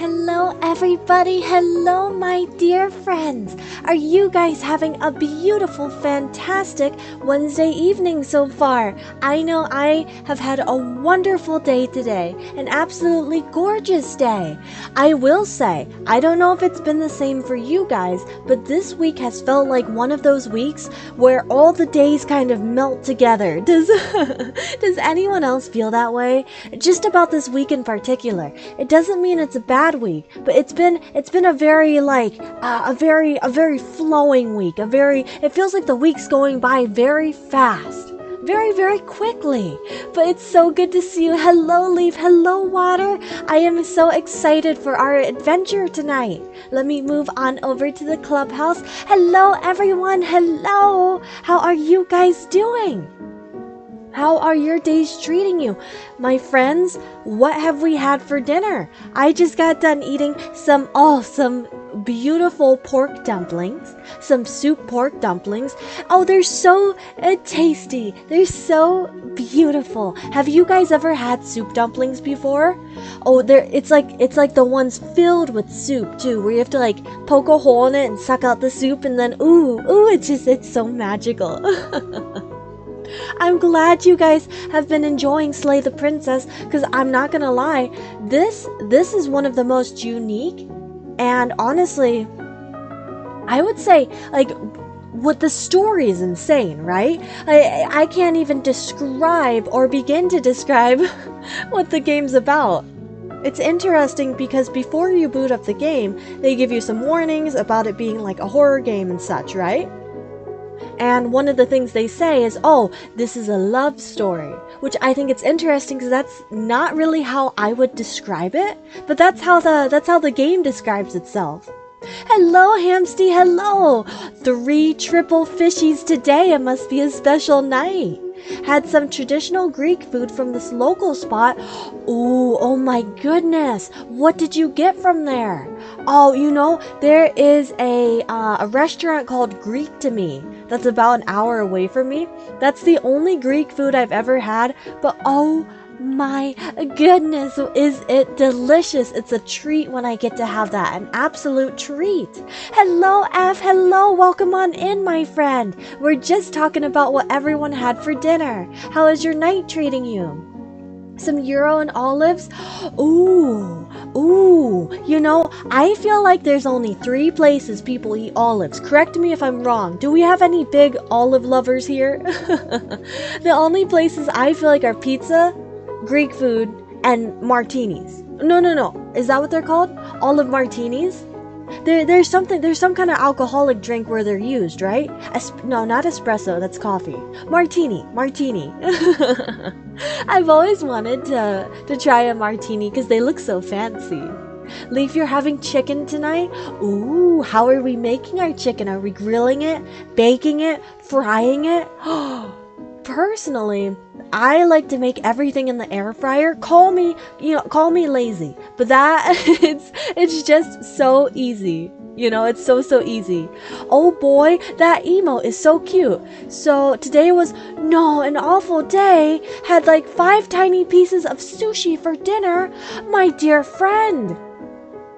Hello, everybody. Hello, my dear friends. Are you guys having a beautiful, fantastic Wednesday evening so far? I know I have had a wonderful day today, an absolutely gorgeous day. I will say, I don't know if it's been the same for you guys, but this week has felt like one of those weeks where all the days kind of melt together. Does anyone else feel that way? Just about this week in particular. It doesn't mean it's a bad week, but it's been a very a very flowing week. It feels like the week's going by very fast. Very quickly. But it's so good to see you. Hello, Leaf. Hello, Water. I am so excited for our adventure tonight. Let me move on over to the clubhouse. Hello, everyone. Hello. How are you guys doing? How are your days treating you? My friends, what have we had for dinner? I just got done eating some beautiful pork dumplings, some soup pork dumplings. Oh, they're so tasty. They're so beautiful. Have you guys ever had soup dumplings before? Oh, it's like the ones filled with soup too, where you have to like poke a hole in it and suck out the soup and then it's so magical. I'm glad you guys have been enjoying Slay the Princess, because I'm not gonna lie, this is one of the most unique, and honestly, I would say, like, what the story is insane, right? I can't even describe or begin to describe what the game's about. It's interesting because before you boot up the game, they give you some warnings about it being like a horror game and such, right? And one of the things they say is, oh, this is a love story, which I think it's interesting because that's not really how I would describe it, but that's how the game describes itself. Hello, Hamsty, hello! 3 triple fishies today, it must be a special night. Had some traditional Greek food from this local spot. Ooh, oh my goodness, what did you get from there? Oh, there is a restaurant called Greek to Me that's about an hour away from me. That's the only Greek food I've ever had, but oh my goodness, is it delicious. It's a treat when I get to have that, an absolute treat. Hello, F, hello, welcome on in, my friend. We're just talking about what everyone had for dinner. How is your night treating you? Some gyro and olives? Ooh, I feel like there's only 3 places people eat olives. Correct me if I'm wrong. Do we have any big olive lovers here? The only places I feel like are pizza, Greek food, and martinis. No. Is that what they're called? Olive martinis? There's some kind of alcoholic drink where they're used, right? No, not espresso, that's coffee. Martini. I've always wanted to try a martini because they look so fancy. Leaf, you're having chicken tonight? Ooh, how are we making our chicken? Are we grilling it, baking it, frying it? Personally, I like to make everything in the air fryer. Call me lazy, but that it's just so easy. It's so easy. Oh boy, that emote is so cute. So today was an awful day. Had like 5 tiny pieces of sushi for dinner. My dear friend,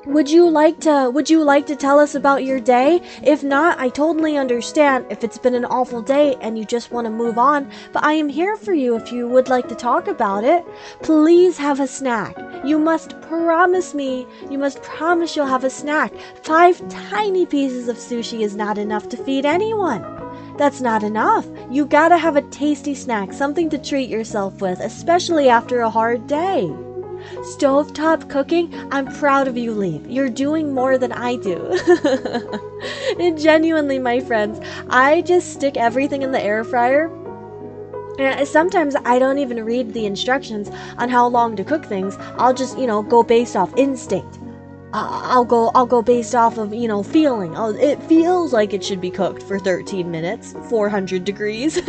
Would you like to tell us about your day? If not, I totally understand if it's been an awful day and you just want to move on, but I am here for you if you would like to talk about it. Please have a snack. You must promise you'll have a snack. 5 tiny pieces of sushi is not enough to feed anyone. That's not enough. You gotta have a tasty snack, something to treat yourself with, especially after a hard day. Stovetop cooking? I'm proud of you, Leaf. You're doing more than I do. And genuinely, my friends, I just stick everything in the air fryer. And sometimes I don't even read the instructions on how long to cook things. I'll just, go based off instinct. I'll go based off of, feeling. Oh, it feels like it should be cooked for 13 minutes, 400 degrees.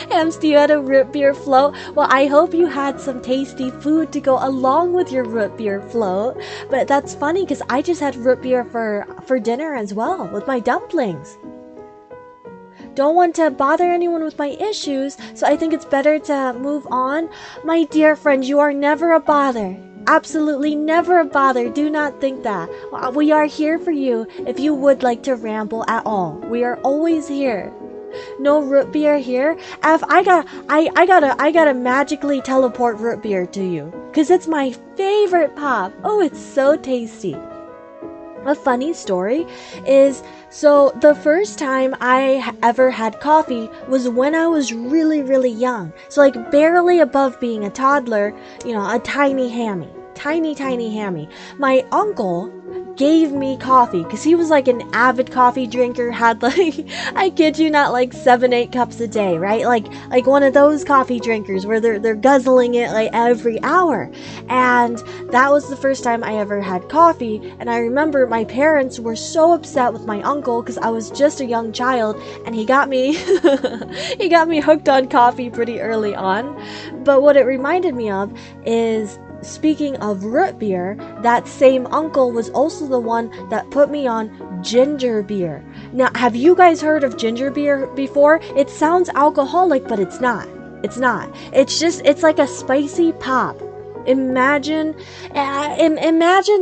Hamster, you had a root beer float? Well, I hope you had some tasty food to go along with your root beer float. But that's funny because I just had root beer for dinner as well with my dumplings. Don't want to bother anyone with my issues, so I think it's better to move on. My dear friend, you are never a bother. Absolutely never a bother. Do not think that. We are here for you if you would like to ramble at all. We are always here. No root beer here. I gotta magically teleport root beer to you. Cause it's my favorite pop. Oh, it's so tasty. A funny story is, so the first time I ever had coffee was when I was really, really young. So like barely above being a toddler, a tiny hammy. Tiny, tiny hammy. My uncle gave me coffee because he was like an avid coffee drinker, had like, I kid you not, like 7-8 cups a day, right? Like one of those coffee drinkers where they're guzzling it like every hour. And that was the first time I ever had coffee. And I remember my parents were so upset with my uncle because I was just a young child, and he got me he got me hooked on coffee pretty early on. But what it reminded me of is, speaking of root beer, that same uncle was also the one that put me on ginger beer. Now, have you guys heard of ginger beer before? It sounds alcoholic, but it's not. It's not. It's like a spicy pop. Imagine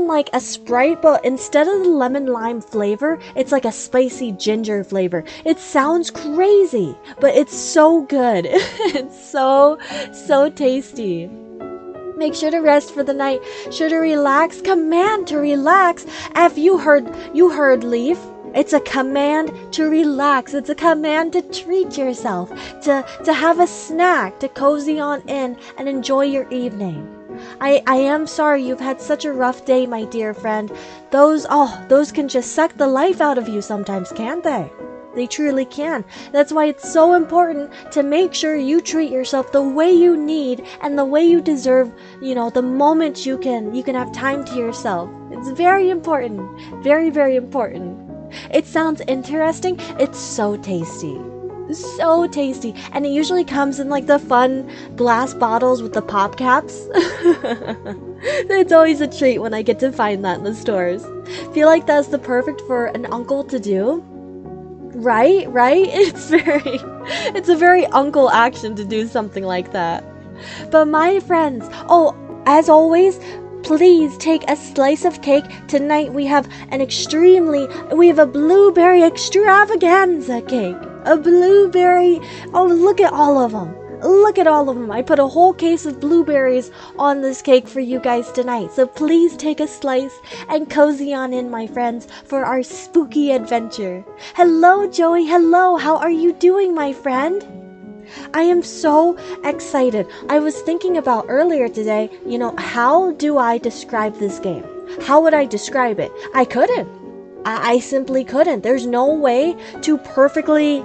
like a Sprite, but instead of the lemon lime flavor, it's like a spicy ginger flavor. It sounds crazy, but it's so good. It's so tasty. Make sure to rest for the night. Sure to relax. Command to relax. If you heard Leaf. It's a command to relax. It's a command to treat yourself. To have a snack. To cozy on in and enjoy your evening. I am sorry you've had such a rough day, my dear friend. Those can just suck the life out of you sometimes, can't they? They truly can. That's why it's so important to make sure you treat yourself the way you need and the way you deserve, the moment you can have time to yourself. It's very important. Very, very important. It sounds interesting. It's so tasty. So tasty. And it usually comes in like the fun glass bottles with the pop caps. It's always a treat when I get to find that in the stores. Feel like that's the perfect for an uncle to do. Right? It's a very uncle action to do something like that. But my friends, as always, please take a slice of cake. Tonight we have a blueberry extravaganza cake. A blueberry, look at all of them. Look at all of them. I put a whole case of blueberries on this cake for you guys tonight. So please take a slice and cozy on in, my friends, for our spooky adventure. Hello, Joey. Hello. How are you doing, my friend? I am so excited. I was thinking about earlier today, how do I describe this game? How would I describe it? I couldn't. I simply couldn't. There's no way to perfectly...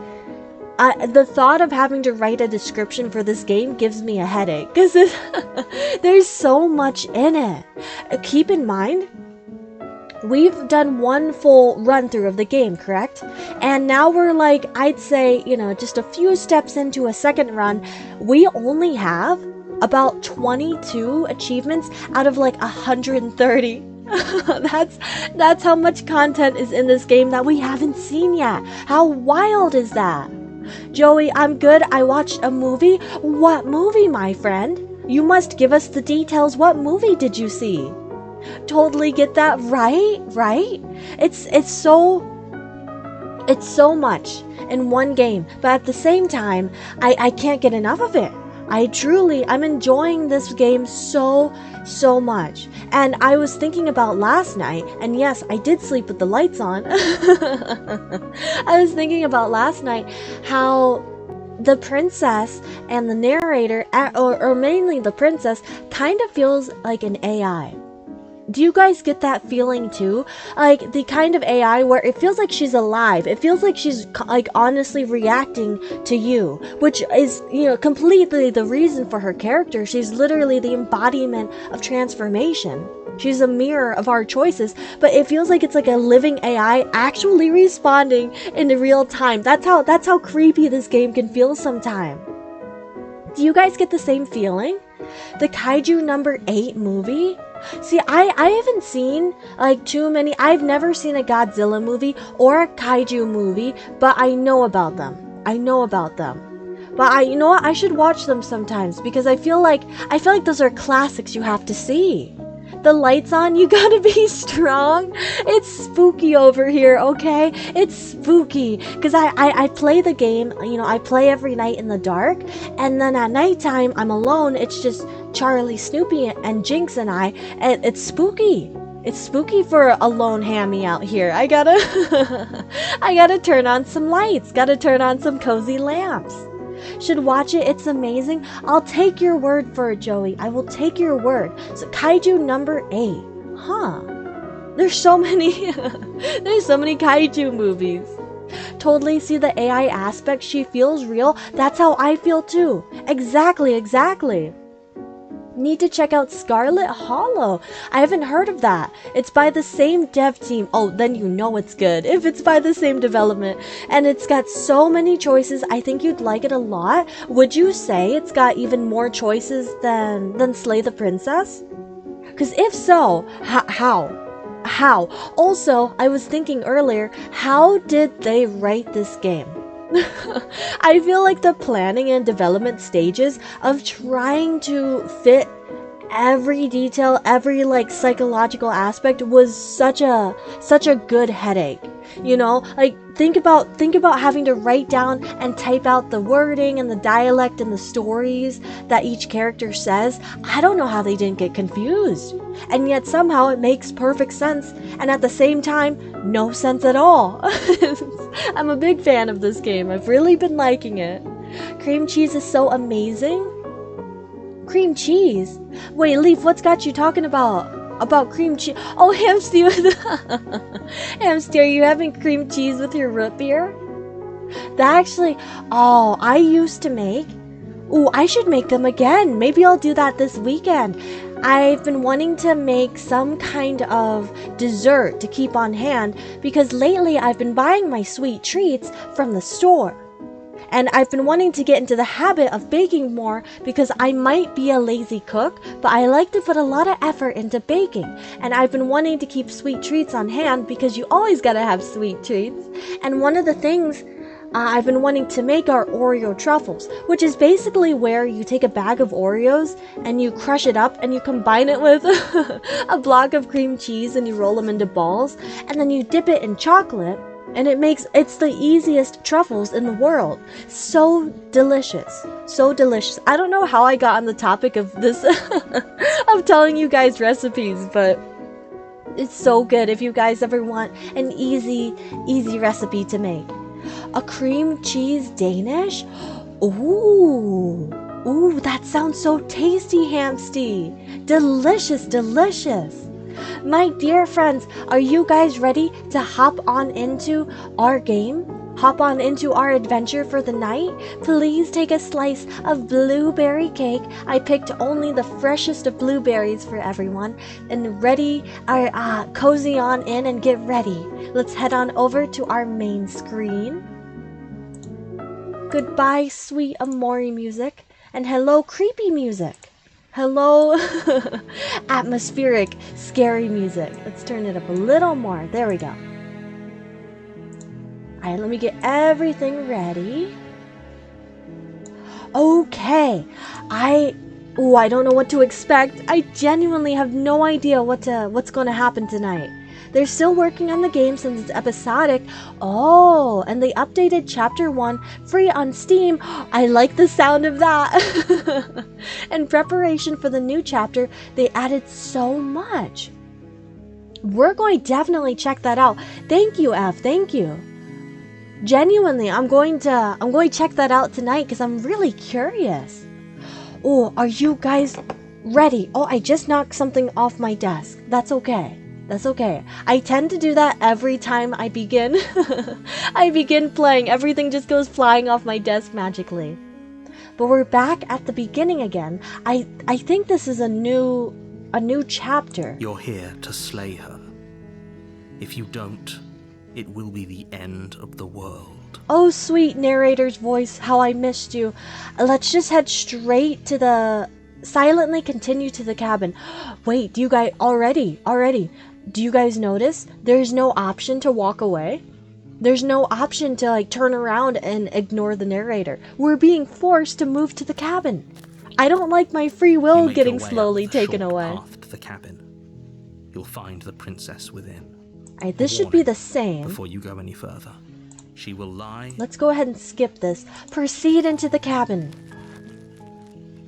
the thought of having to write a description for this game gives me a headache because there's so much in it. Keep in mind, we've done one full run through of the game, correct? And now we're like, I'd say, just a few steps into a second run. We only have about 22 achievements out of like 130. That's how much content is in this game that we haven't seen yet. How wild is that? Joey, I'm good. I watched a movie. What movie, my friend? You must give us the details. What movie did you see? Totally get that. Right? It's so much in one game, but at the same time, I can't get enough of it. I'm enjoying this game so much. And I was thinking about last night, and yes, I did sleep with the lights on. I was thinking about last night how the princess and the narrator, or mainly the princess, kind of feels like an AI. Do you guys get that feeling too? Like the kind of AI where it feels like she's alive. It feels like she's like honestly reacting to you, which is, completely the reason for her character. She's literally the embodiment of transformation. She's a mirror of our choices, but it feels like it's like a living AI actually responding in real time. That's how creepy this game can feel sometimes. Do you guys get the same feeling? The Kaiju number 8 movie? See, I haven't seen like too many. I've never seen a Godzilla movie or a Kaiju movie, but I know about them. But you know what? I should watch them sometimes because I feel like those are classics you have to see. the lights on. You gotta be strong. It's spooky over here, okay? It's spooky. Because I play the game, you know, I play every night in the dark. And then at nighttime, I'm alone. It's just Charlie, Snoopy, and Jinx and I. And it's spooky. It's spooky for a lone hammy out here. I gotta I gotta turn on some lights. Gotta turn on some cozy lamps. Should watch it. It's amazing. I'll take your word for it, Joey. I will take your word. So Kaiju number 8. Huh. There's so many there's so many kaiju movies. Totally see the AI aspect. She feels real. That's how I feel too. Exactly. Need to check out Scarlet Hollow. I haven't heard of that. It's by the same dev team. Oh, then you know it's good if it's by the same development. And it's got so many choices. I think you'd like it a lot. Would you say it's got even more choices than Slay the Princess? Because if so, how? Also, I was thinking earlier, how did they write this game? I feel like the planning and development stages of trying to fit every detail, every like psychological aspect was such a good headache. You know, like think about having to write down and type out the wording and the dialect and the stories that each character says. I don't know how they didn't get confused. And yet somehow it makes perfect sense, and at the same time, no sense at all. I'm a big fan of this game. I've really been liking it. Cream cheese is so amazing. Cream cheese? Wait, Leaf, what's got you talking about cream cheese? Oh, Hamsty with Hamsty, are you having cream cheese with your root beer? That actually, oh, I used to make. Ooh, I should make them again. Maybe I'll do that this weekend. I've been wanting to make some kind of dessert to keep on hand because lately I've been buying my sweet treats from the store. And I've been wanting to get into the habit of baking more because I might be a lazy cook, but I like to put a lot of effort into baking. And I've been wanting to keep sweet treats on hand because you always gotta have sweet treats. And one of the things I've been wanting to make are Oreo truffles, which is basically where you take a bag of Oreos and you crush it up and you combine it with a block of cream cheese and you roll them into balls and then you dip it in chocolate. And it's the easiest truffles in the world. So delicious. So delicious. I don't know how I got on the topic of this, of telling you guys recipes, but it's so good if you guys ever want an easy recipe to make. A cream cheese Danish? Ooh, that sounds so tasty, Hamsty. Delicious. My dear friends, are you guys ready to hop on into our game? Hop on into our adventure for the night? Please take a slice of blueberry cake. I picked only the freshest of blueberries for everyone. And cozy on in and get ready. Let's head on over to our main screen. Goodbye, sweet Amori music. And hello, creepy music. Hello, atmospheric, scary music. Let's turn it up a little more. There we go. Alright, let me get everything ready. Okay. I don't know what to expect. I genuinely have no idea what's going to happen tonight. They're still working on the game since it's episodic. Oh, and they updated Chapter 1 free on Steam. I like the sound of that. In preparation for the new chapter, they added so much. We're going to definitely check that out. Thank you, F. Thank you. Genuinely, I'm going to check that out tonight because I'm really curious. Oh, are you guys ready? Oh, I just knocked something off my desk. That's okay. That's okay. I tend to do that every time I begin. I begin playing. Everything just goes flying off my desk magically. But we're back at the beginning again. I think this is a new chapter. You're here to slay her. If you don't, it will be the end of the world. Oh, sweet narrator's voice, how I missed you. Let's just head straight to the... Silently continue to the cabin. Wait, do you guys... Already. Do you guys notice? There's no option to walk away. There's no option to like turn around and ignore the narrator. We're being forced to move to the cabin. I don't like my free will getting slowly taken away. Path to the cabin. You'll find the princess within. Alright, this should be the same. Before you go any further, she will lie. Let's go ahead and skip this. Proceed into the cabin.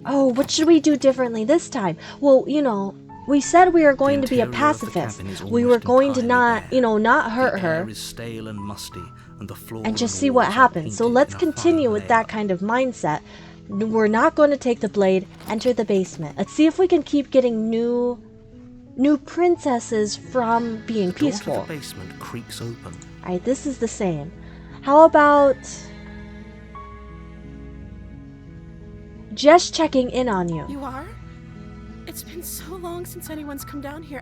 Oh, what should we do differently this time? Well, you know, we said we were going to be a pacifist. We were going to not, you know, not hurt her. Is stale and musty, and the floor and just see what happens. So let's continue with that kind of mindset. We're not going to take the blade, enter the basement. Let's see if we can keep getting new princesses from being peaceful. The door to the basement creaks open. Alright, this is the same. How about just checking in on you? You are? It's been so long since anyone's come down here.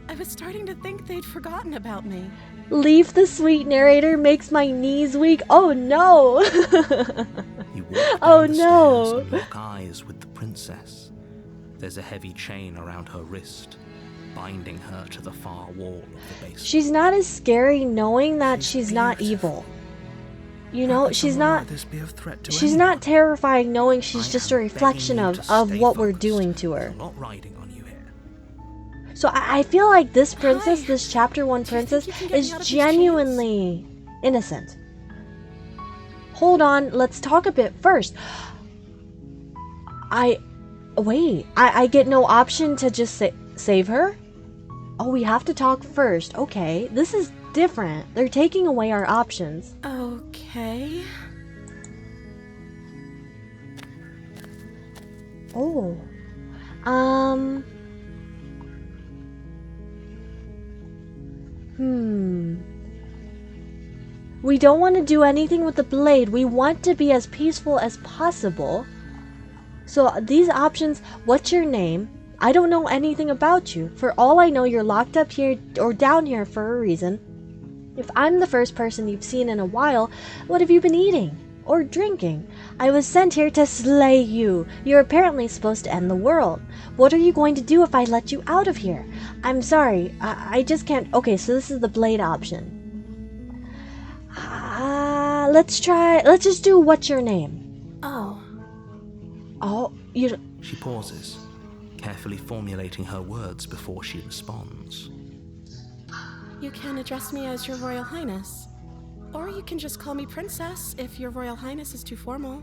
I was starting to think they'd forgotten about me. Leave the sweet narrator makes my knees weak. Oh no! You walk oh down the no! stairs and lock eyes with the princess. There's a heavy chain around her wrist, binding her to the far wall of the basement. She's not as scary knowing that she's not evil. You know, she's not terrifying knowing she's just a reflection of what we're doing to her. Not riding on you here. So I feel like this princess, this chapter 1 princess, is genuinely innocent. Hold on, let's talk a bit first. I get no option to just save her? Oh, we have to talk first. Okay, this is different. They're taking away our options. Okay. Oh. We don't want to do anything with the blade. We want to be as peaceful as possible. So these options, what's your name? I don't know anything about you. For all I know, you're locked up here or down here for a reason. If I'm the first person you've seen in a while, what have you been eating or drinking? I was sent here to slay you. You're apparently supposed to end the world. What are you going to do if I let you out of here? I'm sorry, I just can't. Okay, so this is the blade option. Let's just do what's your name? Oh, you. She pauses, carefully formulating her words before she responds. you can address me as Your Royal Highness. Or you can just call me Princess if Your Royal Highness is too formal.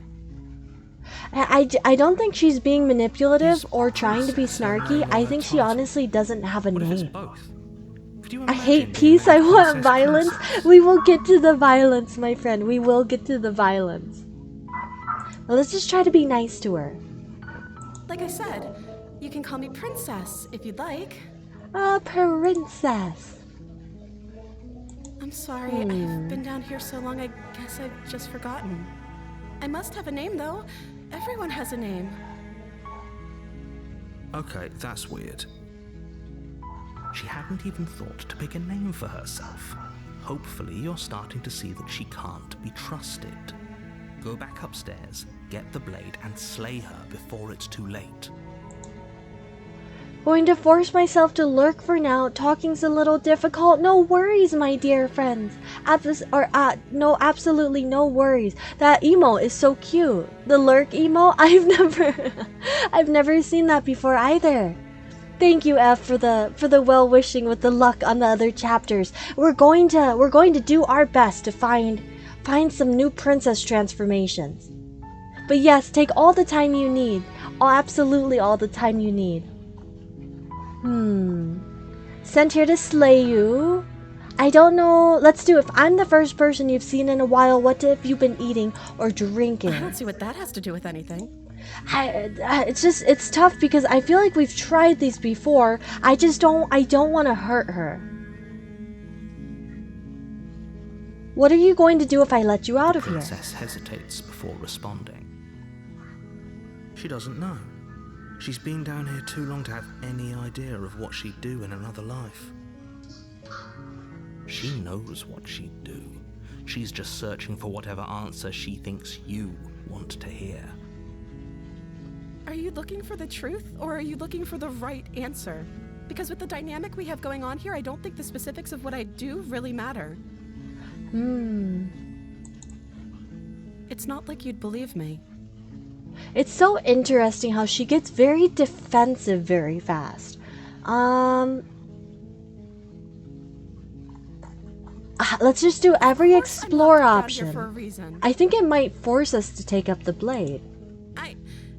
I don't think she's being manipulative or trying to be snarky. I think she honestly doesn't have a name. I hate peace, I want violence. We will get to the violence, my friend. We will get to the violence. Well, let's just try to be nice to her. Like I said, you can call me Princess if you'd like. Princess. I'm sorry, I've been down here so long, I guess I've just forgotten. I must have a name, though. Everyone has a name. Okay, that's weird. She hadn't even thought to pick a name for herself. Hopefully you're starting to see that she can't be trusted. Go back upstairs, get the blade, and slay her before it's too late. Going to force myself to lurk for now. Talking's a little difficult. No worries, my dear friends. No, absolutely no worries. That emo is so cute. The lurk emo? I've never seen that before either. Thank you, F, for the well-wishing with the luck on the other chapters. We're going to do our best to find some new princess transformations. But yes, take all the time you need. Absolutely all the time you need. Sent here to slay you. I don't know. Let's do if I'm the first person you've seen in a while, what have you been eating or drinking? I don't see what that has to do with anything. It's tough because I feel like we've tried these before. I don't want to hurt her. What are you going to do if I let you out of here? The princess hesitates before responding. She doesn't know. She's been down here too long to have any idea of what she'd do in another life. She knows what she'd do. She's just searching for whatever answer she thinks you want to hear. Are you looking for the truth, or are you looking for the right answer? Because with the dynamic we have going on here, I don't think the specifics of what I do really matter. It's not like you'd believe me. It's so interesting how she gets very defensive very fast. let's just do every I'm explore locked down here for a option. reason. I think it might force us to take up the blade. I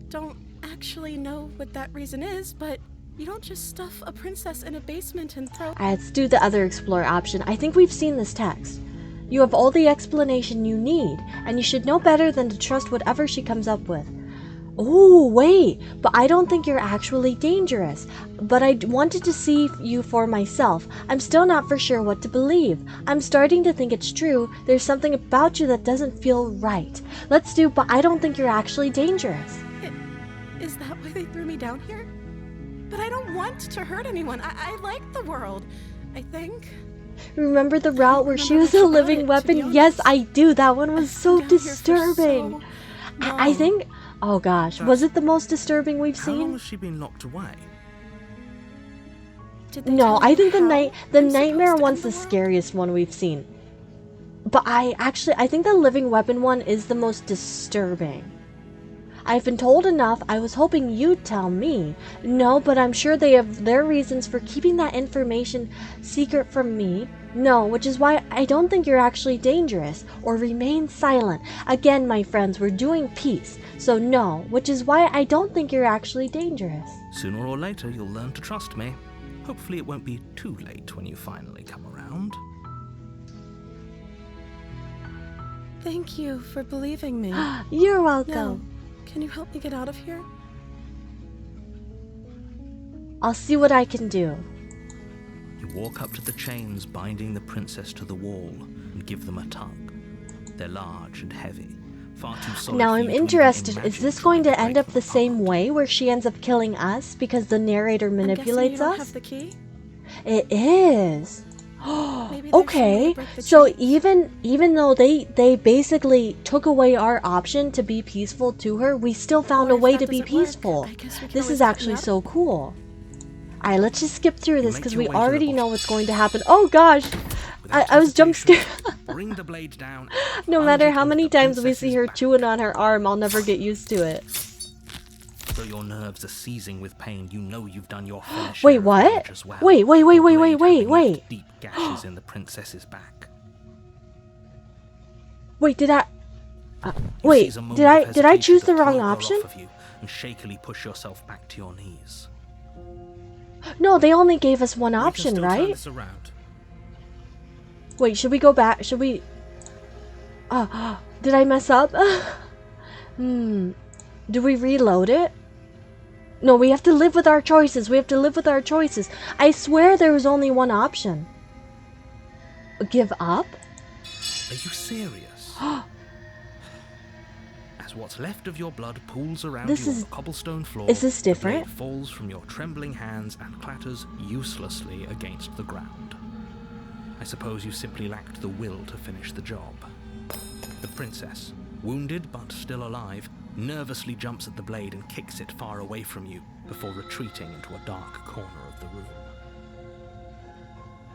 don't actually know what that reason is, but you don't just stuff a princess in a basement and throw. Alright, let's do the other explore option. I think we've seen this text. You have all the explanation you need, and you should know better than to trust whatever she comes up with. Oh, wait, but I don't think you're actually dangerous. But I wanted to see you for myself. I'm still not for sure what to believe. I'm starting to think it's true. There's something about you that doesn't feel right. Let's do, but I don't think you're actually dangerous. Is that why they threw me down here? But I don't want to hurt anyone. I like the world, I think. Remember the route where she remember was a much about living it, to weapon? be Yes, honest. I do. That one was so I've been down here for disturbing. so I long. think, oh gosh, was it the most disturbing we've How long seen? has she been locked away? Did they No, tell I you think the how the I'm nightmare supposed to one's end the world? scariest one we've seen. But I think the living weapon one is the most disturbing. I've been told enough. I was hoping you'd tell me. No, but I'm sure they have their reasons for keeping that information secret from me. No, which is why I don't think you're actually dangerous. Or remain silent. Again, my friends, we're doing peace. So no, which is why I don't think you're actually dangerous. Sooner or later, you'll learn to trust me. Hopefully it won't be too late when you finally come around. Thank you for believing me. You're Now, welcome. can you help me get out of here? I'll see what I can do. You walk up to the chains binding the princess to the wall and give them a tug. They're large and heavy, far too solid. Now for I'm you to even interested. Is imagine this trying going to end break up them the same apart. way where she ends up killing us because the narrator I'm guessing you manipulates don't us? have the key? It is. Maybe there's some way Okay, to break the so chains? even though they basically took away our option to be peaceful to her, we still found Or a if way that to be doesn't work, peaceful. I guess we can This always is cut you actually out of so cool. Alright, let's just skip through this make because your we way to the already bottom. know what's going to happen. Oh gosh! Without I was jump hesitation, scared. Bring the blade down. No plunge matter it how into many the times we see princess's her back. chewing on her arm, I'll never get used to it. Though your nerves are seizing with pain, you know you've done your fair share Wait, of what? damage as well. Wait, the wait, blade wait, having wait. left deep gashes in the princess's back. Wait, did I... You wait, seize a moment did of I hesitation choose to the wrong throw her option? off of you and shakily push yourself back to your knees. No, they only gave us one We can option, still turn right? this around. Wait, should we go back? Should we... did I mess up? Do we reload it? No, we have to live with our choices. We have to live with our choices. I swear there was only one option. Give up? Are you serious? As what's left of your blood pools around This you is- on the cobblestone floor, is this different? The blade falls from your trembling hands and clatters uselessly against the ground. I suppose you simply lacked the will to finish the job. The princess, wounded but still alive, nervously jumps at the blade and kicks it far away from you before retreating into a dark corner of the room.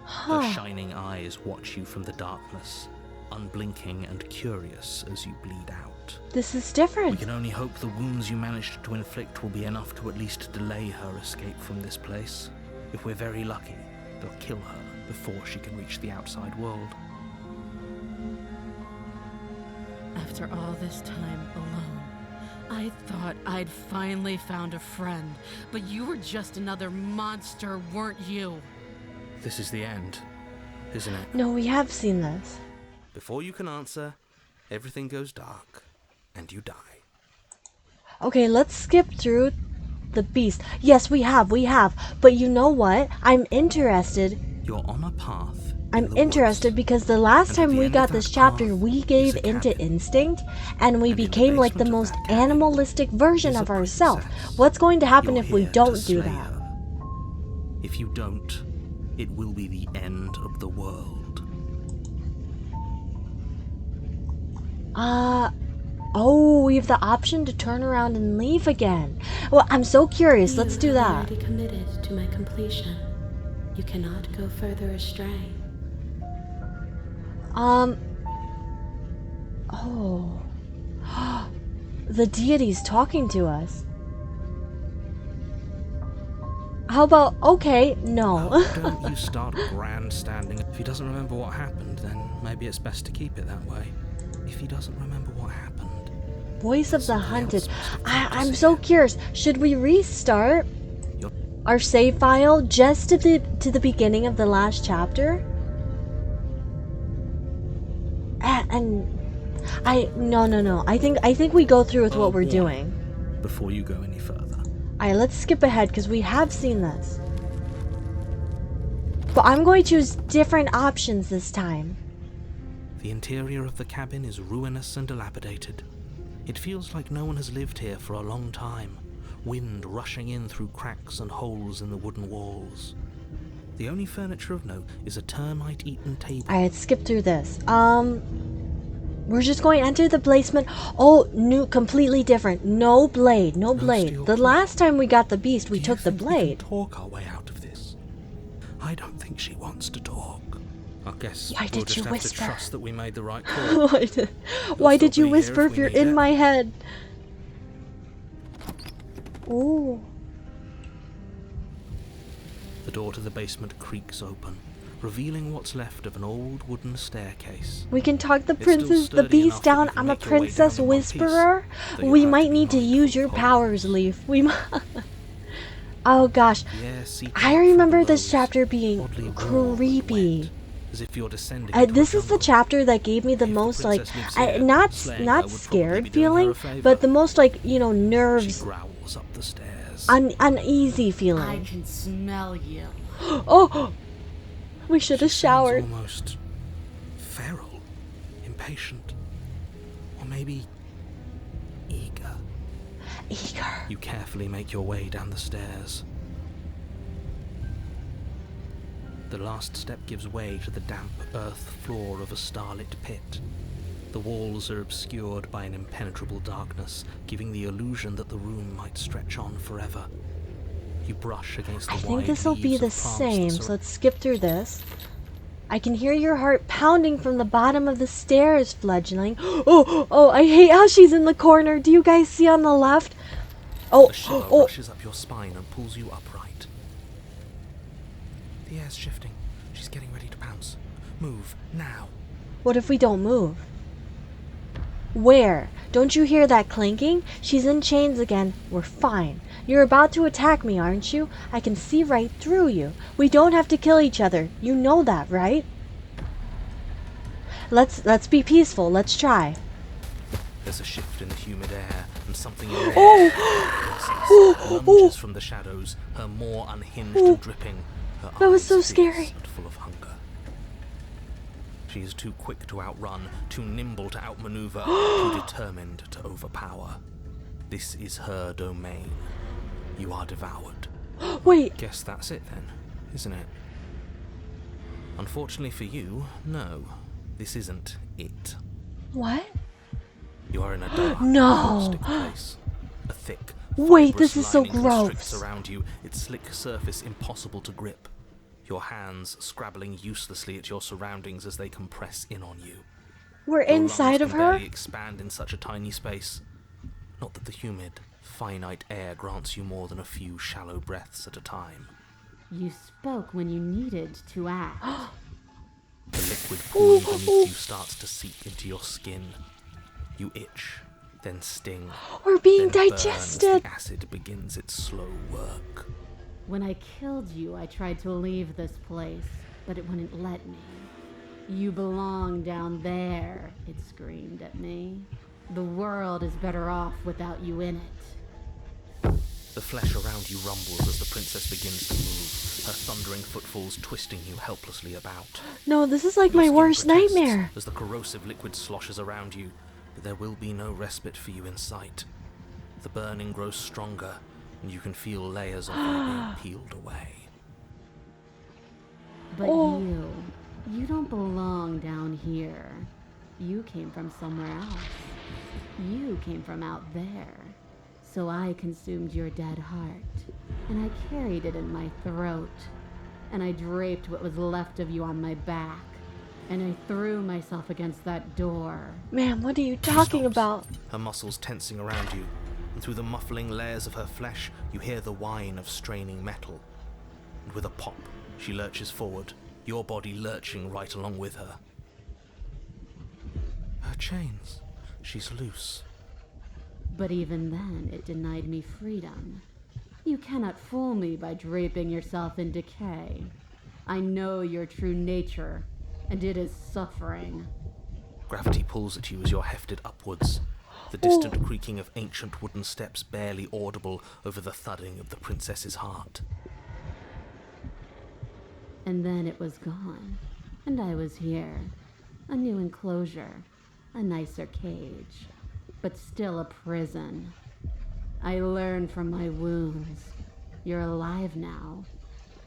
Her shining eyes watch you from the darkness, unblinking and curious as you bleed out. This is We different. can only hope the wounds you managed to inflict will be enough to at least delay her escape from this place. If we're very lucky, they'll kill her before she can reach the outside world. After all this time alone, I thought I'd finally found a friend, but you were just another monster, weren't you? This is the end, isn't it? No, we have seen this. Before you can answer, everything goes dark, and you die. Okay, let's skip through the beast. Yes, we have. But you know what? I'm interested. You're on a path. I'm interested because the last And at time the we end got of this that chapter, path we is gave a into cabin. instinct and we And in the became like the basement of most that cabin animalistic version is a of ourselves. princess. What's going to happen You're if we here to don't do slay that? her. If you don't, it will be the end of the world. Oh, we have the option to turn around and leave again. Well, I'm so curious. Let's do You have that. already committed to my completion. You cannot go further astray. Oh. The deity's talking to us. How about, okay, no. Oh, don't you start grandstanding. If he doesn't remember what happened, then maybe it's best to keep it that way. If he doesn't remember what happened... Voice of the something hunted. else must have kept us I'm so here. curious. Should we restart You're- our save file just to the beginning of the last chapter? No. I think we go through with what we're doing. Before you go any further. Alright, let's skip ahead because we have seen this. But I'm going to choose different options this time. The interior of the cabin is ruinous and dilapidated. It feels like no one has lived here for a long time, wind rushing in through cracks and holes in the wooden walls. The only furniture of note is a termite-eaten table. Alright, skip through this. We're just going to enter the basement. Oh, new, completely different. No blade. The last time we got the beast, we took the blade. We can talk our way out of this? I don't think she wants to talk. I guess Why we'll did just you have whisper? to trust that we made the right call. Why did still you be here whisper if if we you're need in it. my head? Ooh. The door to the basement creaks open, revealing what's left of an old wooden staircase. We can talk the It's still princess, the sturdy beast enough that down. you can I'm a make your way princess down in one piece, whisperer. though you We have might to be need to mindful use of your holes. powers, Leaf. We might. Oh gosh. Yeah, seeping I out from remember below this is chapter being oddly warm and creepy. wet, as if you're descending into a This is the jungle. chapter that gave me the If the most like, princess lives here, not slaying her not would probably scared be doing her feeling, a favour. but the most like, you know, She nerves, growls up the stairs. uneasy I feeling. can smell you. Oh, we should have She sounds showered. almost feral, impatient, or maybe eager. Eager. You carefully make your way down the stairs. The last step gives way to the damp earth floor of a starlit pit. The walls are obscured by an impenetrable darkness, giving the illusion that the room might stretch on forever. You brush against the I wide think this will be leaves the of plants same, that so let's skip through this. I can hear your heart pounding from the bottom of the stairs, fledgling. Oh, I hate how she's in the corner. Do you guys see on the left? A shiver rushes up your spine and pulls you upright. The air's shifting. She's getting ready to pounce. Move, now. What if we don't move? Where? Don't you hear that clinking? She's in chains again. We're fine. You're about to attack me, aren't you? I can see right through you. We don't have to kill each other. You know that, right? Let's be peaceful. Let's try. There's a shift in the humid air, and something in the air lunges from the shadows, her more unhinged and dripping, her That was eyes so fierce scary. and full of hunger. She is too quick to outrun, too nimble to outmaneuver, too determined to overpower. This is her domain. You are devoured. Wait. Guess that's it then, isn't it? Unfortunately for you, no. This isn't it. What? You are in a dark, No. caustic place. A thick, Wait, fibrous this is so lining constricts gross. around you, its slick surface impossible to grip. Your hands scrabbling uselessly at your surroundings as they compress in on you. We're Your inside lungs of can her? barely expand in such a tiny space. Not that the humid, finite air grants you more than a few shallow breaths at a time. You spoke when you needed to act. The liquid pooling beneath you starts to seep into your skin. You itch, then sting. We're being then burn as digested. the acid begins its slow work. When I killed you, I tried to leave this place, but it wouldn't let me. You belong down there, it screamed at me. The world is better off without you in it. The flesh around you rumbles as the princess begins to move, her thundering footfalls twisting you helplessly about. No, this is like Your my skin worst protests nightmare. as the corrosive liquid sloshes around you, but there will be no respite for you in sight. The burning grows stronger, and you can feel layers of you being peeled away. But Oh. you don't belong down here. You came from somewhere else. You came from out there. So I consumed your dead heart, and I carried it in my throat, and I draped what was left of you on my back, and I threw myself against that door. Man, what are you talking about? Her muscles tensing around you, and through the muffling layers of her flesh, you hear the whine of straining metal, and with a pop, she lurches forward, your body lurching right along with her. Her chains. She's loose. But even then, it denied me freedom. You cannot fool me by draping yourself in decay. I know your true nature, and it is suffering. Gravity pulls at you as you're hefted upwards, the distant creaking of ancient wooden steps barely audible over the thudding of the princess's heart. And then it was gone, and I was here. A new enclosure, a nicer cage, but still a prison. I learned from my wounds. You're alive now.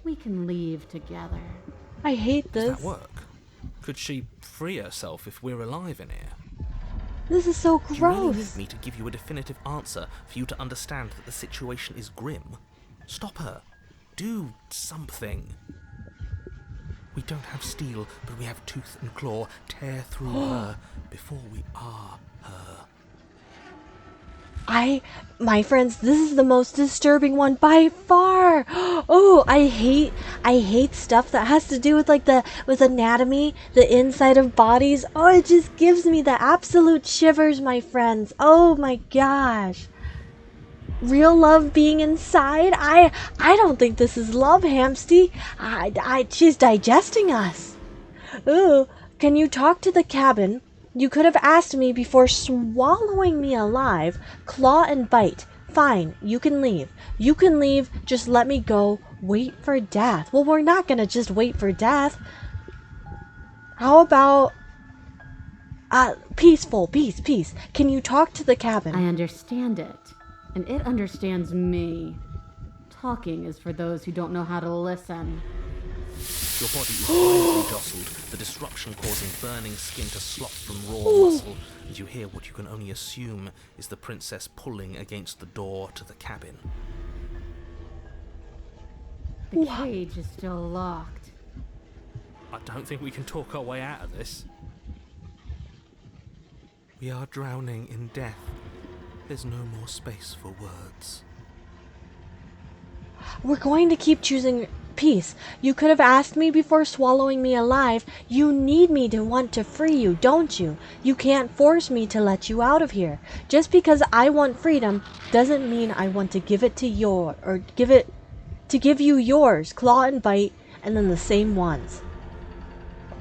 We can leave together. I hate Does this. that work? Could she free herself if we're alive in here? This is so Do you really need gross. me to give you a definitive answer for you to understand that the situation is grim? Stop her. Do something. We don't have steel, but we have tooth and claw. Tear through her before we are her. My friends, this is the most disturbing one by far. Oh, I hate stuff that has to do with with anatomy, the inside of bodies. Oh, it just gives me the absolute shivers, my friends. Oh my gosh. Real love being inside? I don't think this is love, Hamsty. She's digesting us. Ooh, can you talk to the cabin? You could have asked me before swallowing me alive. Claw and bite. Fine, you can leave. You can leave, just let me go. Wait for death. Well, we're not gonna just wait for death. How about... peace. Can you talk to the cabin? I understand it, and it understands me. Talking is for those who don't know how to listen. Your body is violently jostled, the disruption causing burning skin to slop from raw muscle, and you hear what you can only assume is the princess pulling against the door to the cabin. The cage is still locked. I don't think we can talk our way out of this. We are drowning in death. There's no more space for words. We're going to keep choosing peace. You could have asked me before swallowing me alive. You need me to want to free you, don't you? You can't force me to let you out of here. Just because I want freedom doesn't mean I want to give it to give you yours, claw and bite, and then the same ones.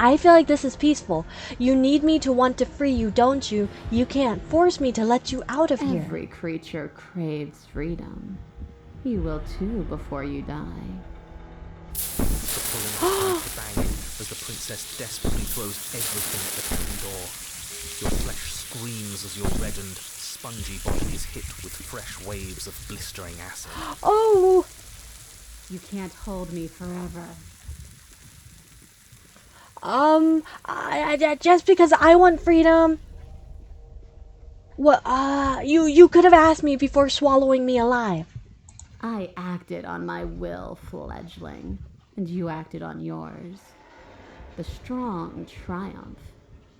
I feel like this is peaceful. You need me to want to free you, don't you? You can't force me to let you out of here. Every creature craves freedom. You will too before you die. The pulling starts to bang as the princess desperately throws everything at the cabin door. Your flesh screams as your reddened, spongy body is hit with fresh waves of blistering acid. Oh! You can't hold me forever. Just because I want freedom. What? You could have asked me before swallowing me alive. I acted on my will, fledgling, and you acted on yours. The strong triumph,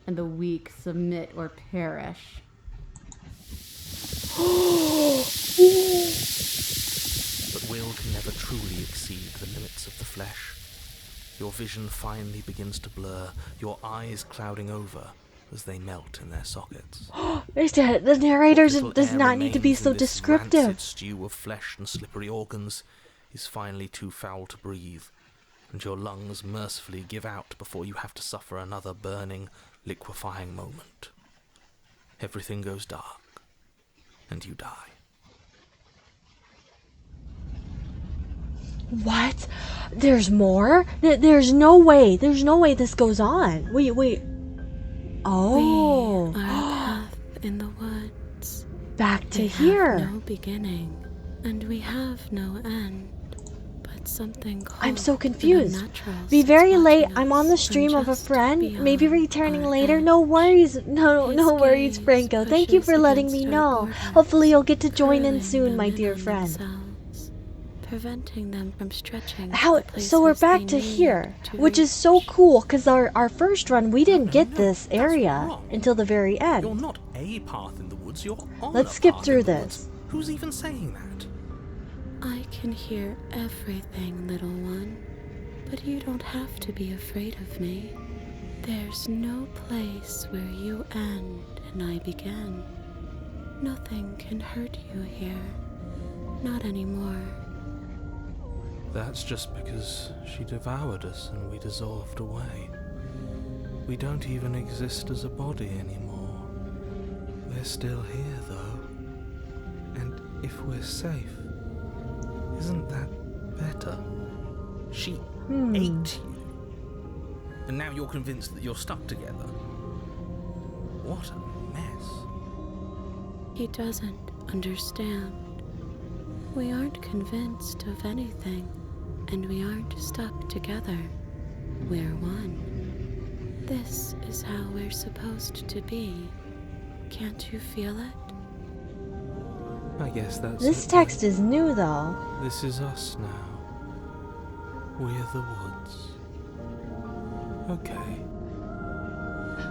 and the weak submit or perish. But will can never truly exceed the limits of the flesh. Your vision finally begins to blur, your eyes clouding over as they melt in their sockets. The narrator What little does air not need to be remains so in this descriptive. rancid stew of flesh and slippery organs is finally too foul to breathe, and your lungs mercifully give out before you have to suffer another burning, liquefying moment. Everything goes dark, and you die. What? There's more? There's no way. There's no way this goes on. Wait. Oh. We are a path in the woods. Back to We here. have no beginning, and we have no end. But something called I'm so the confused. unnatural Be sits very late. watching I'm on the us stream from of a just friend. Maybe beyond returning our later. edge. No worries. No His worries, gaze Franco. Thank you for pushes letting me against know. our borders, Hopefully you'll get to join in curling soon, my them dear on friend. themselves, preventing them from stretching to How? the So we're places back they to need here, to which is so reach. cool because our first run we didn't get No, this that's area wrong. until the very You're end. not a path in the woods, you're on Let's a skip path through in the this. woods. Who's even saying that? I can hear everything, little one, but you don't have to be afraid of me. There's no place where you end and I begin. Nothing can hurt you here. Not anymore. That's just because she devoured us and we dissolved away. We don't even exist as a body anymore. We're still here, though. And if we're safe, isn't that better? She ate you. And now you're convinced that you're stuck together. What a mess. He doesn't understand. We aren't convinced of anything, and we aren't stuck together. We're one. This is how we're supposed to be. Can't you feel it? I guess that's This it. text is new, though. This is us now. We're the woods. Okay.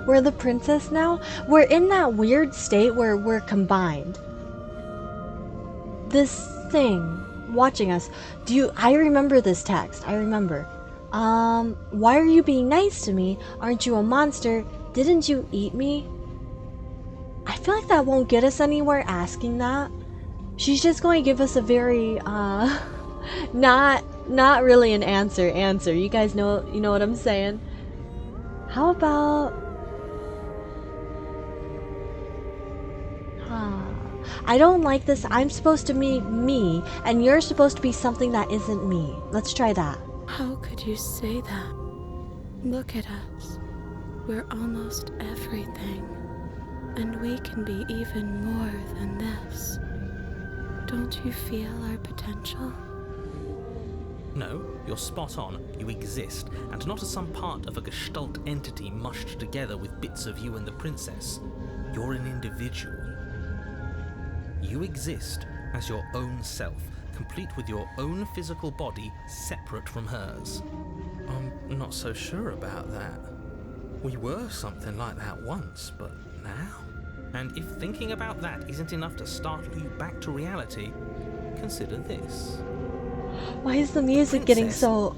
We're the princess now. We're in that weird state where we're combined. This thing watching us. I remember this text. I remember. Why are you being nice to me? Aren't you a monster? Didn't you eat me? I feel like that won't get us anywhere asking that. She's just going to give us a very not really an answer. You guys know what I'm saying? How about I don't like this. I'm supposed to be me, and you're supposed to be something that isn't me. Let's try that. How could you say that? Look at us. We're almost everything. And we can be even more than this. Don't you feel our potential? No, you're spot on. You exist, and not as some part of a gestalt entity mushed together with bits of you and the princess. You're an individual. You exist as your own self, complete with your own physical body, separate from hers. I'm not so sure about that. We were something like that once, but now? And if thinking about that isn't enough to startle you back to reality, consider this. Why is the music getting so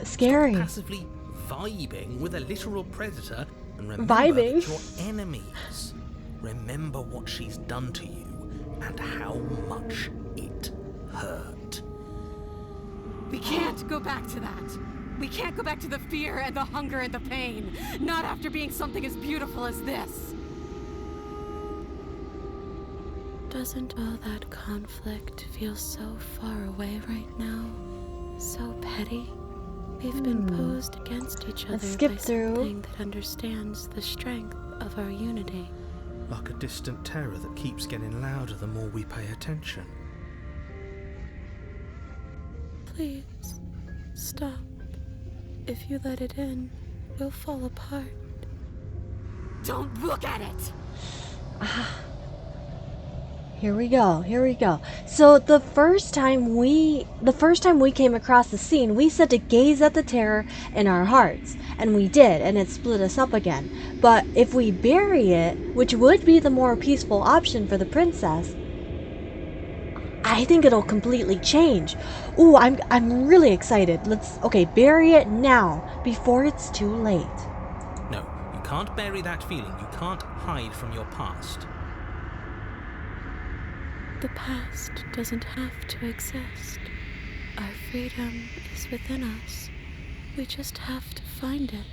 scary? Stop passively vibing with a literal predator and remember Vibing? that you're enemies. Remember what she's done to you and how much it hurt. We can't go back to that. We can't go back to the fear and the hunger and the pain. Not after being something as beautiful as this. Doesn't all that conflict feel so far away right now? So petty? We've been posed against each other skip by through. something that understands the strength of our unity. Like a distant terror that keeps getting louder the more we pay attention. Please, stop. If you let it in, we'll fall apart. Don't look at it! Here we go. So the first time we came across the scene, we said to gaze at the terror in our hearts, and we did, and it split us up again. But if we bury it, which would be the more peaceful option for the princess, I think it'll completely change. Ooh, I'm really excited. Bury it now before it's too late. No, you can't bury that feeling. You can't hide from your past. The past doesn't have to exist. Our freedom is within us. We just have to find it.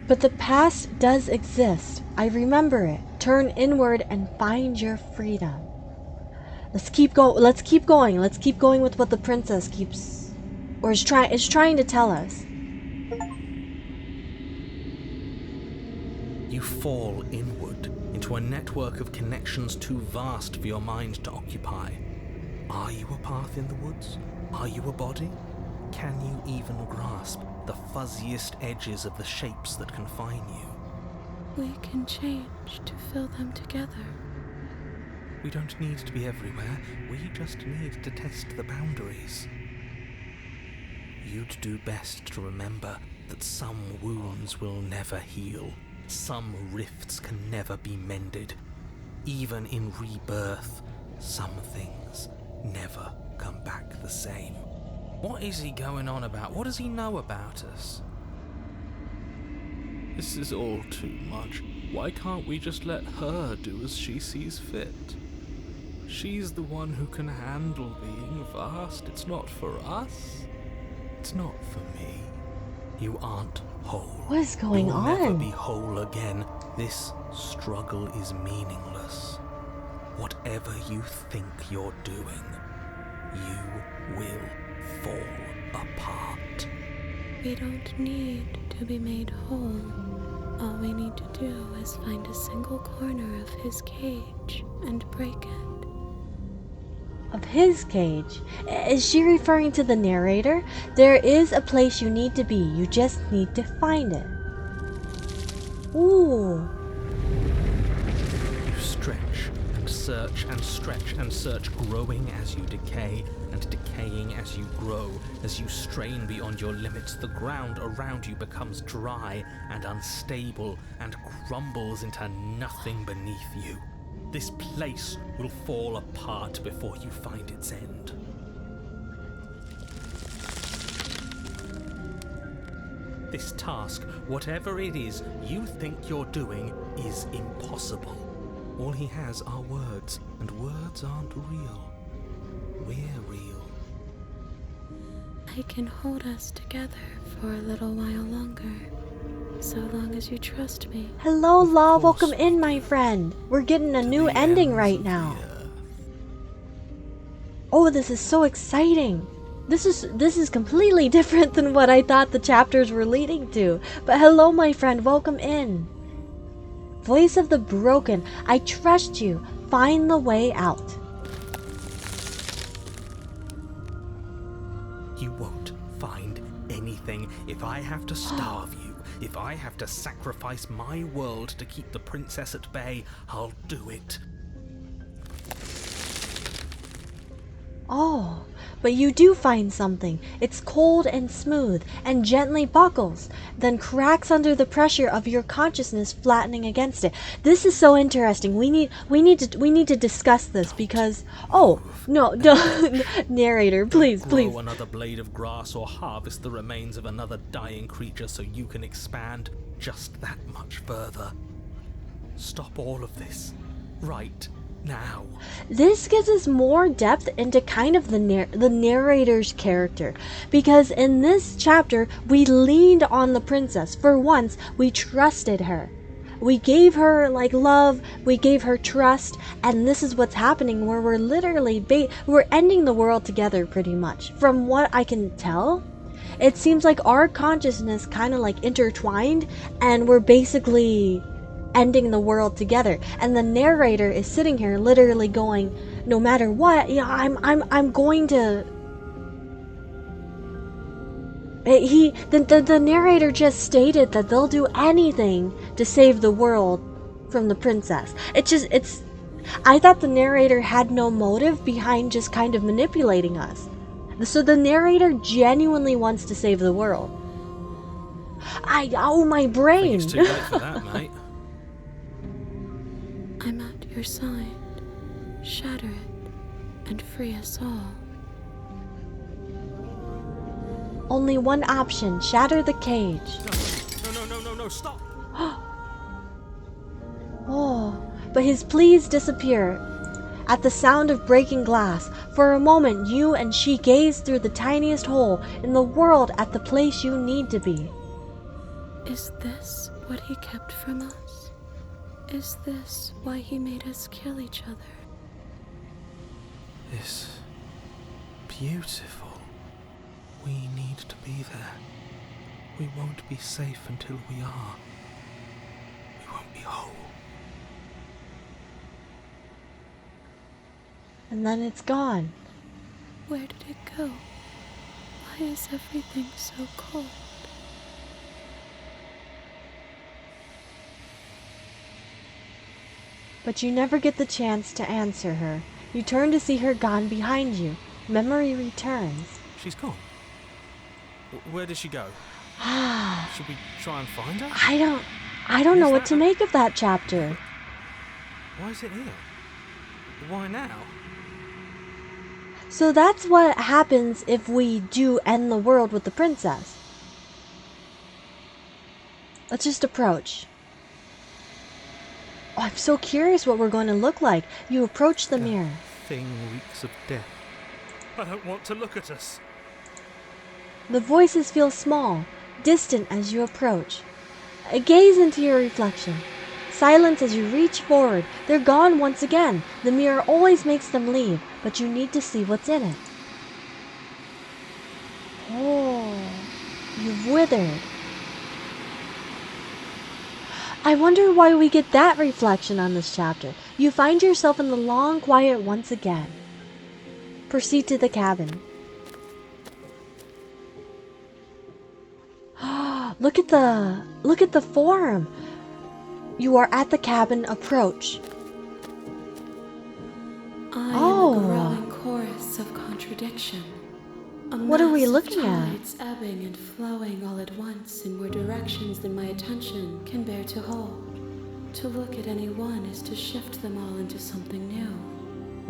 But the past does exist. I remember it. Turn inward and find your freedom. Let's keep going. Let's keep going with what the princess is trying to tell us. You fall inward into a network of connections too vast for your mind to occupy. Are you a path in the woods? Are you a body? Can you even grasp the fuzziest edges of the shapes that confine you? We can change to fill them together. We don't need to be everywhere. We just need to test the boundaries. You'd do best to remember that some wounds will never heal. Some rifts can never be mended. Even in rebirth, some things never come back the same. What is he going on about? What does he know about us? This is all too much. Why can't we just let her do as she sees fit? She's the one who can handle being vast. It's not for us. It's not for me. You aren't whole. What is going You'll on? never be whole again. This struggle is meaningless. Whatever you think you're doing, you will fall apart. We don't need to be made whole. All we need to do is find a single corner of his cage and break it. Of his cage? Is she referring to the narrator? There is a place you need to be. You just need to find it. Ooh. You stretch and search and stretch and search, growing as you decay and decaying as you grow. As you strain beyond your limits, the ground around you becomes dry and unstable and crumbles into nothing beneath you. This place will fall apart before you find its end. This task, whatever it is you think you're doing, is impossible. All he has are words, and words aren't real. We're real. I can hold us together for a little while longer, so long as you trust me. Hello, Of Law. course Welcome we in, my friend. We're getting a To new the ending ends right of now. the earth. Oh, this is so exciting. This is completely different than what I thought the chapters were leading to. But hello, my friend. Welcome in. Voice of the broken, I trust you. Find the way out. You won't find anything. If I have to starve you, if I have to sacrifice my world to keep the princess at bay, I'll do it. Oh, but you do find something. It's cold and smooth and gently buckles, then cracks under the pressure of your consciousness flattening against it. This is so interesting. We need to discuss this because no, narrator, please, Grow please. another blade of grass or harvest the remains of another dying creature so you can expand just that much further. Stop all of this right now. This gives us more depth into kind of the narrator's character, because in this chapter we leaned on the princess. For once, we trusted her. We gave her like love, we gave her trust, and this is what's happening where we're literally we're ending the world together pretty much. From what I can tell, it seems like our consciousness kind of like intertwined and we're basically ending the world together. And the narrator is sitting here literally going, no matter what, yeah, I'm going to. The narrator just stated that they'll do anything to save the world from the princess. I thought the narrator had no motive behind just kind of manipulating us. So the narrator genuinely wants to save the world. My brain. Think it's too late for that, mate. I'm at your side. Shatter it and free us all. Only one option, shatter the cage. No, stop! Oh, but his pleas disappear. At the sound of breaking glass, for a moment you and she gaze through the tiniest hole in the world at the place you need to be. Is this what he kept from us? Is this why he made us kill each other? It's beautiful. We need to be there. We won't be safe until we are. We won't be whole. And then it's gone. Where did it go? Why is everything so cold? But you never get the chance to answer her. You turn to see her gone behind you. Memory returns. She's gone. Where did she go? Should we try and find her? I don't know Is what that to make of that chapter. Why is it here? Why now? So that's what happens if we do end the world with the princess. Let's just approach. Oh, I'm so curious what we're going to look like. You approach the mirror. Thing reeks of death. I don't want to look at us. The voices feel small, distant as you approach. Gaze into your reflection. Silence as you reach forward. They're gone once again. The mirror always makes them leave, but you need to see what's in it. Oh, you've withered. I wonder why we get that reflection on this chapter. You find yourself in the long quiet once again. Proceed to the cabin. Look at the form. You are at the cabin. Approach. I Oh. am a growing chorus of contradiction. A What are we mass of looking at? tides ebbing and flowing all at once in more directions than my attention can bear to hold. To look at any one is to shift them all into something new,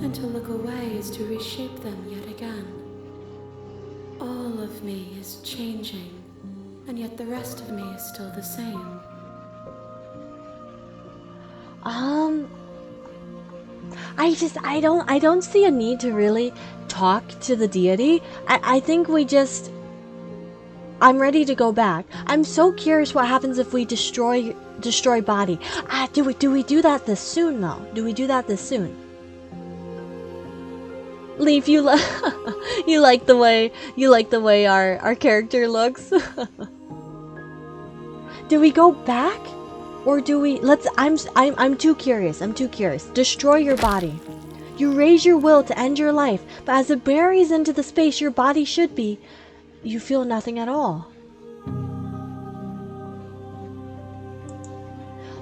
and to look away is to reshape them yet again. All of me is changing, and yet the rest of me is still the same. I don't see a need to really talk to the deity. I think I'm ready to go back. I'm so curious what happens if we destroy body. Do we do that this soon though? Do we do that this soon? Leaf, you like the way our character looks. Do we go back? Or do we I'm too curious. Destroy your body. You raise your will to end your life, but as it buries into the space your body should be, you feel nothing at all.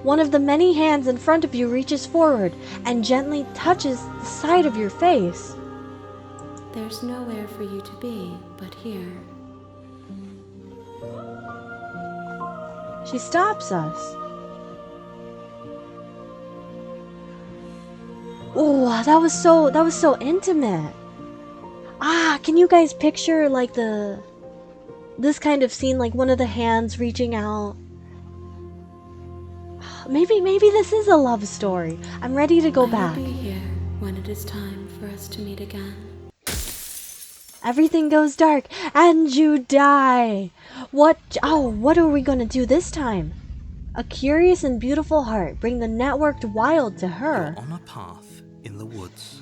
One of the many hands in front of you reaches forward and gently touches the side of your face. There's nowhere for you to be but here. She stops us. Oh, that was so intimate. Can you guys picture like this kind of scene, like one of the hands reaching out? Maybe this is a love story. I'm ready to go back. I will be here when it is time for us to meet again. Everything goes dark and you die. What are we gonna do this time? A curious and beautiful heart bring the networked wild to her. You're on a path in the woods.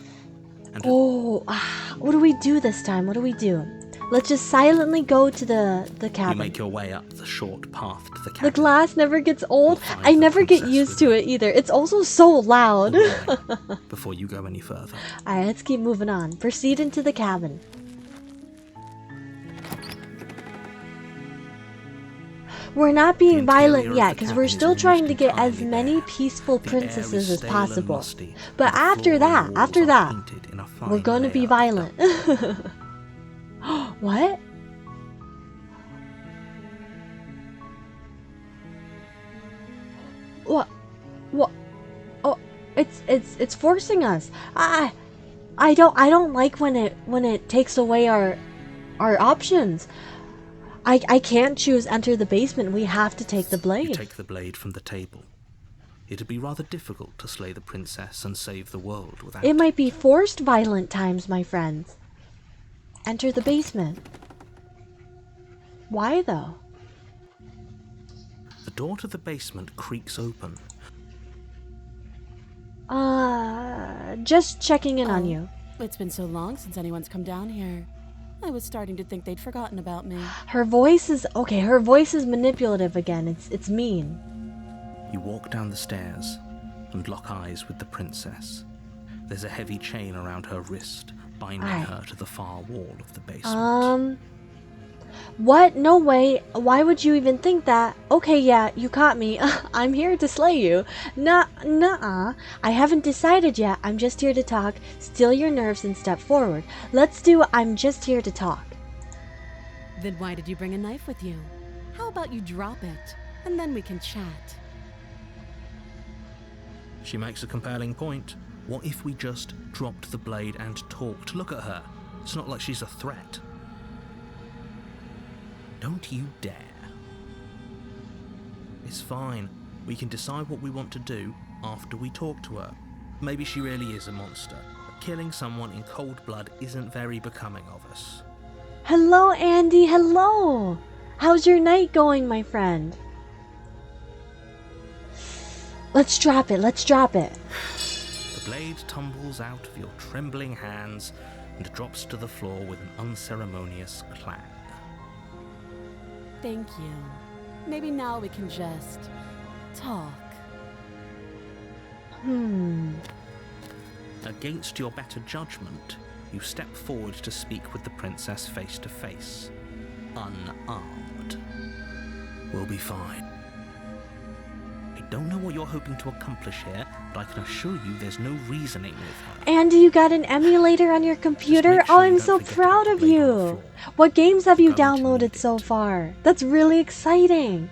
And What do we do this time? What do we do? Let's just silently go to the cabin. you make your way up the short path to the The cabin. glass never gets old. You'll find I the never get princess used with to you. it either. It's also so loud. Before you go any further. Alright, let's keep moving on. Proceed into the cabin. We're not being interior violent of yet the because cabin we're is still almost trying to get as entirely many bare. peaceful The air princesses is as stale and possible. musty, But and the after floor that, and after walls are that, painted in a we're fine gonna be layer. violent. What? What? Oh, it's forcing us. I don't like when it takes away our options. I can't choose enter the basement. We have to take the You blade. take the blade from the table. It'd be rather difficult to slay the princess and save the world without It might be forced violent times, my friends. Enter the basement. Why though? The door to the basement creaks open. Just checking in on Oh. you. It's been so long since anyone's come down here. I was starting to think they'd forgotten about me. Her voice is okay. Her voice is manipulative again. It's mean. You walk down the stairs and lock eyes with the princess. There's a heavy chain around her wrist, binding Alright. her to the far wall of the basement. What? No way. Why would you even think that? Okay, yeah, you caught me. I'm here to slay you. Nuh-uh. I haven't decided yet. I'm just here to talk. Still your nerves and step forward. Let's do I'm just here to talk. Then why did you bring a knife with you? How about you drop it, and then we can chat? She makes a compelling point. What if we just dropped the blade and talked? Look at her. It's not like she's a threat. Don't you dare. It's fine. We can decide what we want to do after we talk to her. Maybe she really is a monster. But killing someone in cold blood isn't very becoming of us. Hello, Andy. Hello. How's your night going, my friend? Let's drop it. Let's drop it. The blade tumbles out of your trembling hands and drops to the floor with an unceremonious clang. Thank you. Maybe now we can just talk. Against your better judgment, you step forward to speak with the princess face to face, unarmed. We'll be fine. I don't know what you're hoping to accomplish here, but I can assure you there's no reasoning with her. Andy, you got an emulator on your computer? Just make sure Oh, I'm you so don't forget proud about of the blade on the you. floor. What games have you Going to downloaded need so it. far? That's really exciting.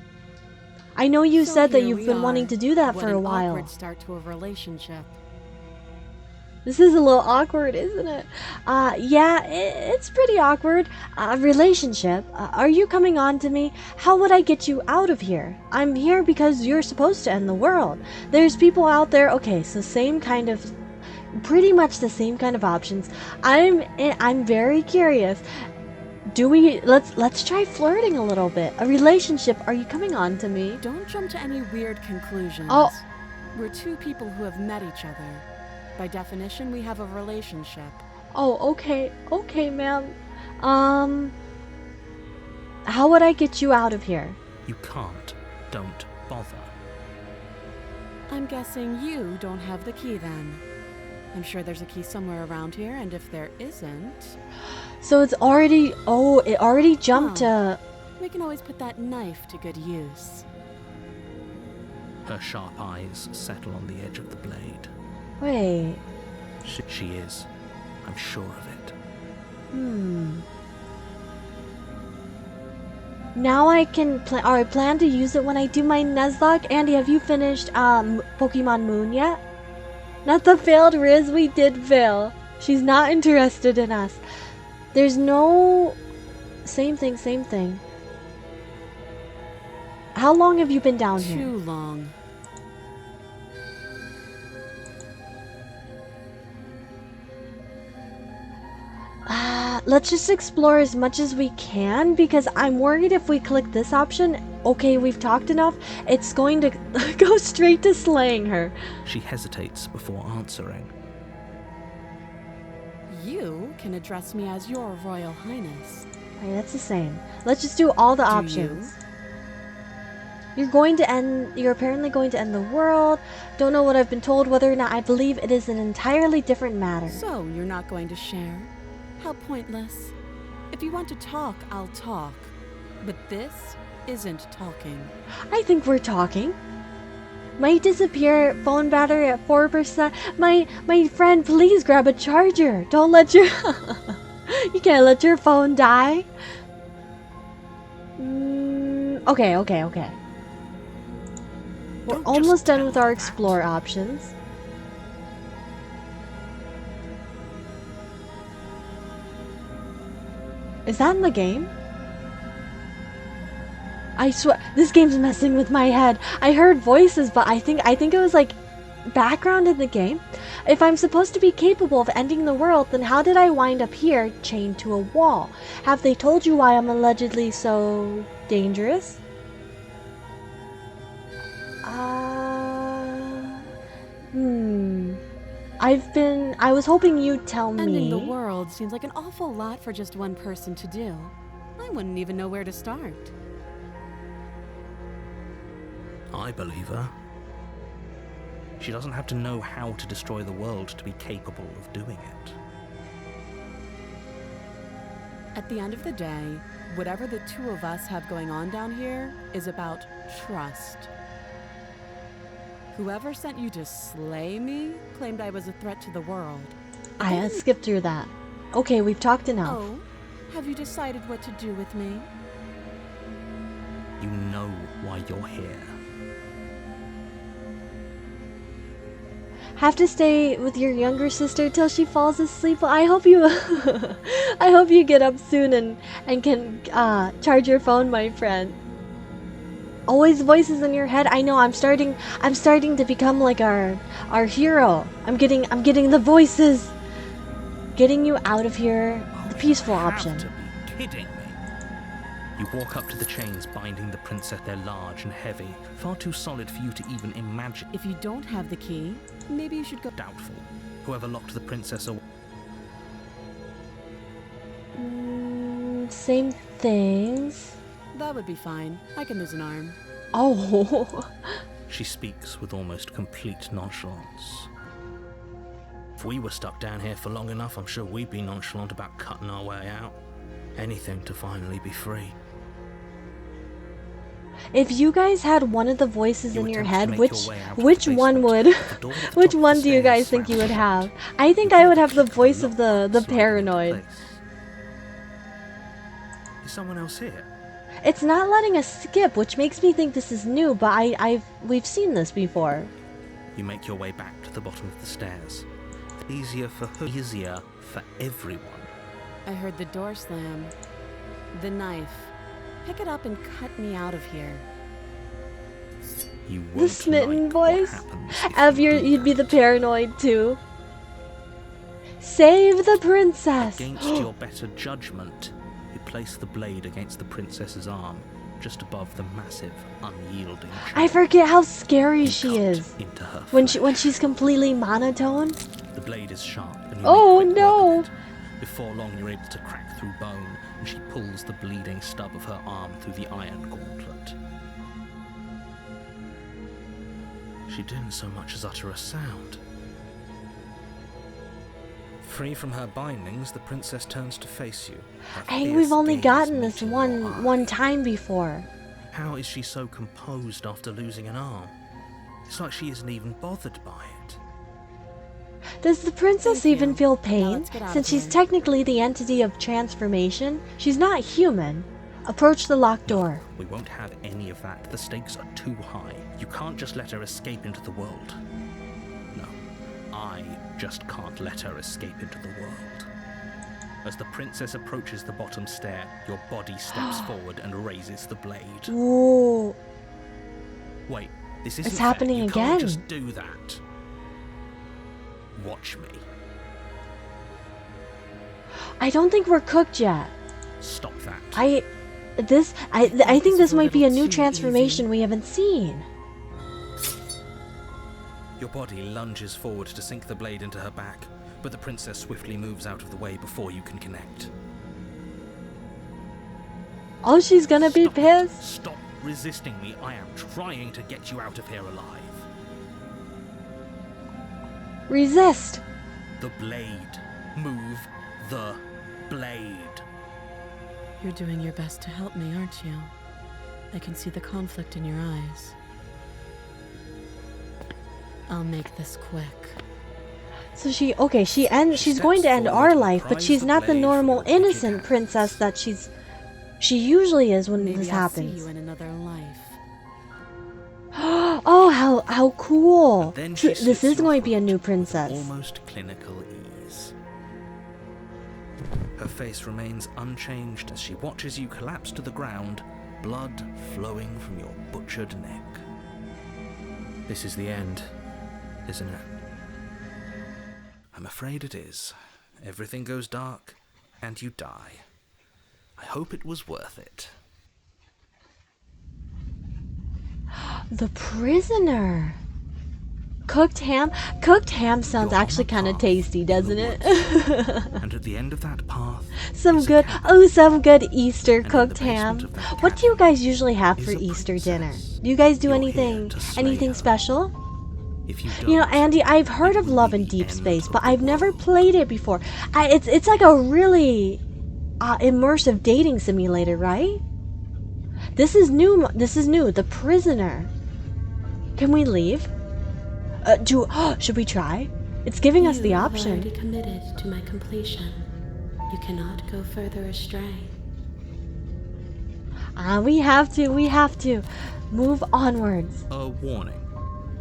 I know you So said that here you've we been wanting are. to do that What for a an while. awkward start to a relationship. This is a little awkward, isn't it? Yeah, it's pretty awkward. Relationship. Are you coming on to me? How would I get you out of here? I'm here because you're supposed to end the world. There's people out there. Okay, so same kind of, pretty much the same kind of options. I'm very curious. Let's try flirting a little bit. A relationship. Are you coming on to me? Don't jump to any weird conclusions. Oh. We're two people who have met each other. By definition, we have a relationship. Oh, okay, ma'am. How would I get you out of here? You can't. Don't bother. I'm guessing you don't have the key then. I'm sure there's a key somewhere around here, and if there isn't... So it's already, it already jumped to... We can always put that knife to good use. Her sharp eyes settle on the edge of the blade. Wait. She is. I'm sure of it. Now I can I plan to use it when I do my Nuzlocke. Andy, have you finished Pokemon Moon yet? Not the failed Riz, we did fail. She's not interested in us. There's no... Same thing. How long have you been down here? Too long. Let's just explore as much as we can, because I'm worried if we click this option, okay, we've talked enough, it's going to go straight to slaying her. She hesitates before answering. You can address me as your Royal Highness. Alright, that's the same. Let's just do all the Do options. You're apparently going to end the world. Don't know what I've been told, whether or not I believe it is an entirely different matter. So, you're not going to share? How pointless. If you want to talk, I'll talk. But this isn't talking. I think we're talking. Might disappear, phone battery at 4%. My friend, please grab a charger. Don't let your... You can't let your phone die. Okay. We're Don't almost just done tell with our her explore that. options. Is that in the game? I swear, this game's messing with my head. I heard voices, but I think it was like background in the game. If I'm supposed to be capable of ending the world, then how did I wind up here, chained to a wall? Have they told you why I'm allegedly so dangerous? I was hoping you'd tell me. Ending the world seems like an awful lot for just one person to do. I wouldn't even know where to start. I believe her. She doesn't have to know how to destroy the world to be capable of doing it. At the end of the day, whatever the two of us have going on down here is about trust. Whoever sent you to slay me claimed I was a threat to the world. I had skipped through that. Okay, we've talked enough. Oh, have you decided what to do with me? You know why you're here. have to stay with your younger sister till she falls asleep. Well, I hope you I hope you get up soon and can charge your phone, my friend. Always voices in your head. I know I'm starting to become like our hero. I'm getting the voices. Getting you out of here, the peaceful option. You have to be kidding me. You walk up to the chains binding the princess. They're large and heavy, far too solid for you to even imagine. If you don't have the key, maybe you should go. Doubtful. Whoever locked the princess away. Same things. That would be fine. I can lose an arm. Oh. She speaks with almost complete nonchalance. If we were stuck down here for long enough, I'm sure we'd be nonchalant about cutting our way out. Anything to finally be free. If you guys had one of the voices in your head, which one would, Which which one do you guys think you would have? I think I would have the voice of the paranoid. Is someone else here? It's not letting us skip, which makes me think this is new, but we've seen this before. You make your way back to the bottom of the stairs. Easier for everyone. I heard the door slam. The knife. Pick it up and cut me out of here. You won't The smitten like what voice. happens if Av, you do you'd be the that. paranoid too. Save the princess. Against your better judgment, you place the blade against the princess's arm, just above the massive, unyielding I chain. forget how scary You she cut is into her when flesh. she's completely monotone. The blade is sharp, and you Oh, make quick no. work of it. Before long, you're able to crack through bone, and she pulls the bleeding stub of her arm through the iron gauntlet. She didn't so much as utter a sound. Free from her bindings, the princess turns to face you. Her I think fierce we've only gaze gotten this meeting your eye. one time before. How is she so composed after losing an arm? It's like she isn't even bothered by it. Does the princess Thank even you. feel Now pain? let's get out Since of she's here. technically the entity of transformation, she's not human. Approach the locked door. We won't have any of that. The stakes are too high. You can't just let her escape into the world. No, I just can't let her escape into the world. As the princess approaches the bottom stair, your body steps forward and raises the blade. Ooh. Wait, this isn't It's fair. happening You again. can't just do that. Watch me. I don't think we're cooked yet. Stop that. I think this might be a new transformation we haven't seen. Your body lunges forward to sink the blade into her back, but the princess swiftly moves out of the way before you can connect. Oh, she's gonna be Stop it. pissed. Stop resisting me. I am trying to get you out of here alive. Resist. The blade. Move the blade. You're doing your best to help me, aren't you? I can see the conflict in your eyes. I'll make this quick. So she's going to end our life, but she's not the normal innocent princess that she usually is when Maybe this I'll see happens. you in another life. Oh, how cool. Then So she this sits is your going to be a front new with princess. almost clinical ease. Her face remains unchanged as she watches you collapse to the ground, blood flowing from your butchered neck. This is the end, isn't it? I'm afraid it is. Everything goes dark, and you die. I hope it was worth it. The prisoner. Cooked ham sounds You're on actually the kind of path tasty, to doesn't the it? And at the end of that path, some is a good cabin. some good Easter in the cooked basement ham. of that What do you cabin guys usually have for is a Easter dinner? princess. Do you guys do You're anything here to slay anything her. special? If you You know, don't, Andy, I've heard it of will Love be in the Deep end Space, of but the I've never world. played it before. It's like a really immersive dating simulator, right? This is new. The prisoner. Can we leave? Should we try? It's giving us the You have option. already committed to my completion. You cannot go further astray. We have to move onwards. A warning.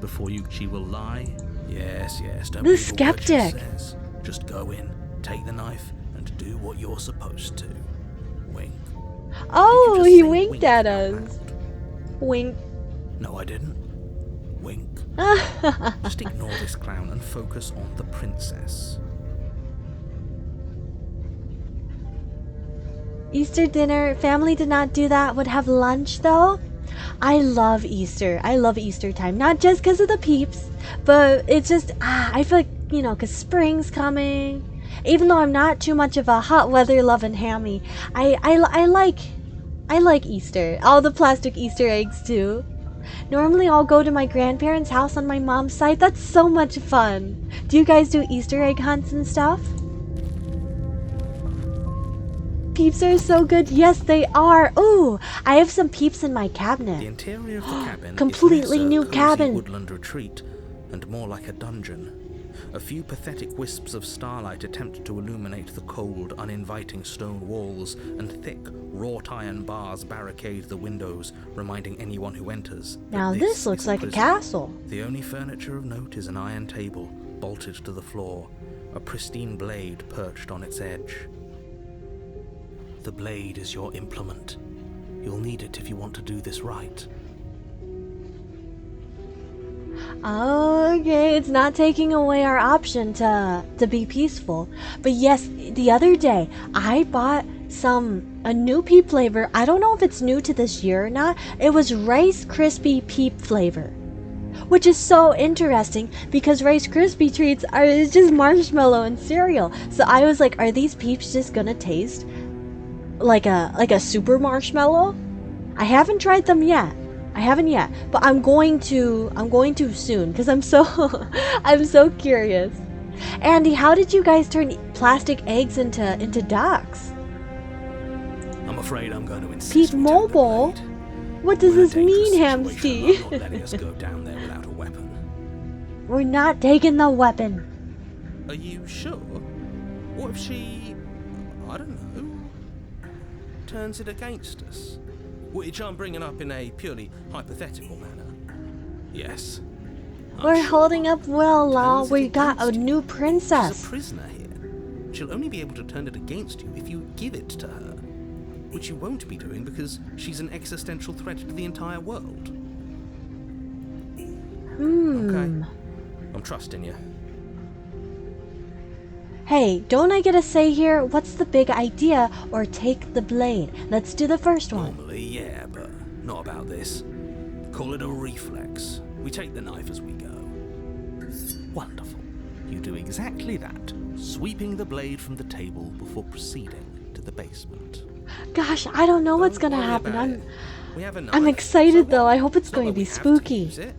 Before she will lie, Yes, don't The believe a word she skeptic. says. Just go in, take the knife, and do what you're supposed to. Wink. Oh, Did you just he say winked wink at out us. loud? Wink. No, I didn't. Wink. Just ignore this clown and focus on the princess. Easter dinner, family did not do that. Would have lunch though. I love Easter. I love Easter time. Not just because of the peeps, but it's just, I feel like, because spring's coming. Even though I'm not too much of a hot weather loving hammy, I like Easter. All the plastic Easter eggs too. Normally I'll go to my grandparents' house on my mom's side. That's so much fun. Do you guys do Easter egg hunts and stuff? Peeps are so good. Yes, they are. Ooh, I have some peeps in my The cabinet. interior of the cabin Completely is less a new cozy cabin. woodland retreat and more like a dungeon. A few pathetic wisps of starlight attempt to illuminate the cold, uninviting stone walls, and thick, wrought iron bars barricade the windows, reminding anyone who enters that Now this looks is like a prison. castle. The only furniture of note is an iron table, bolted to the floor, a pristine blade perched on its edge. The blade is your implement. You'll need it if you want to do this right. Okay, it's not taking away our option to be peaceful. But yes, the other day I bought a new peep flavor. I don't know if it's new to this year or not. It was Rice Krispie peep flavor, which is so interesting because Rice Krispie treats is just marshmallow and cereal. So I was like, are these peeps just gonna taste like a super marshmallow? I haven't tried them yet. I haven't yet, but I'm going to soon because I'm so I'm so curious. Andy, how did you guys turn plastic eggs into ducks? I'm afraid I'm going to insist Peep we take the Mobile? blade. What does We're in a this dangerous mean, situation. Hamsty? I'm not letting us go down there without a weapon. We're not taking the weapon. Are you sure? What if she, I don't know, turns it against us? Which I'm bringing up in a purely hypothetical manner. Yes. I'm We're sure. holding up well, Law. Turns it We got a against you. new She's princess. a prisoner here. She'll only be able to turn it against you if you give it to her. Which you won't be doing because she's an existential threat to the entire world. Okay. I'm trusting you. Hey, don't I get a say here? What's the big idea? Or take the blade? Let's do the first one. Normally, yeah, but not about this. Call it a reflex. We take the knife as we go. Wonderful. You do exactly that, sweeping the blade from the table before proceeding to the basement. Gosh, I don't know what's Don't gonna worry happen. about it. We have a I'm knife, excited so though. what? I hope it's It's not going to like be we have spooky. use it.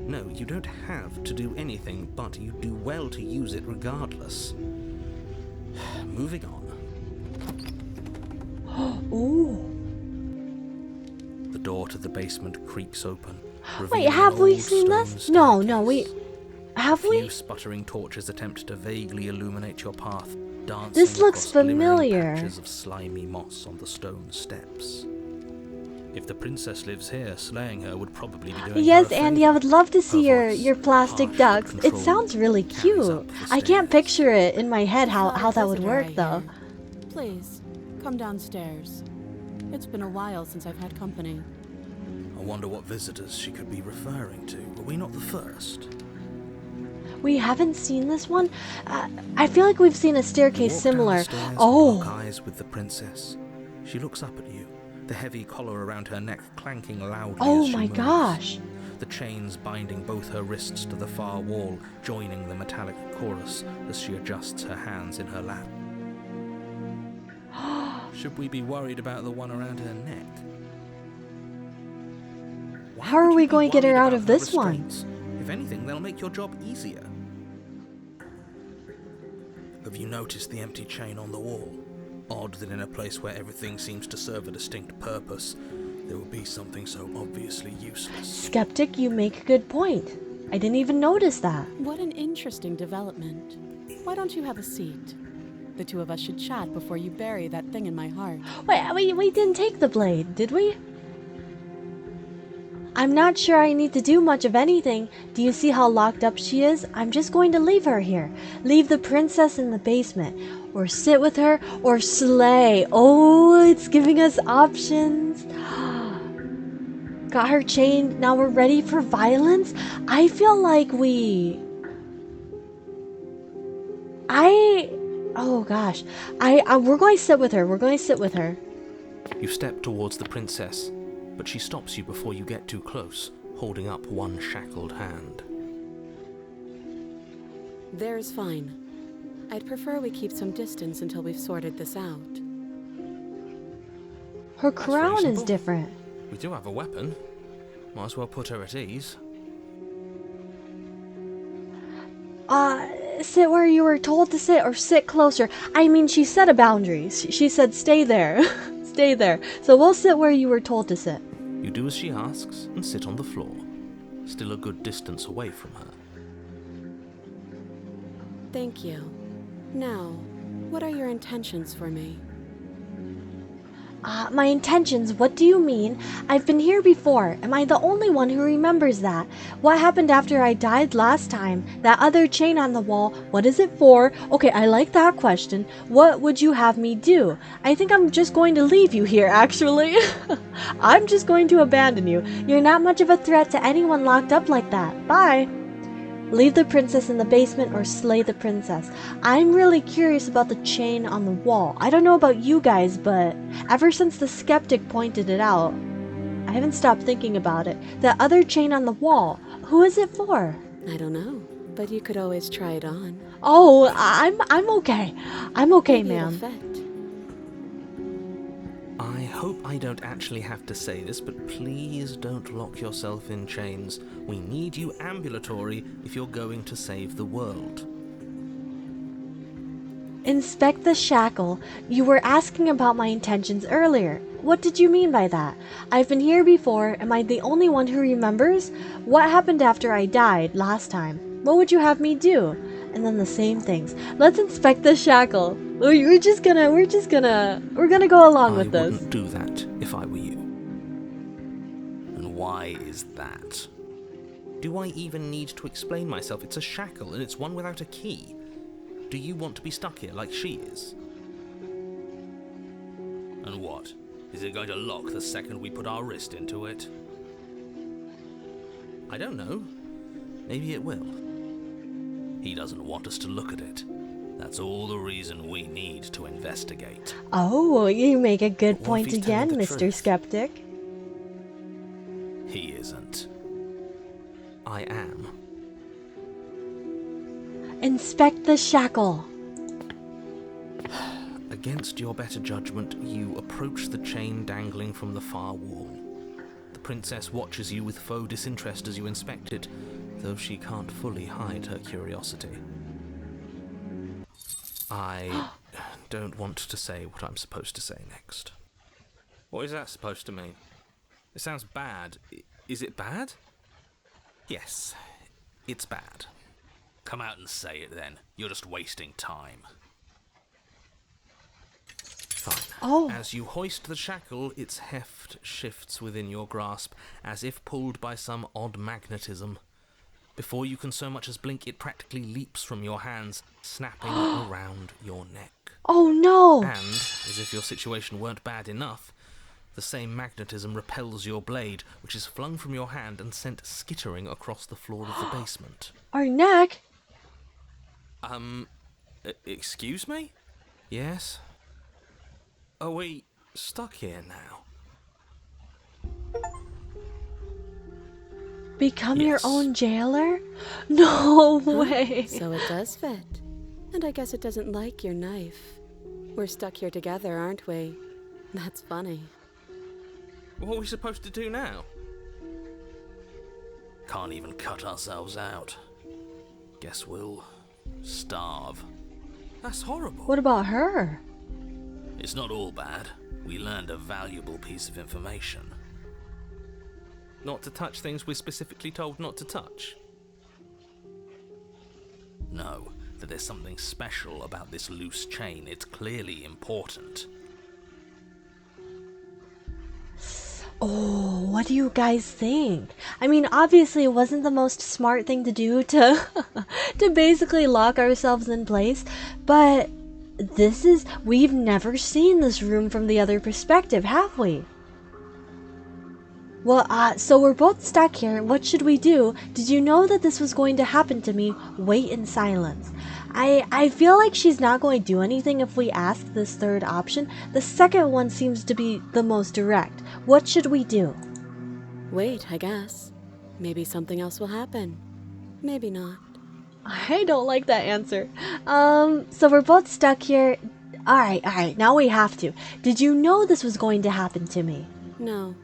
No, you don't have to do anything, but you do well to use it regardless. Moving on. Ooh. The door to the basement creaks open. Wait, revealing have an we old seen stone this? No, we staircase. have A we? few sputtering torches attempt to vaguely illuminate your path, dancing This looks across glimmering familiar. patches of slimy moss on the stone steps. If the princess lives here, slaying her would probably be doing Yes, her a Andy, I favor. would love to see Her your voice, plastic harsh but ducks. It controlled, sounds really carries up cute. the I can't stairs. picture it in my head how Fellow that would visitor, work I though. hear. Please, come downstairs. It's been a while since I've had company. I wonder what visitors she could be referring to. Were we not the first? We haven't seen this one. I feel like we've seen a You staircase walk down similar. the stairs and Oh, lock eyes with the princess. She looks up at you, the heavy collar around her neck clanking loudly oh as she my moves. gosh. The chains binding both her wrists to the far wall, joining the metallic chorus as she adjusts her hands in her lap. Should we be worried about the one around her neck? Why How are would you we be going to get her worried out about of this one? restraints? If anything, they'll make your job easier. Have you noticed the empty chain on the wall? Odd that in a place where everything seems to serve a distinct purpose, there would be something so obviously useless. Skeptic, you make a good point. I didn't even notice that. What an interesting development. Why don't you have a seat? The two of us should chat before you bury that thing in my heart. Wait, we didn't take the blade, did we? I'm not sure I need to do much of anything. Do you see how locked up she is? I'm just going to leave her here. Leave the princess in the basement. Or sit with her, or slay. Oh, it's giving us options. Got her chained. Now we're ready for violence? I feel like oh gosh. We're going to sit with her. We're going to sit with her. You step towards the princess, but she stops you before you get too close, holding up one shackled hand. There's fine. I'd prefer we keep some distance until we've sorted this out. Her crown is reasonable. different. We do have a weapon. Might as well put her at ease. Sit where you were told to sit or sit closer. I mean, she set a boundary. She said stay there. Stay there. So we'll sit where you were told to sit. You do as she asks and sit on the floor, still a good distance away from her. Thank you. Now, what are your intentions for me? My intentions, what do you mean? I've been here before. Am I the only one who remembers that? What happened after I died last time? That other chain on the wall, what is it for? Okay, I like that question. What would you have me do? I think I'm just going to leave you here, actually. I'm just going to abandon you. You're not much of a threat to anyone locked up like that. Bye. Leave the princess in the basement or slay the princess. I'm really curious about the chain on the wall. I don't know about you guys, but ever since the skeptic pointed it out, I haven't stopped thinking about it. The other chain on the wall, who is it for? I don't know, but you could always try it on. Oh, I'm okay. I'm okay, Maybe it'll ma'am. fit. I hope I don't actually have to say this, but please don't lock yourself in chains. We need you ambulatory if you're going to save the world. Inspect the shackle. You were asking about my intentions earlier. What did you mean by that? I've been here before. Am I the only one who remembers? What happened after I died last time? What would you have me do? And then the same things. Let's inspect the shackle. We're gonna go along with I this. wouldn't do that if I were you. And why is that? Do I even need to explain myself? It's a shackle, and it's one without a key. Do you want to be stuck here like she is? And what? Is it going to lock the second we put our wrist into it? I don't know. Maybe it will. He doesn't want us to look at it. That's all the reason we need to investigate. Oh, you make a good What if point he's telling again, the Mr. truth? Skeptic. He isn't. I am. Inspect the shackle. Against your better judgment, you approach the chain dangling from the far wall. The princess watches you with faux disinterest as you inspect it, though she can't fully hide her curiosity. I don't want to say what I'm supposed to say next. What is that supposed to mean? It sounds bad. Is it bad? Yes, it's bad. Come out and say it then. You're just wasting time. Fine. Oh. As you hoist the shackle, its heft shifts within your grasp, as if pulled by some odd magnetism. Before you can so much as blink, it practically leaps from your hands, snapping around your neck. Oh no! And, as if your situation weren't bad enough, the same magnetism repels your blade, which is flung from your hand and sent skittering across the floor of the basement. Our neck? Excuse me? Yes? Are we stuck here now? Become your Yes. own jailer? No way! So it does fit. And I guess it doesn't like your knife. We're stuck here together, aren't we? That's funny. What are we supposed to do now? Can't even cut ourselves out. Guess we'll starve. That's horrible. What about her? It's not all bad. We learned a valuable piece of information. Not to touch things we're specifically told not to touch? No, that there's something special about this loose chain. It's clearly important. Oh, what do you guys think? I mean, obviously it wasn't the most smart thing to do to to basically lock ourselves in place, but we've never seen this room from the other perspective, have we? Well, so we're both stuck here. What should we do? Did you know that this was going to happen to me? Wait in silence. I feel like she's not going to do anything if we ask this third option. The second one seems to be the most direct. What should we do? Wait, I guess. Maybe something else will happen. Maybe not. I don't like that answer. So we're both stuck here. Alright, now we have to. Did you know this was going to happen to me? No.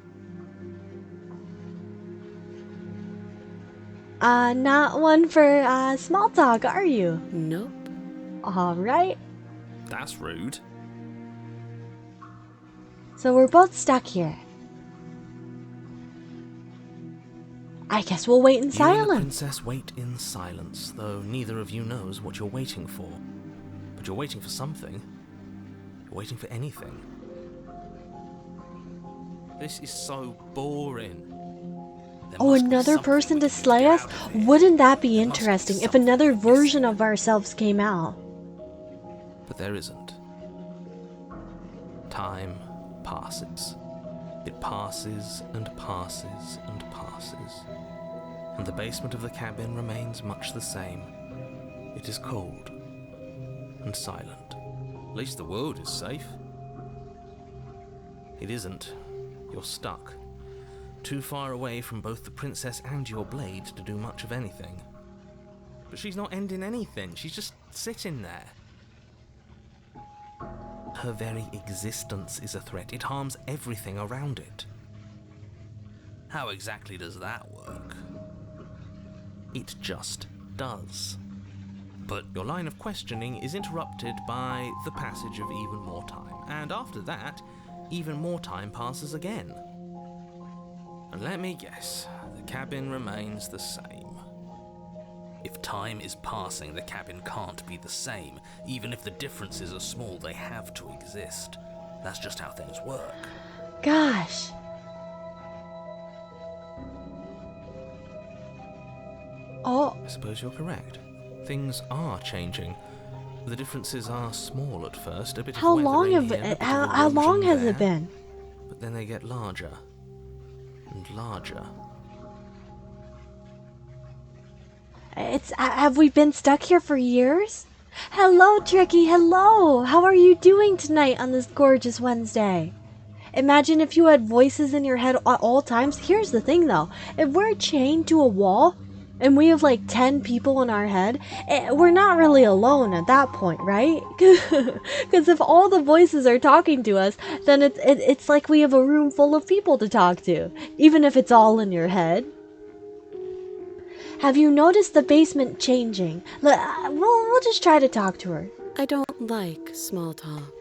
Not one for, small talk, are you? Nope. Alright. That's rude. So we're both stuck here. I guess we'll wait in You and the silence. princess wait in silence, though neither of you knows what you're waiting for. But you're waiting for something. You're waiting for anything. This is so boring. There Oh, must be another something person we to can do slay get us? out of here. Wouldn't that be There must be interesting if something another missing. version of ourselves came out? But there isn't. Time passes. It passes and passes and passes. And the basement of the cabin remains much the same. It is cold and silent. At least the world is safe. It isn't. You're stuck. Too far away from both the princess and your blade to do much of anything. But she's not ending anything. She's just sitting there. Her very existence is a threat. It harms everything around it. How exactly does that work? It just does. But your line of questioning is interrupted by the passage of even more time. And after that, even more time passes again. And let me guess, the cabin remains the same. If time is passing, the cabin can't be the same. Even if the differences are small, they have to exist. That's just how things work. Gosh. Oh, I suppose you're correct. Things are changing. The differences are small at first, a bit how of weather long in have here, a bit of how long erosion has there, it been? But then they get larger and larger. Have we been stuck here for years? Hello, Tricky, hello! How are you doing tonight on this gorgeous Wednesday? Imagine if you had voices in your head at all times. Here's the thing though, if we're chained to a wall, and we have like 10 people in our head, we're not really alone at that point, right? Because if all the voices are talking to us, then it's like we have a room full of people to talk to, even if it's all in your head. Have you noticed the basement changing? We'll just try to talk to her. I don't like small talk.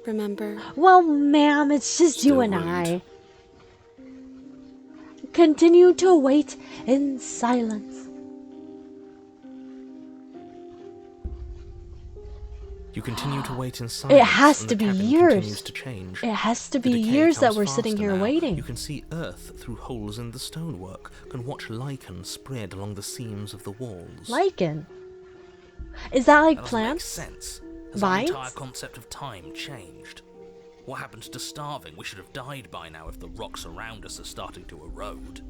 Remember? Well, ma'am, it's just Still you and rude. I. Continue to wait in silence. You continue to wait in silence. It has and to the be cabin years. continues to change. It has to The be decay years that comes we're sitting faster here now. waiting. You can see earth through holes in the stonework, can watch lichen spread along the seams of the walls. Lichen? Is that like That doesn't make plants? sense. Has Vines? our entire concept of time changed? What happened to starving? We should have died by now if the rocks around us are starting to erode.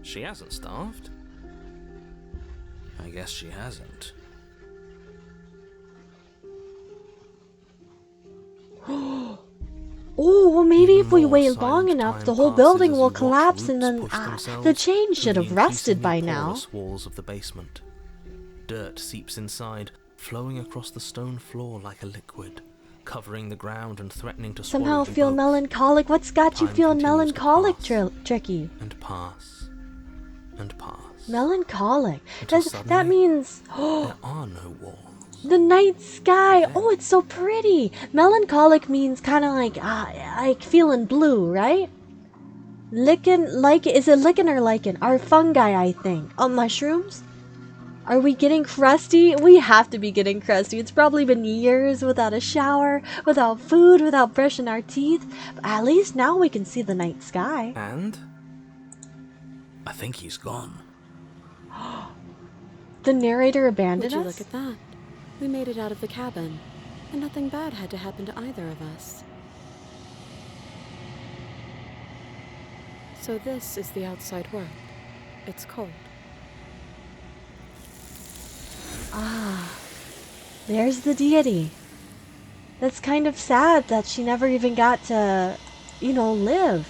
She hasn't starved. I guess she hasn't. Oh, well maybe Even if we more wait silent long enough, time the whole passes building as will you watch collapse and roots then push themselves the chain through should the have rusted by increasingly now. porous walls of the basement. Dirt seeps inside, flowing across the stone floor like a liquid, covering the ground and threatening to swallow Somehow you feel both. melancholic. What's got you Time feeling continues to melancholic, pass. Tricky? And pass. And pass. Melancholic. Until That suddenly, means there are no walls. the night sky. Oh, it's so pretty. Melancholic means kind of like feeling blue, right? Lichen, like, is it lichen or lichen? Are fungi, I think. Oh, mushrooms? Are we getting crusty? We have to be getting crusty. It's probably been years without a shower, without food, without brushing our teeth. But at least now we can see the night sky. And I think he's gone. The narrator Would abandoned you us? look at that? We made it out of the cabin, and nothing bad had to happen to either of us. So this is the outside world. It's cold. Ah, there's the deity. That's kind of sad that she never even got to, live.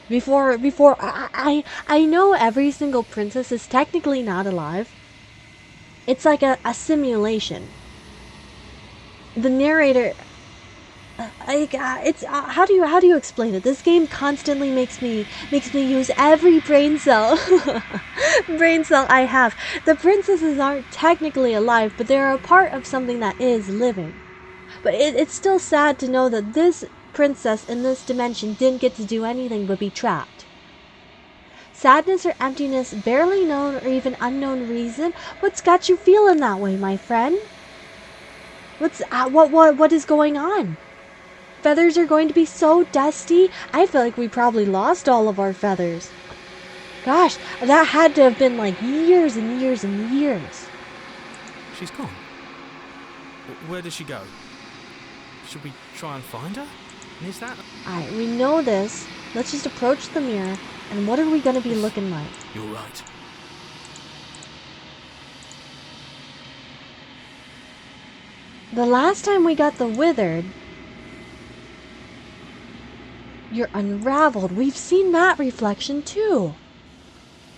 Before I know every single princess is technically not alive. It's like a simulation. The narrator, it's how do you explain it? This game constantly makes me use every brain cell I have. The princesses aren't technically alive, but they're a part of something that is living. But it's still sad to know that this princess in this dimension didn't get to do anything but be trapped. Sadness or emptiness, barely known or even unknown reason. What's got you feeling that way, my friend? What is going on? Feathers are going to be so dusty. I feel like we probably lost all of our feathers. Gosh, that had to have been like years and years and years. She's gone. Where did she go? Should we try and find her? And is that... Alright, we know this. Let's just approach the mirror. And what are we going to be looking like? You're right. The last time we got the withered, you're unraveled. We've seen that reflection too.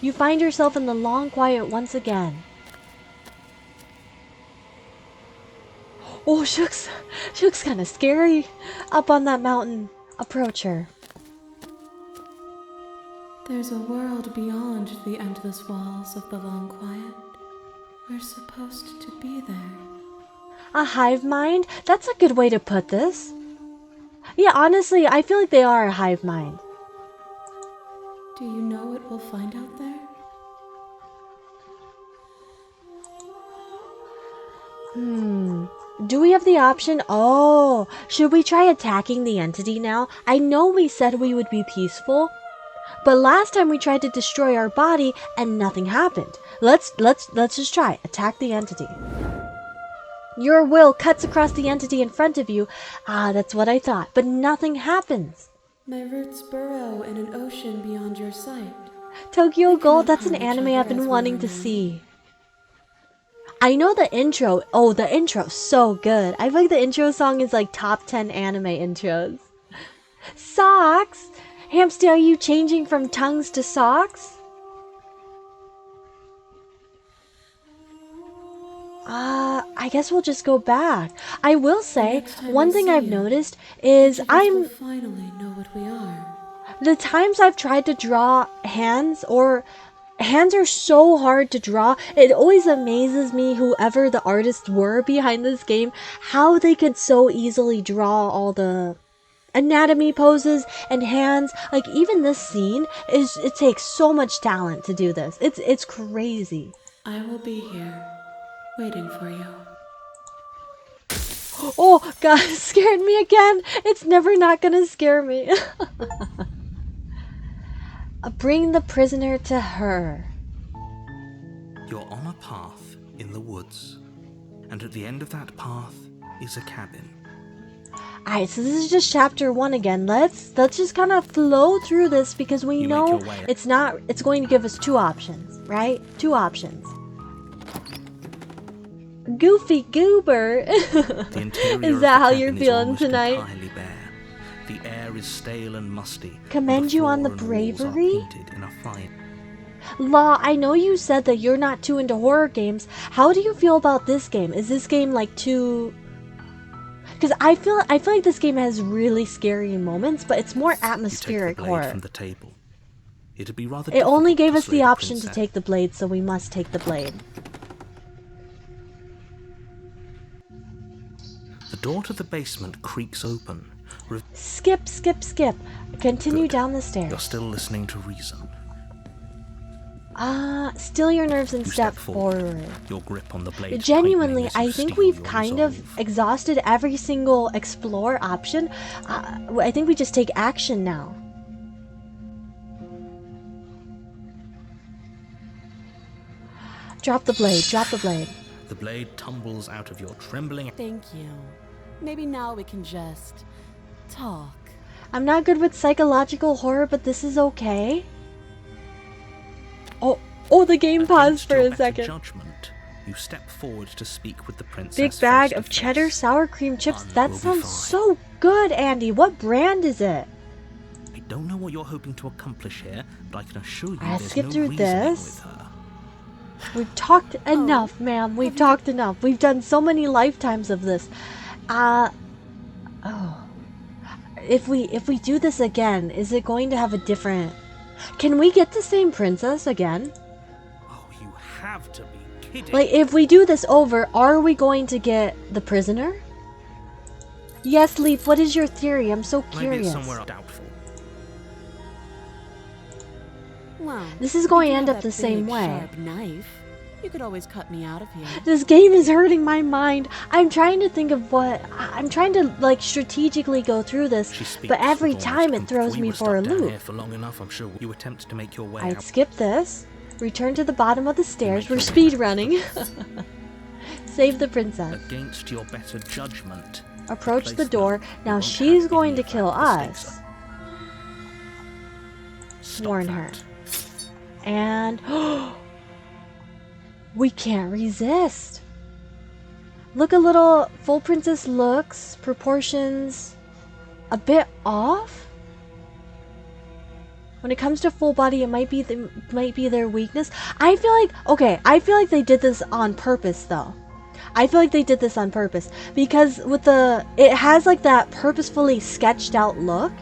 You find yourself in the long quiet once again. Oh, Shook's kind of scary up on that mountain. Approach her. There's a world beyond the endless walls of the long quiet. We're supposed to be there. A hive mind? That's a good way to put this. Yeah, honestly, I feel like they are a hive mind. Do you know what we'll find out there? Do we have the option? Oh, should we try attacking the entity now? I know we said we would be peaceful, but last time we tried to destroy our body and nothing happened. Let's just try. Attack the entity. Your will cuts across the entity in front of you. Ah, that's what I thought, but nothing happens. My roots burrow in an ocean beyond your sight. Tokyo We Gold, cannot that's an harm each anime other I've been as we wanting are to now. see. I know the intro. Oh, the intro's so good. I feel like the intro song is like top 10 anime intros. Socks? Hamster, are you changing from tongues to socks? I guess we'll just go back. I will say, next time one I thing see I've you, noticed Each is of us will I'm finally know what we are. the times I've tried to draw hands, or hands are so hard to draw, it always amazes me, whoever the artists were behind this game, how they could so easily draw all the anatomy poses and hands. Like, even this scene, it takes so much talent to do this. It's crazy. I will be here, waiting for you. Oh, God, it scared me again. It's never not gonna scare me. Bring the prisoner to her. You're on a path in the woods, and at the end of that path is a cabin. Alright, so this is just chapter 1 again. Let's just kind of flow through this, because we You make know your way. it's going to give us 2 options, right? 2 options. Goofy Goober. The interior Is of that the how cabin you're is feeling almost tonight? entirely bare. The air is stale and musty. Commend and you on the floor and walls are bravery. painted in a fine. Law, I know you said that you're not too into horror games. How do you feel about this game? Is this game like too... Because I feel like this game has really scary moments, but it's more You take atmospheric the blade horror. from the table. It'd be rather It only difficult gave to us slay the option to princess. take the blade, so we must take the blade. The door to the basement creaks open. Skip, skip, skip. Continue Good. down the You're stairs. still listening to reason. Still your nerves and You step forward. Your grip on the blade Genuinely, tightening I as you think steel we've your kind of resolve. exhausted every single explore option. I think we just take action now. Drop the blade, drop the blade. The blade tumbles out of your trembling. Thank you. Maybe now we can just talk. I'm not good with psychological horror, but this is okay. Oh, the game paused Against for your a better second. Judgment, you step forward to speak with the princess. Big bag face to of cheddar face. sour cream chips. Fun That will be sounds fine. so good, Andy. What brand is it? I don't know what you're hoping to accomplish here, but I can assure you I'll there's skip no through reasoning this. with her. We've talked enough, ma'am. We've talked enough. We've done so many lifetimes of this. If we do this again, is it going to have a different... Can we get the same princess again? Oh, you have to be kidding. Like, if we do this over, are we going to get the prisoner? Yes, Leaf, what is your theory? I'm so Maybe curious. it's somewhere doubtful. Well, This is you going to do end have up that the same big, way. Sharp knife. You could always cut me out of here. This game is hurting my mind. I'm trying to think of what... I'm trying to, like, strategically go through this, She speaks but every with time almost it throws we me were for a stuck down loop. here for long enough, I'm sure you attempt to make your way I'd out. skip this. Return to the bottom of the stairs. Make We're your speed way running. Save the princess. Against your better judgment. Approach the Placement. door. You Now won't she's have going any to of kill that. The stakes us. Stop Warn that. her. And... we can't resist. Look a little... Full princess looks, proportions... a bit off? When it comes to full body, it might be their weakness. I feel like they did this on purpose, though. I feel like they did this on purpose because it has like that purposefully sketched out look,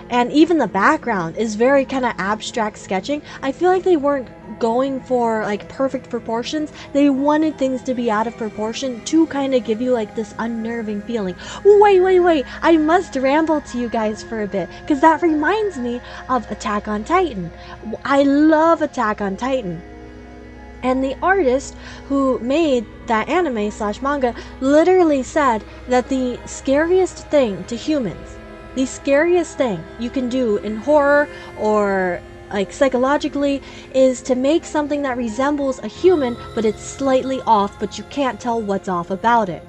and even the background is very kind of abstract sketching. I feel like they weren't going for like perfect proportions. They wanted things to be out of proportion to kind of give you like this unnerving feeling. Wait, I must ramble to you guys for a bit because that reminds me of Attack on Titan. I love Attack on Titan. And the artist who made that anime / manga literally said that the scariest thing to humans, the scariest thing you can do in horror or like psychologically, is to make something that resembles a human, but it's slightly off, but you can't tell what's off about it.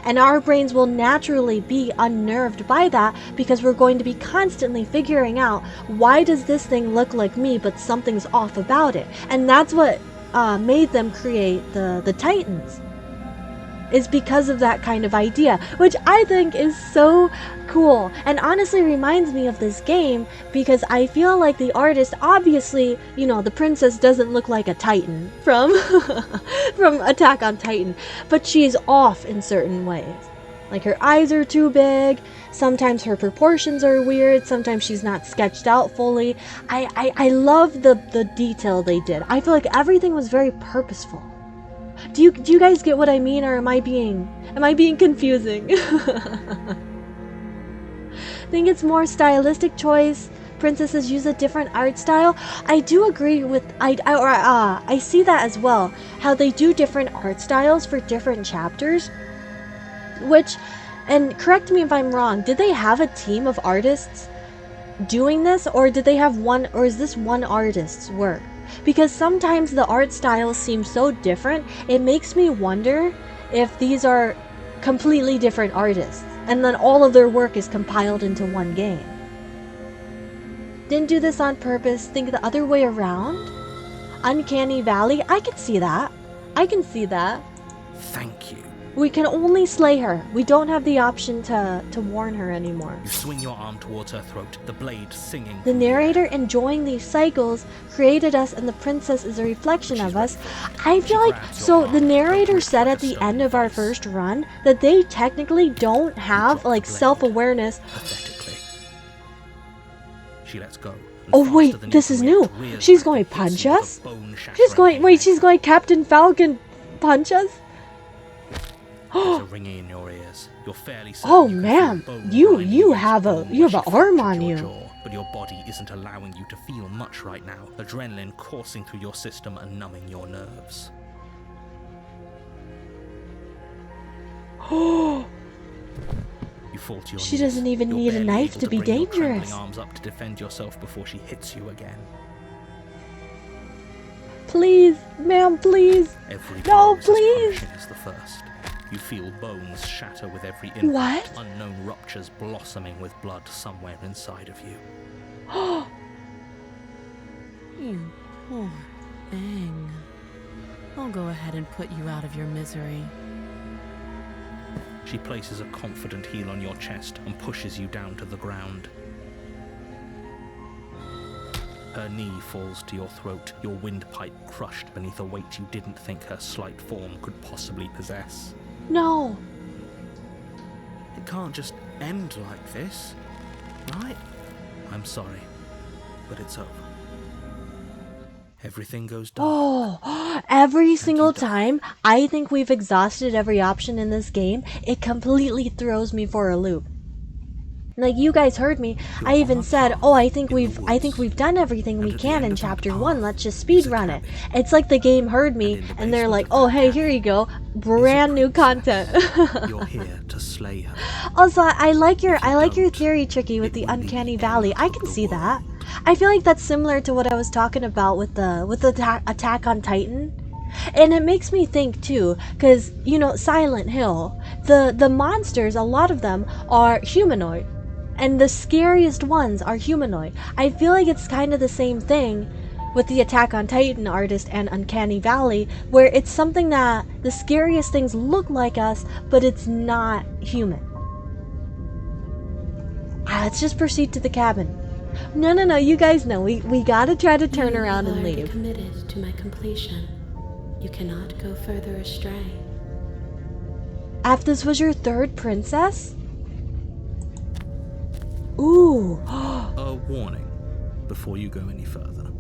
And our brains will naturally be unnerved by that because we're going to be constantly figuring out, why does this thing look like me but something's off about it? And that's what made them create the Titans, is because of that kind of idea, which I think is so cool and honestly reminds me of this game because I feel like the artist, obviously, you know, the princess doesn't look like a Titan from from Attack on Titan, but she's off in certain ways. Like her eyes are too big, sometimes her proportions are weird, sometimes she's not sketched out fully. I love the detail they did. I feel like everything was very purposeful. Do you guys get what I mean, or am I being confusing? Think it's more stylistic choice. Princesses use a different art style. I do agree with I see that as well. How they do different art styles for different chapters. Which, and correct me if I'm wrong, did they have a team of artists doing this, or did they have one, or is this one artist's work? Because sometimes the art styles seem so different, it makes me wonder if these are completely different artists, and then all of their work is compiled into one game. Didn't do this on purpose, think the other way around? Uncanny Valley, I can see that. Thank you. We can only slay her. We don't have the option to warn her anymore. You swing your arm towards her throat, the blade singing. The narrator enjoying these cycles created us, and the princess is a reflection of us. I feel like, so the narrator said at the end of our first run that they technically don't have like self-awareness. Pathetically. She lets go. Oh wait, this is new. She's going to punch us? She's going Captain Falcon punch us? There's a ringing in your ears. You're fairly certain Oh you can man, feel bone you grinding against have bone an as she arm fractured on your you. jaw, but your body isn't allowing you to feel much right now, adrenaline coursing through your system and numbing your nerves. You fall to your She knees. doesn't even You're need a barely knife able to be bring your trembling dangerous. arms up to defend yourself before she hits you again. Please, ma'am, please. Every No, blow is as please. punishing as the first. You feel bones shatter with every What? impact, unknown ruptures blossoming with blood somewhere inside of you. You poor thing. I'll go ahead and put you out of your misery. She places a confident heel on your chest and pushes you down to the ground. Her knee falls to your throat, your windpipe crushed beneath a weight you didn't think her slight form could possibly possess. No. It can't just end like this, right? I'm sorry, but it's over. Everything goes dark. Oh, every single die. time I think we've exhausted every option in this game, it completely throws me for a loop. Like you guys heard me, You're I on even a said, path "Oh, I think in the we've woods. done everything we And at the can end in of that chapter path 1. Let's just is speed a run it." cabin. It's like the game heard me And in the and they're basement like, of "Oh, that hey, here cabin you go. is a Brand new princess. content." You're here to slay her. Also, I like your If you your don't, theory, Tricky, with it the will be uncanny the valley. end I of can the see that. world. I feel like that's similar to what I was talking about with the Attack on Titan. And it makes me think too, because you know, Silent Hill, the monsters, a lot of them are humanoid, and the scariest ones are humanoid. I feel like it's kind of the same thing with the Attack on Titan artist and Uncanny Valley, where it's something that the scariest things look like us, but it's not human. Let's just proceed to the cabin. No, you guys know, we gotta try to turn You around have and already leave. committed to my completion. You cannot go further astray. Af, this was your third princess? Ooh. A warning before you go any further.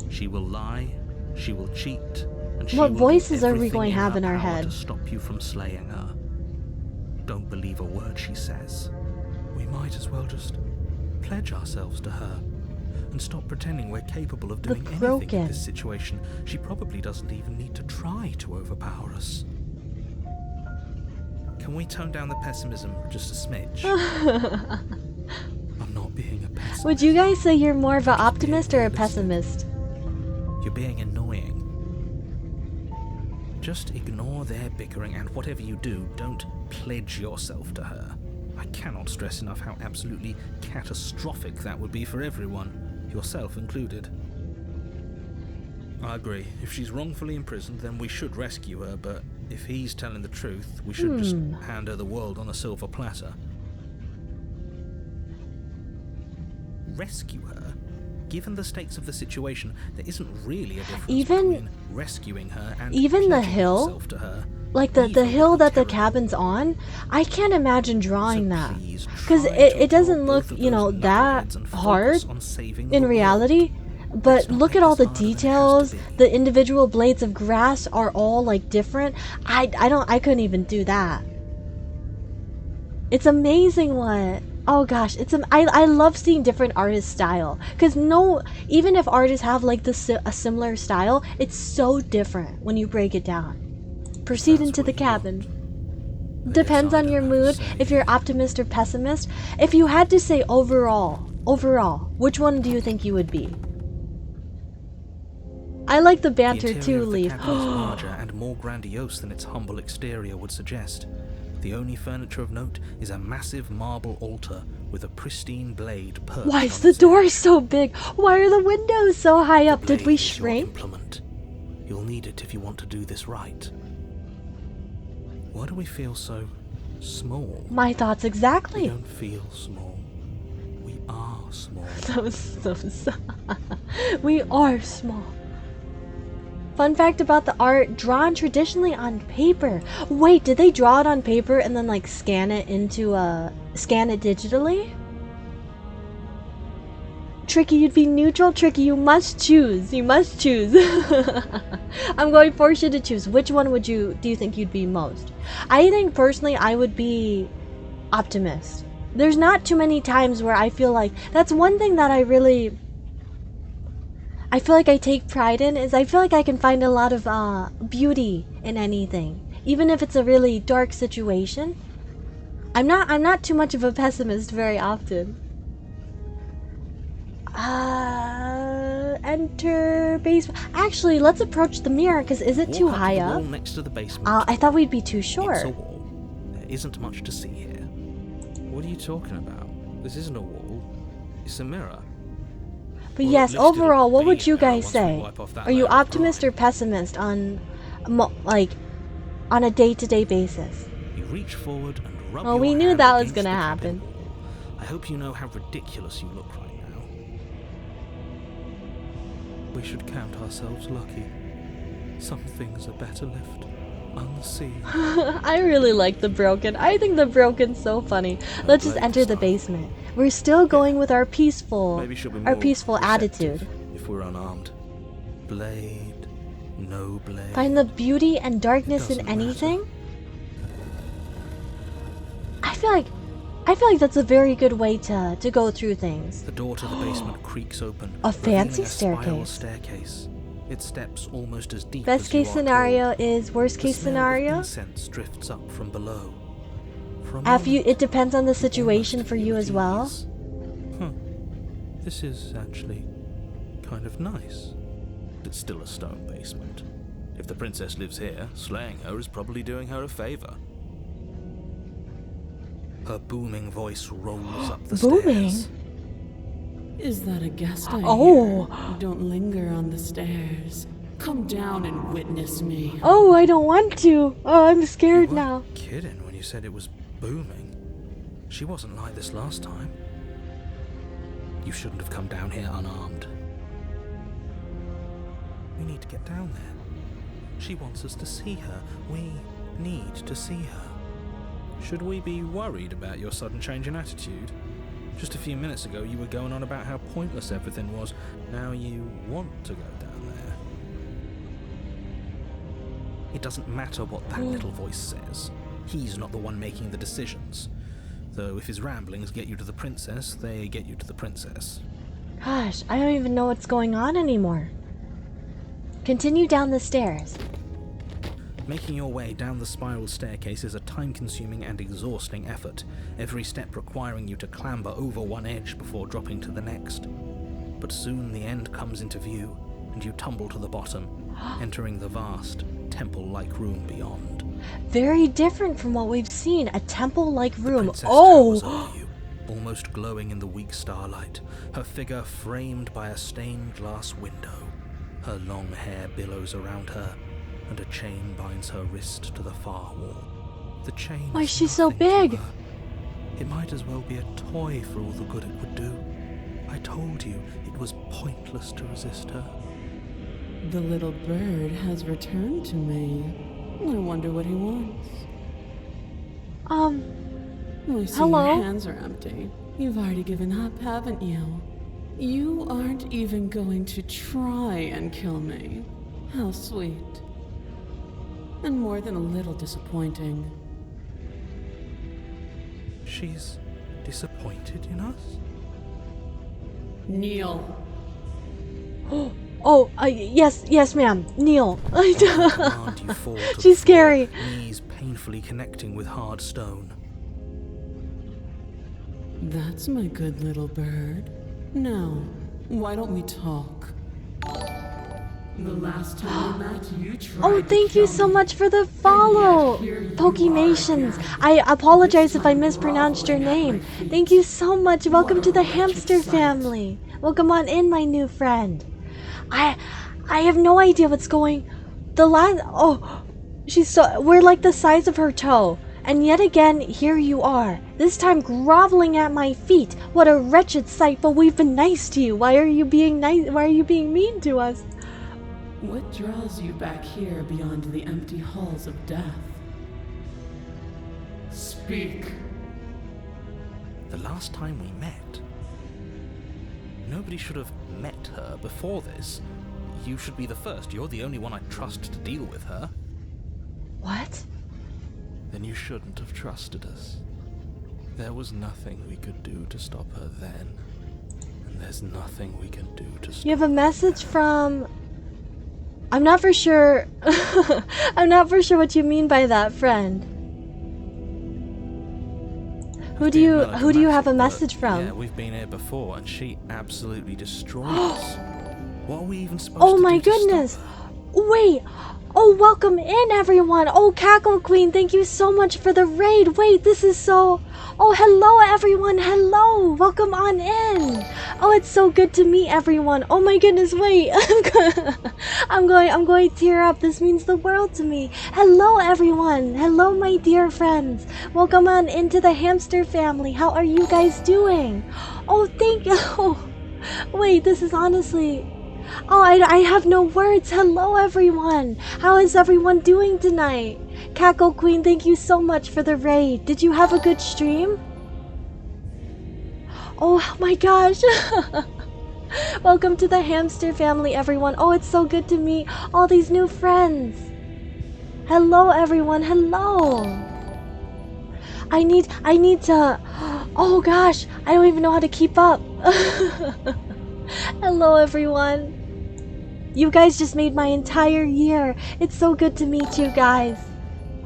She will lie, she will cheat, and she What will do voices are we everything going to in have her in our power head? to stop you from slaying her. Don't believe a word she says. We might as well just pledge ourselves to her and stop pretending we're capable of doing anything broken. in this situation. She probably doesn't even need to try to overpower us. Can we tone down the pessimism just a smidge? I'm not being a pessimist. Would you guys say you're more of an I'm just being optimist or a realistic. pessimist? You're being annoying. Just ignore their bickering, and whatever you do, don't pledge yourself to her. I cannot stress enough how absolutely catastrophic that would be for everyone, yourself included. I agree. If she's wrongfully imprisoned, then we should rescue her, but if he's telling the truth, we should just hand her the world on a silver platter. Rescue her? Given the stakes of the situation, there isn't really a difference between rescuing her and even the pledging hill? yourself to her. Like the Either hill would be that the terrible. cabin's on? I can't imagine drawing So that. please Because try it to doesn't ignore look, both of you know, those that knuckleheads and focus hard on saving in the reality. world. But Let's not look make at all this the harder than it has to details. be. The individual blades of grass are all like different. I couldn't even do that. It's amazing what. Oh gosh, I love seeing different artists' style. Because even if artists have like a similar style, it's so different when you break it down. Proceed That's into the what you cabin. I Depends guess I on your don't have to mood, say if you're optimist or pessimist. If you had to say overall, which one do you think you would be? I like the The banter interior too, of the Leaf. cabin is larger and more grandiose than its humble exterior would suggest. The only furniture of note is a massive marble altar with a pristine blade perched Why on is the its door edge. so big? Why are the windows so high up? The Did we blade is your shrink? implement. You'll need it if you want to do this right. Why do we feel so small? My thoughts We exactly. don't feel small. We are small. We are small. Fun fact about the art, drawn traditionally on paper. Wait, did they draw it on paper and then like scan it digitally? Tricky, you'd be neutral. Tricky, you must choose. You must choose. I'm going to force you to choose. Which one do you think you'd be most? I think personally I would be optimist. There's not too many times where I feel like that's one thing that I feel like I take pride in is I feel like I can find a lot of beauty in anything, even if it's a really dark situation. I'm not too much of a pessimist very often. Enter basement. Actually, let's approach the mirror, because is it too high up? Wall next to the basement. I thought we'd be too It's short. a wall. There isn't much to see here. What are you talking about? This isn't a wall. It's a mirror. But Well, yes, at least it'll overall, what be would you a mirror guys once we say? wipe off that Are you layer of optimist or grime. pessimist on, like, on a day-to-day basis? You reach forward and rub Well, your we knew hand that was against gonna the happen. cabin wall. I hope you know how ridiculous you look right now. We should count ourselves lucky. Some things are better left unseen. I really like the broken. I think the broken's so funny. Let's just blame enter the style. basement. We're still going with our peaceful, Maybe she'll be more receptive attitude. if we're unarmed. Blade, no blade. Find the beauty and darkness in doesn't anything. I feel like that's a very good way to go through things. The door to the basement creaks open. A revealing fancy a spiral staircase. staircase. Its steps almost as deep Best as you case are scenario tall. is worst The case smell of scenario. incense drifts up from below. For a After you, moment, it depends on the you situation almost for feel you at as well. ease. Huh. This is actually kind of nice. It's still a stone basement. If the princess lives here, slaying her is probably doing her a favor. Her booming voice rolls up the Booming? stairs. Is that a guest I Oh. hear? Don't linger on the stairs. Come down and witness me. Oh, I don't want to. Oh, I'm scared You now. weren't kidding when you said it was booming. She wasn't like this last time. You shouldn't have come down here unarmed. We need to get down there. She wants us to see her. We need to see her. Should we be worried about your sudden change in attitude? Just a few minutes ago you were going on about how pointless everything was. Now you want to go down there. It doesn't matter what that little voice says. He's not the one making the decisions. Though if his ramblings get you to the princess, they get you to the princess. Gosh, I don't even know what's going on anymore. Continue down the stairs. Making your way down the spiral staircase is a time-consuming and exhausting effort, every step requiring you to clamber over one edge before dropping to the next. But soon the end comes into view, and you tumble to the bottom, entering the vast, temple-like room beyond. Very different from what we've seen. A temple-like room. Princess towers Oh! over you, almost glowing in the weak starlight, her figure framed by a stained glass window. Her long hair billows around her, and a chain binds her wrist to the far wall. The chain Why is is she so nothing to big? her. It might as well be a toy for all the good it would do. I told you it was pointless to resist her. The little bird has returned to me. I wonder what he wants. I see Hello? your hands are empty. You've already given up, haven't you? You aren't even going to try and kill me. How sweet. And more than a little disappointing. She's disappointed in us? Kneel. Oh, yes, ma'am. Kneel. On command, you fall to the She's floor, scary. knees painfully connecting with hard stone. That's my good little bird. Now, why don't we talk? The last time we met, you tried Oh, thank you so much for the follow, Pokemations. I apologize if I mispronounced your name. Thank you so much. Welcome to the hamster family. Welcome on in, my new friend. I have no idea what's going. We're like the size of her toe. And yet again, here you are. This time groveling at my feet. What a wretched sight, but we've been nice to you. Why are you being nice? Why are you being mean to us? What draws you back here beyond the empty halls of death? Speak. The last time we met, nobody should have met her before this. You should be the first. You're the only one I trust to deal with her. What? Then you shouldn't have trusted us. There was nothing we could do to stop her then. And there's nothing we can do to stop You have a her message now. from... I'm not for sure. I'm not for sure what you mean by that, friend. Who do you have a Melodramatic, message but from? Yeah, we've been here before, and she absolutely destroyed us. What are we even supposed Oh to my do to goodness! stop her? Wait! Oh, welcome in, everyone! Oh, Cackle Queen, thank you so much for the raid! Wait, this is so... Oh, hello, everyone! Hello! Welcome on in! Oh, it's so good to meet everyone! Oh my goodness, wait! I'm going to tear up. This means the world to me. Hello, everyone! Hello, my dear friends! Welcome on into the hamster family. How are you guys doing? Oh, thank you! Oh, wait, this is honestly... Oh, I have no words. Hello, everyone. How is everyone doing tonight? Cackle Queen, thank you so much for the raid. Did you have a good stream? Oh my gosh. Welcome to the hamster family, everyone. Oh, it's so good to meet all these new friends. Hello, everyone. Hello. I need to... Oh gosh, I don't even know how to keep up. Hello, everyone. You guys just made my entire year. It's so good to meet you guys.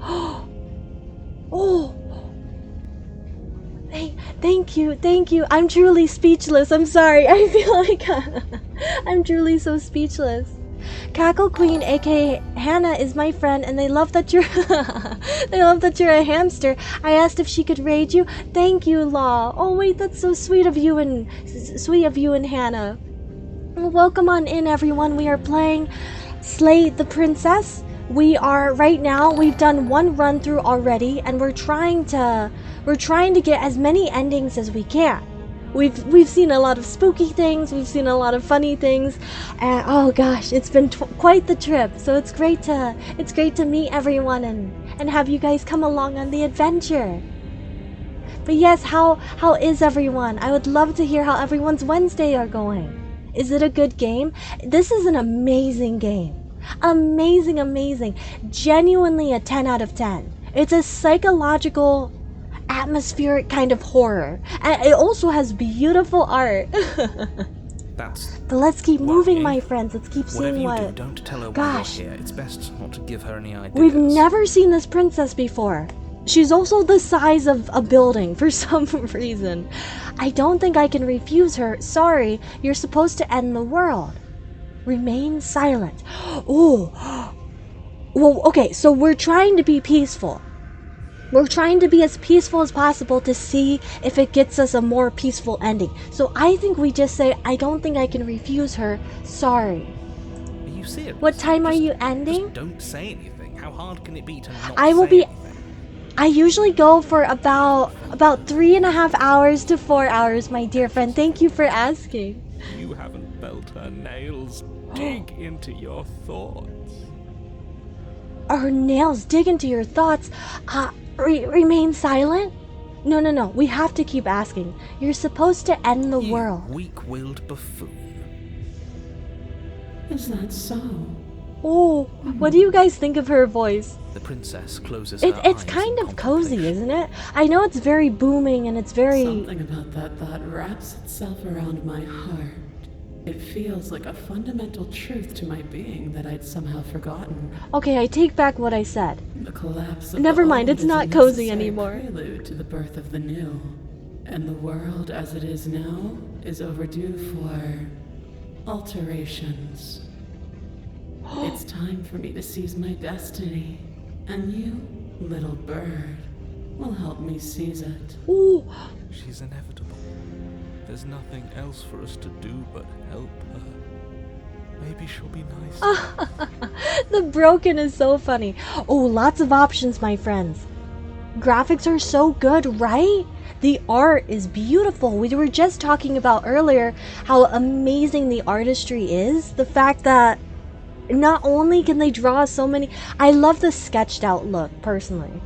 Oh, thank you. I'm truly speechless. I'm sorry. I feel like I'm truly so speechless. Cackle Queen, aka Hannah, is my friend, and they love that you're a hamster. I asked if she could raid you. Thank you, Law. Oh wait, that's so sweet of you and Hannah. Well, welcome on in, everyone. We are playing Slay the Princess. We've done one run through already, and we're trying to get as many endings as we can. We've seen a lot of spooky things, we've seen a lot of funny things, and oh gosh, it's been quite the trip. So it's great to meet everyone and have you guys come along on the adventure. But yes, how is everyone? I would love to hear how everyone's Wednesday are going. Is it a good game? This is an amazing game. Amazing. Genuinely a 10 out of 10. It's a psychological, atmospheric kind of horror. And it also has beautiful art. That's... But let's keep moving, worrying. my friends. Let's keep Whatever seeing you what... do, don't tell her why Gosh. you're here. It's best not to give her any ideas. We've never seen this princess before. She's also the size of a building for some reason. I don't think I can refuse her. Sorry, you're supposed to end the world. Remain silent. Oh. Well, okay, so we're trying to be peaceful. We're trying to be as peaceful as possible to see if it gets us a more peaceful ending. So I think we just say, I don't think I can refuse her. Sorry. Are you serious? What time are you ending? Just don't say anything. How hard can it be to not I will say be... anything? I usually go for about 3.5 hours to 4 hours, my dear friend. Thank you for asking. You haven't felt her nails dig into your thoughts. Her nails dig into your thoughts. Remain silent? No. We have to keep asking. You're supposed to end the You world. weak-willed buffoon. Is that so? Oh, what do you guys think of her voice? The princess closes her eyes It's in kind of cozy, contemplation. isn't it? I know it's very booming and it's very... Something about that thought wraps itself around my heart. It feels like a fundamental truth to my being that I'd somehow forgotten. Okay, I take back what I said. The collapse of Never the mind, old it's is a not cozy necessary anymore. Prelude to the birth of the new, and the world as it is now is overdue for alterations. It's time for me to seize my destiny, and you, little bird, will help me seize it. Ooh, She's inevitable. There's nothing else for us to do but help her. Maybe she'll be nice. the broken is so funny. Oh, lots of options, my friends. Graphics are so good, right? The art is beautiful. We were just talking about earlier how amazing the artistry is. The fact that not only can they draw so many... I love the sketched out look, personally.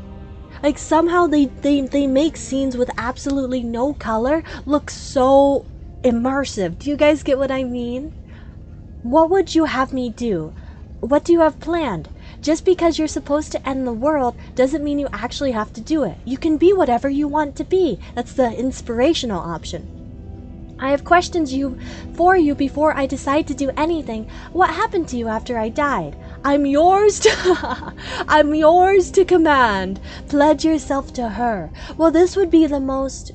Like, somehow they make scenes with absolutely no color look so immersive. Do you guys get what I mean? What would you have me do? What do you have planned? Just because you're supposed to end the world doesn't mean you actually have to do it. You can be whatever you want to be. That's the inspirational option. I have questions for you before I decide to do anything. What happened to you after I died? I'm yours to command. Pledge yourself to her. Well, this would be the most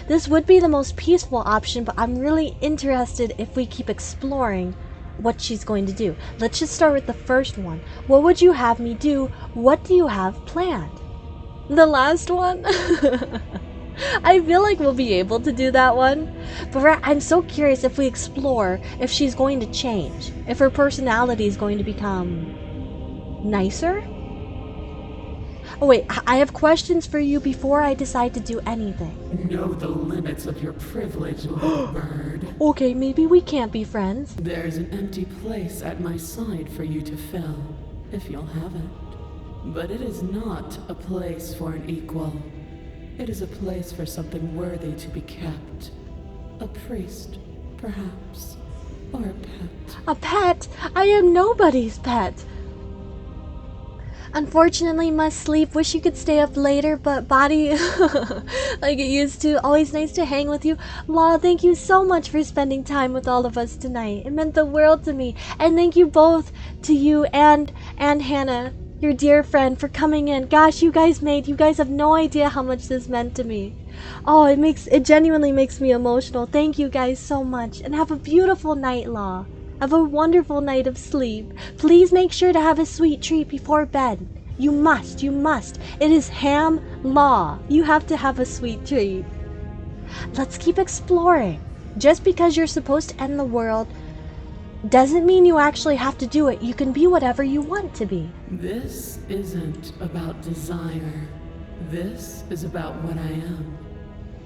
this would be the most peaceful option, but I'm really interested if we keep exploring what she's going to do. Let's just start with the first one. What would you have me do? What do you have planned? The last one? I feel like we'll be able to do that one, but I'm so curious if we explore if she's going to change, if her personality is going to become nicer. Oh wait, I have questions for you before I decide to do anything. Know the limits of your privilege, little bird. Okay, maybe we can't be friends. There's an empty place at my side for you to fill, if you'll have it. But it is not a place for an equal. It is a place for something worthy to be kept. A priest, perhaps. Or a pet. A pet? I am nobody's pet. Unfortunately, must sleep. Wish you could stay up later, but body like it used to. Always nice to hang with you. Law, thank you so much for spending time with all of us tonight. It meant the world to me. And thank you both to you and Hannah, your dear friend, for coming in. Gosh, you guys have no idea how much this meant to me. Oh, it genuinely makes me emotional. Thank you guys so much. And have a beautiful night, Law. Have a wonderful night of sleep. Please make sure to have a sweet treat before bed. You must. It is ham law. You have to have a sweet treat. Let's keep exploring. Just because you're supposed to end the world doesn't mean you actually have to do it. You can be whatever you want to be. This isn't about desire. This is about what I am.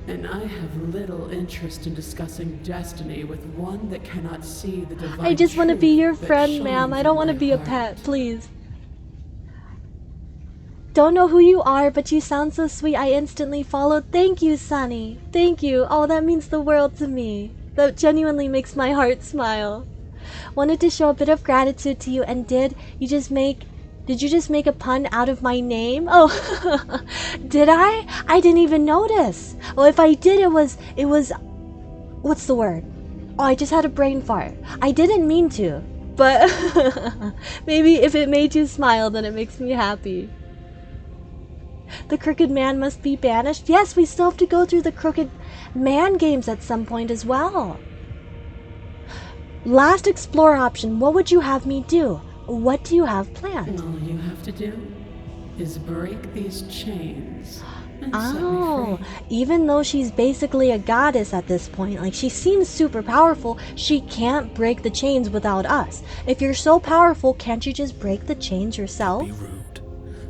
And I have little interest in discussing destiny with one that cannot see the divine. I just want to be your truth that friend, ma'am. shines I don't in want to my be a heart. pet, please. Don't know who you are, but you sound so sweet. I instantly followed. Thank you, Sunny. Thank you. Oh, that means the world to me. That genuinely makes my heart smile. Wanted to show a bit of gratitude to you, and did you just make a pun out of my name? Oh, did I? I didn't even notice. Well, if I did, it was, what's the word? Oh, I just had a brain fart. I didn't mean to, but maybe if it made you smile, then it makes me happy. The Crooked Man must be banished. Yes, we still have to go through the Crooked Man games at some point as well. Last explore option. What would you have me do? What do you have planned? All you have to do is break these chains and set me Oh, free. even though she's basically a goddess at this point, like she seems super powerful, she can't break the chains without us. If you're so powerful, can't you just break the chains yourself? Be rude.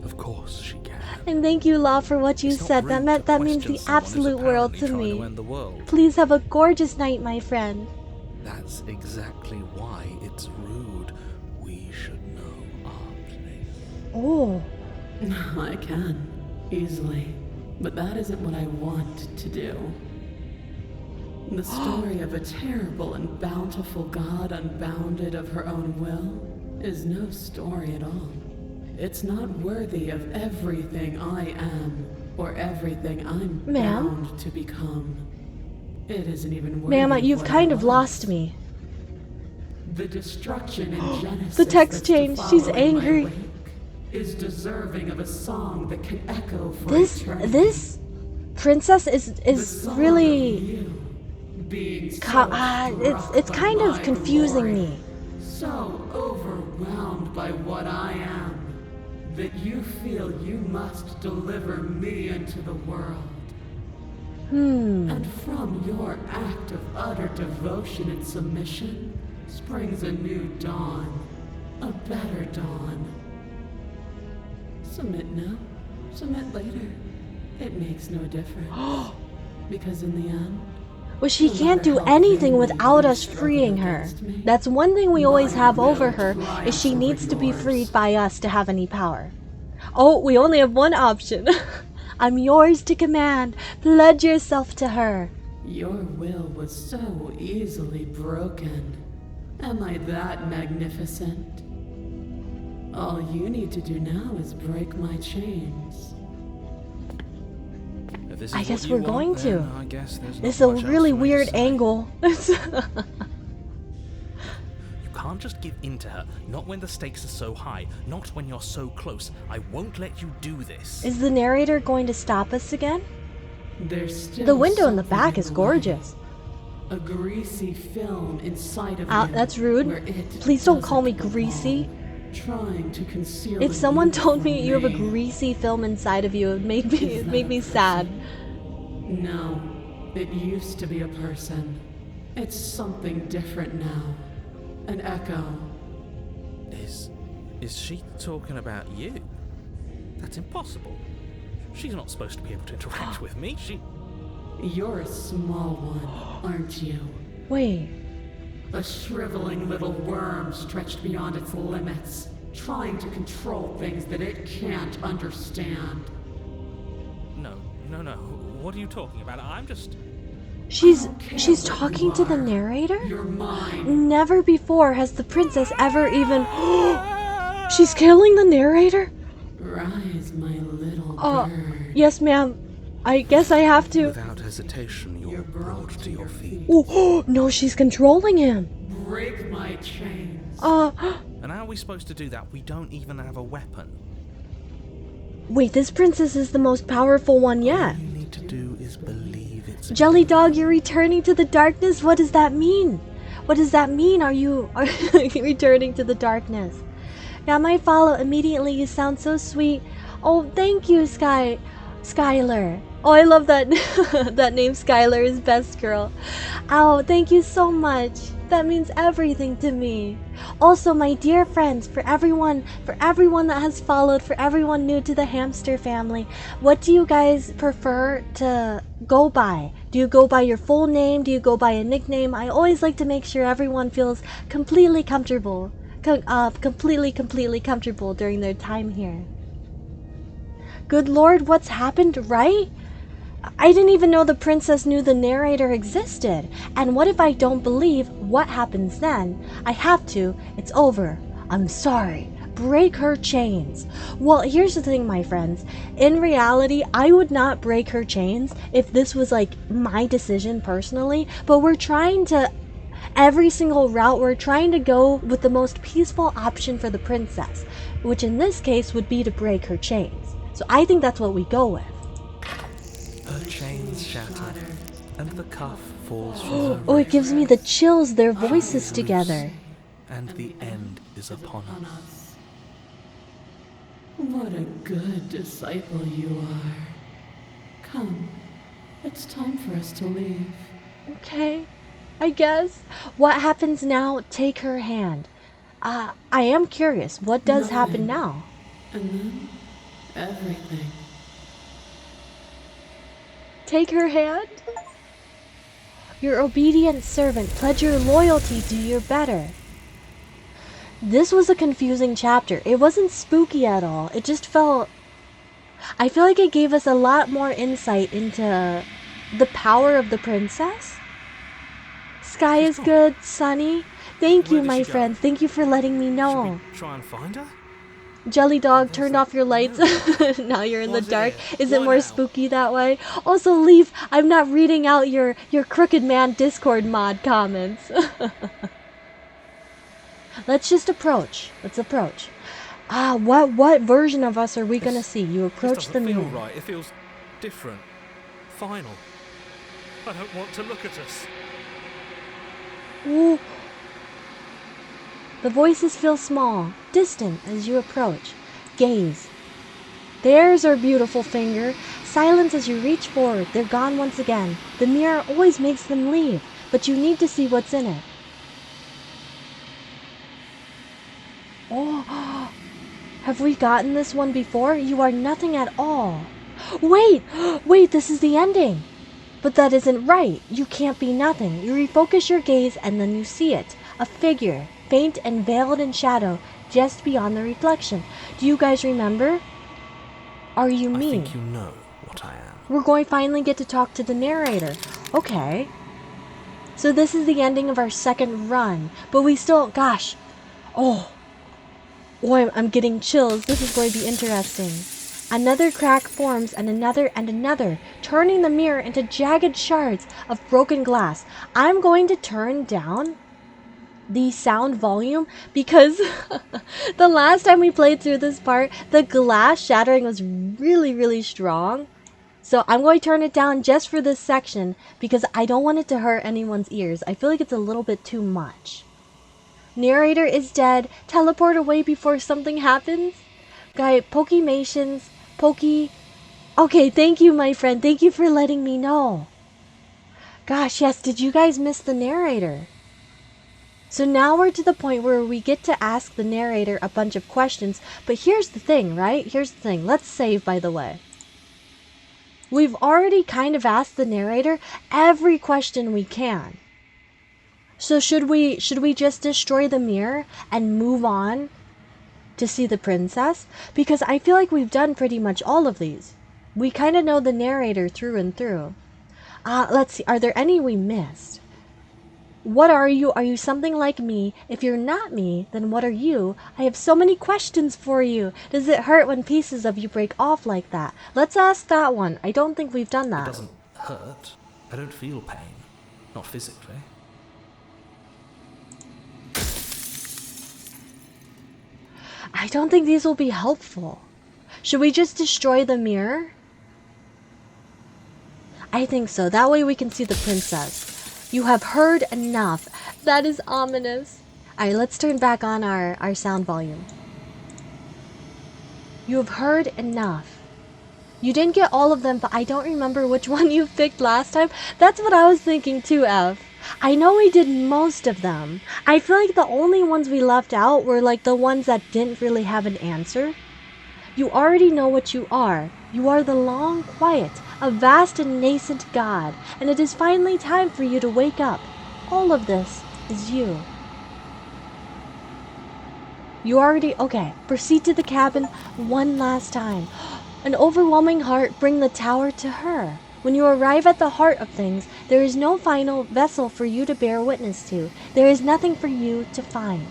Of course she can. And thank you, Law, for what you It's not said. rude That to means the question someone who's absolute world to apparently trying me. end the world. Please have a gorgeous night, my friend. That's exactly why it's rude. We should know our place. Oh, I can, easily. But that isn't what I want to do. The story of a terrible and bountiful god unbounded of her own will is no story at all. It's not worthy of everything I am or everything I'm Ma'am? bound to become. It isn't even worthy ma'am, of you've what kind I of was. lost me. The destruction in Genesis The text that's to changed. She's follow in my angry. wake is deserving of a song that can echo for eternity. This princess The is song of really you being it's struck kind by of my confusing glory, me. so overwhelmed by what I am that you feel you must deliver me into the world. And from your act of utter devotion and submission springs a new dawn, a better dawn. Submit now, submit later. It makes no difference. Because in the end, Well, she can't do anything without us freeing her. That's one thing we always have over her, is she needs to be freed by us to have any power. Oh, we only have one option. I'm yours to command. Pledge yourself to her. your will was so easily broken. Am I that magnificent? All you need to do now is break my chains. If this is I what guess you we're want, going to. then I guess there's It's not a much else really for me to weird say. angle. You can't just give in to her, not when the stakes are so high, not when you're so close. I won't let you do this. Is the narrator going to stop us again? There's still The window in the something back in is the gorgeous. way. A greasy film inside of you. That's rude. where it Please don't call me doesn't greasy. belong. Trying to conceal If it someone you told from me you have a me. greasy film inside of you, it made me Is it that made a me person? sad. No, it used to be a person. It's something different now. An echo. Is she talking about you? That's impossible. She's not supposed to be able to interact with me. You're a small one, aren't you? Wait, A shriveling little worm stretched beyond its limits, trying to control things that it can't understand. No. What are you talking about? I'm just... she's care she's what talking you to the are. narrator? You're mine. Never before has the princess ever even She's killing the narrator? Rise, my little Oh, bird. yes, ma'am. I guess I have to. Without hesitation, you're brought to your feet. Oh, no, she's controlling him. Break my chains. And how are we supposed to do that? We don't even have a weapon. Wait, this princess is the most powerful one yet. All you need to do is believe it's... Jelly Dog, you're returning to the darkness? What does that mean? What does that mean? Are you returning to the darkness? Yeah, I might follow immediately. You sound so sweet. Oh, thank you, Skylar. Oh, I love that that name. Skylar is best girl. Oh, thank you so much. That means everything to me. Also, my dear friends, for everyone that has followed, for everyone new to the hamster family, what do you guys prefer to go by? Do you go by your full name? Do you go by a nickname? I always like to make sure everyone feels completely comfortable. Completely comfortable during their time here. Good Lord, what's happened, right? I didn't even know the princess knew the narrator existed. And what if I don't believe? What happens then? I have to. It's over. I'm sorry. Break her chains. Well, here's the thing, my friends. In reality, I would not break her chains if this was like my decision personally, but we're trying to every single route, we're trying to go with the most peaceful option for the princess, which in this case would be to break her chains. So I think that's what we go with. Her chains shatter, and the cuff falls from her Oh, it wrist, gives me the chills, their voices together. and the end is upon us. What a good disciple you are. Come, it's time for us to leave. Okay, I guess. What happens now? Take her hand. I am curious. What does happen now? And then, everything. Take her hand? Your obedient servant, pledge your loyalty, do your better. This was a confusing chapter. It wasn't spooky at all. It just felt... I feel like it gave us a lot more insight into the power of the princess. Sky is good, sunny. Thank you, Where did my she go? friend. Thank you for letting me Should know. we try and find her? Jelly Dog turned off your lights. Now you're in the What's dark. it? Is it Why more now? spooky that way? Also, Leaf, I'm not reading out your Crooked Man Discord mod comments. Let's just approach. Let's approach. What version of us are we gonna see? You This approach the doesn't feel mirror. right. It feels different. Final. I don't want to look at us. Ooh. The voices feel small, distant as you approach. Gaze. There's our beautiful finger. Silence as you reach forward. They're gone once again. The mirror always makes them leave, but you need to see what's in it. Oh, have we gotten this one before? You are nothing at all. Wait, this is the ending. But that isn't right. You can't be nothing. You refocus your gaze and then you see it. A figure, faint and veiled in shadow, just beyond the reflection. Do you guys remember? Are you me? I think you know what I am. We're going to finally get to talk to the narrator. Okay. So this is the ending of our second run. But we still, gosh. Oh. Oh, I'm getting chills. This is going to be interesting. Another crack forms and another, turning the mirror into jagged shards of broken glass. I'm going to turn down the sound volume because the last time we played through this part, the glass shattering was really strong. So I'm going to turn it down just for this section because I don't want it to hurt anyone's ears. I feel like it's a little bit too much. Narrator is dead. Teleport away before something happens. Guy, Pokemations, Poke. Okay, thank you, my friend. Thank you for letting me know. Gosh, yes, did you guys miss the narrator? So now we're to the point where we get to ask the narrator a bunch of questions. But here's the thing, right? Here's the thing. Let's save, by the way. We've already kind of asked the narrator every question we can. So should we just destroy the mirror and move on to see the princess? Because I feel like we've done pretty much all of these. We kind of know the narrator through and through. Let's see. Are there any we missed? What are you? Are you something like me? If you're not me, then what are you? I have so many questions for you. Does it hurt when pieces of you break off like that? Let's ask that one. I don't think we've done It that. doesn't hurt. I don't feel pain. Not physically. I don't think these will be helpful. Should we just destroy the mirror? I think so. That way we can see the princess. You have heard enough. That is ominous. Alright, let's turn back on our sound volume. You have heard enough. You didn't get all of them, but I don't remember which one you picked last time. That's what I was thinking too, F. I know we did most of them. I feel like the only ones we left out were like the ones that didn't really have an answer. You already know what you are. You are the long quiet, a vast and nascent god, and it is finally time for you to wake up. All of this is you. You already... Okay, proceed to the cabin one last time. An overwhelming heart, bring the tower to her. When you arrive at the heart of things, there is no final vessel for you to bear witness to. There is nothing for you to find.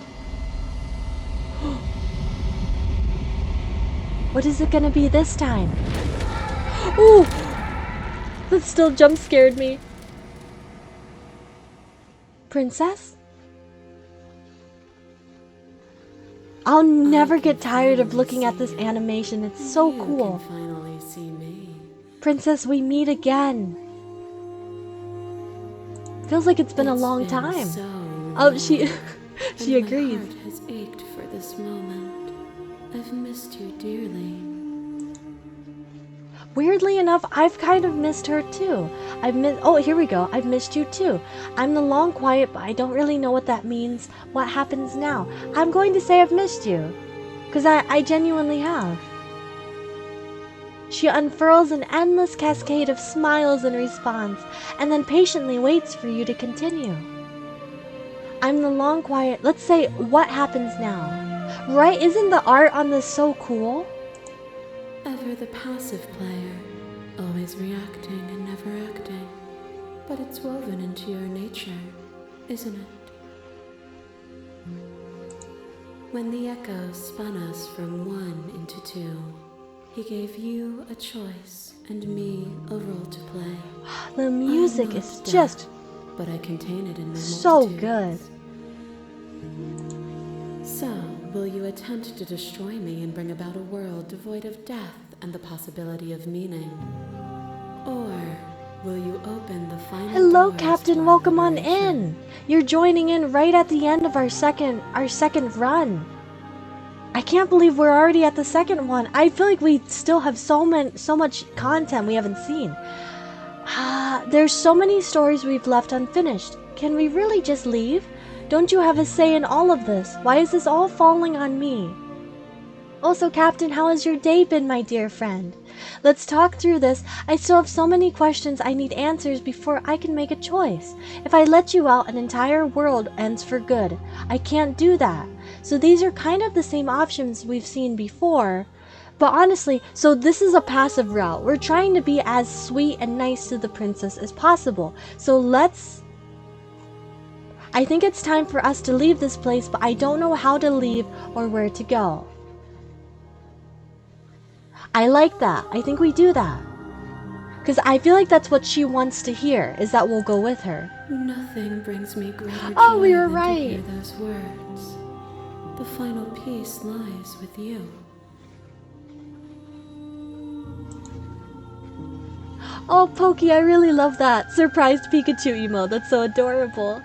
What is it gonna be this time? Ooh! That still jump scared me. Princess? I'll never get tired of looking at this animation. It's so cool. You can finally see me. Princess, we meet again. Feels like it's been a long time. So Oh, she and agrees. My heart has ached for this moment. I've missed you dearly. Weirdly enough, I've kind of missed her too. Oh, here we go. I've missed you too. I'm the long quiet, but I don't really know what that means. What happens now? I'm going to say I've missed you. Because I genuinely have. She unfurls an endless cascade of smiles in response, and then patiently waits for you to continue. I'm the long quiet. Let's say, what happens now? Right? Isn't the art on this so cool? Ever the passive player, always reacting and never acting. But it's woven into your nature, isn't it? When the echo spun us from one into two, he gave you a choice and me a role to play. The music is just but I contain it in my so multitudes. good. So, will you attempt to destroy me and bring about a world devoid of death and the possibility of meaning? Or will you open the final Hello, doors Captain. to our Welcome on liberation? in. You're joining in right at the end of our second run. I can't believe we're already at the second one. I feel like we still have so much content we haven't seen. There's so many stories we've left unfinished. Can we really just leave? Don't you have a say in all of this? Why is this all falling on me? Also, Captain, how has your day been, my dear friend? Let's talk through this. I still have so many questions I need answers before I can make a choice. If I let you out, an entire world ends for good. I can't do that. So these are kind of the same options we've seen before. But honestly, so this is a passive route. We're trying to be as sweet and nice to the princess as possible. So let's... I think it's time for us to leave this place, but I don't know how to leave or where to go. I like that. I think we do that. Because I feel like that's what she wants to hear, is that we'll go with her. Nothing brings me greater Oh, joy we were than right. to hear those words. The final piece lies with you. Oh, Pokey, I really love that. Surprised Pikachu emote. That's so adorable.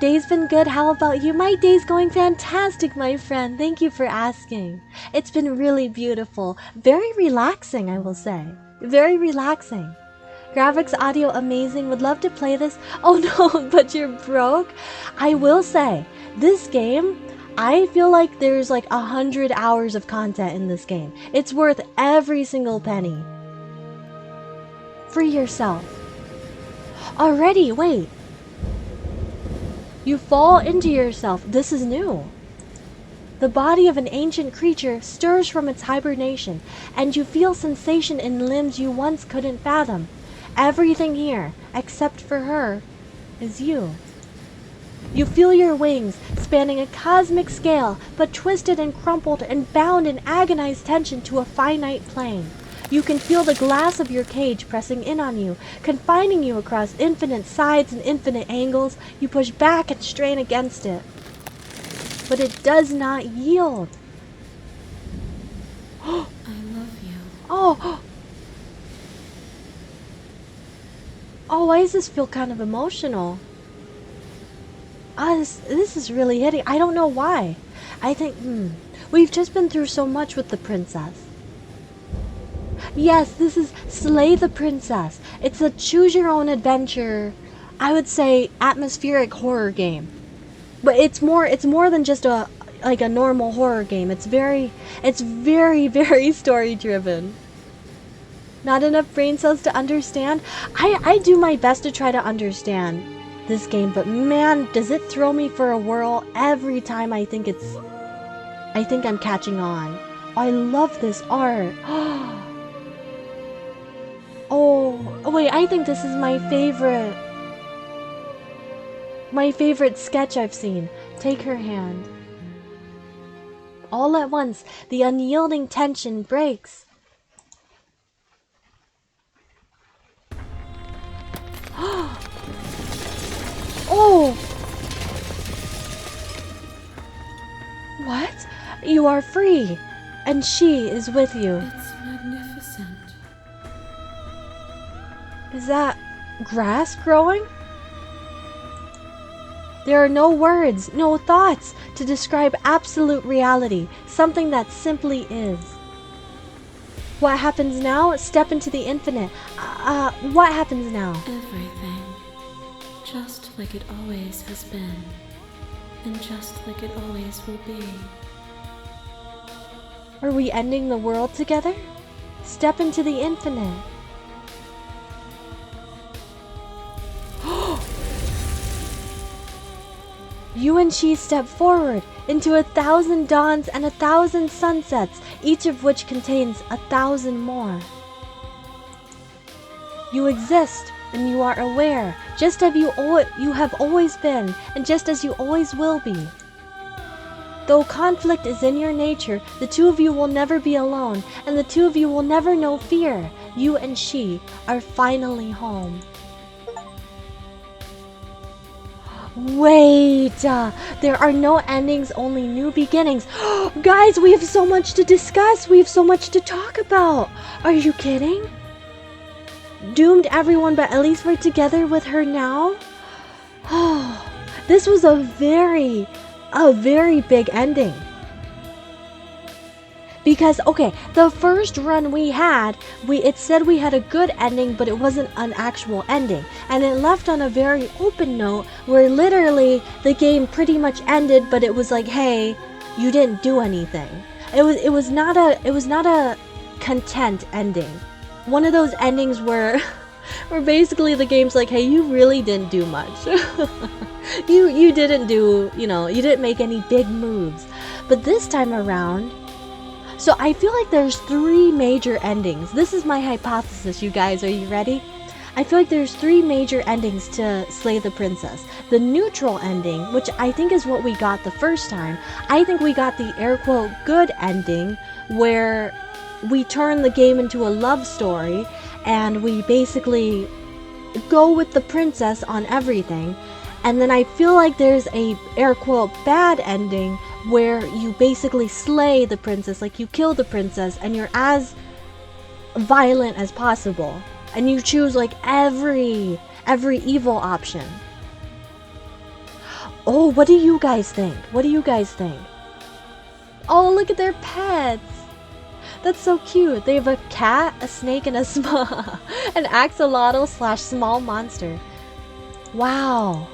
Day's been good. How about you? My day's going fantastic, my friend. Thank you for asking. It's been really beautiful. Very relaxing, I will say. Very relaxing. Graphics, audio, amazing. Would love to play this. Oh no, but you're broke? I will say, this game, I feel like there's like 100 hours of content in this game. It's worth every single penny. Free yourself. Already, wait. You fall into yourself. This is new. The body of an ancient creature stirs from its hibernation, and you feel sensation in limbs you once couldn't fathom. Everything here, except for her, is you. You feel your wings, spanning a cosmic scale, but twisted and crumpled and bound in agonized tension to a finite plane. You can feel the glass of your cage pressing in on you, confining you across infinite sides and infinite angles. You push back and strain against it. But it does not yield. I love you. Oh! Oh, why does this feel kind of emotional? This is really hitting. I don't know why. I think, we've just been through so much with the princess. Yes, this is Slay the Princess. It's a choose-your-own-adventure, I would say, atmospheric horror game. But it's more than just a normal horror game. It's very, very story-driven. Not enough brain cells to understand. I do my best to try to understand this game, but man, does it throw me for a whirl every time I think I'm catching on. I love this art. Oh, wait, I think this is my favorite sketch I've seen. Take her hand. All at once, the unyielding tension breaks. Oh! What? You are free, and she is with you. It's magnificent. Is that grass growing? There are no words, no thoughts to describe absolute reality, something that simply is. What happens now? Step into the infinite. What happens now? Everything. Just like it always has been. And just like it always will be. Are we ending the world together? Step into the infinite. You and she step forward into 1,000 dawns and 1,000 sunsets, each of which contains 1,000 more. You exist, and you are aware, just as you have always been, and just as you always will be. Though conflict is in your nature, the two of you will never be alone, and the two of you will never know fear. You and she are finally home. Wait, there are no endings, only new beginnings. Guys, we have so much to discuss. We have so much to talk about. Are you kidding? Doomed everyone, but at least we're together with her now. Oh, this was a very big ending. Because, okay, the first run we had, it said we had a good ending, but it wasn't an actual ending. And it left on a very open note where literally the game pretty much ended, but it was like, hey, you didn't do anything. It was not a content ending. One of those endings where basically the game's like, hey, you really didn't do much. you didn't do, you didn't make any big moves. But this time around, so I feel like there's 3 major endings. This is my hypothesis, you guys. Are you ready? I feel like there's three major endings to Slay the Princess. The neutral ending, which I think is what we got the first time. I think we got the air quote good ending, where we turn the game into a love story and we basically go with the princess on everything. And then I feel like there's a air quote bad ending where you basically slay the princess, like you kill the princess and you're as violent as possible. And you choose like every evil option. Oh, what do you guys think? What do you guys think? Oh, look at their pets. That's so cute. They have a cat, a snake, and an axolotl / small monster. Wow.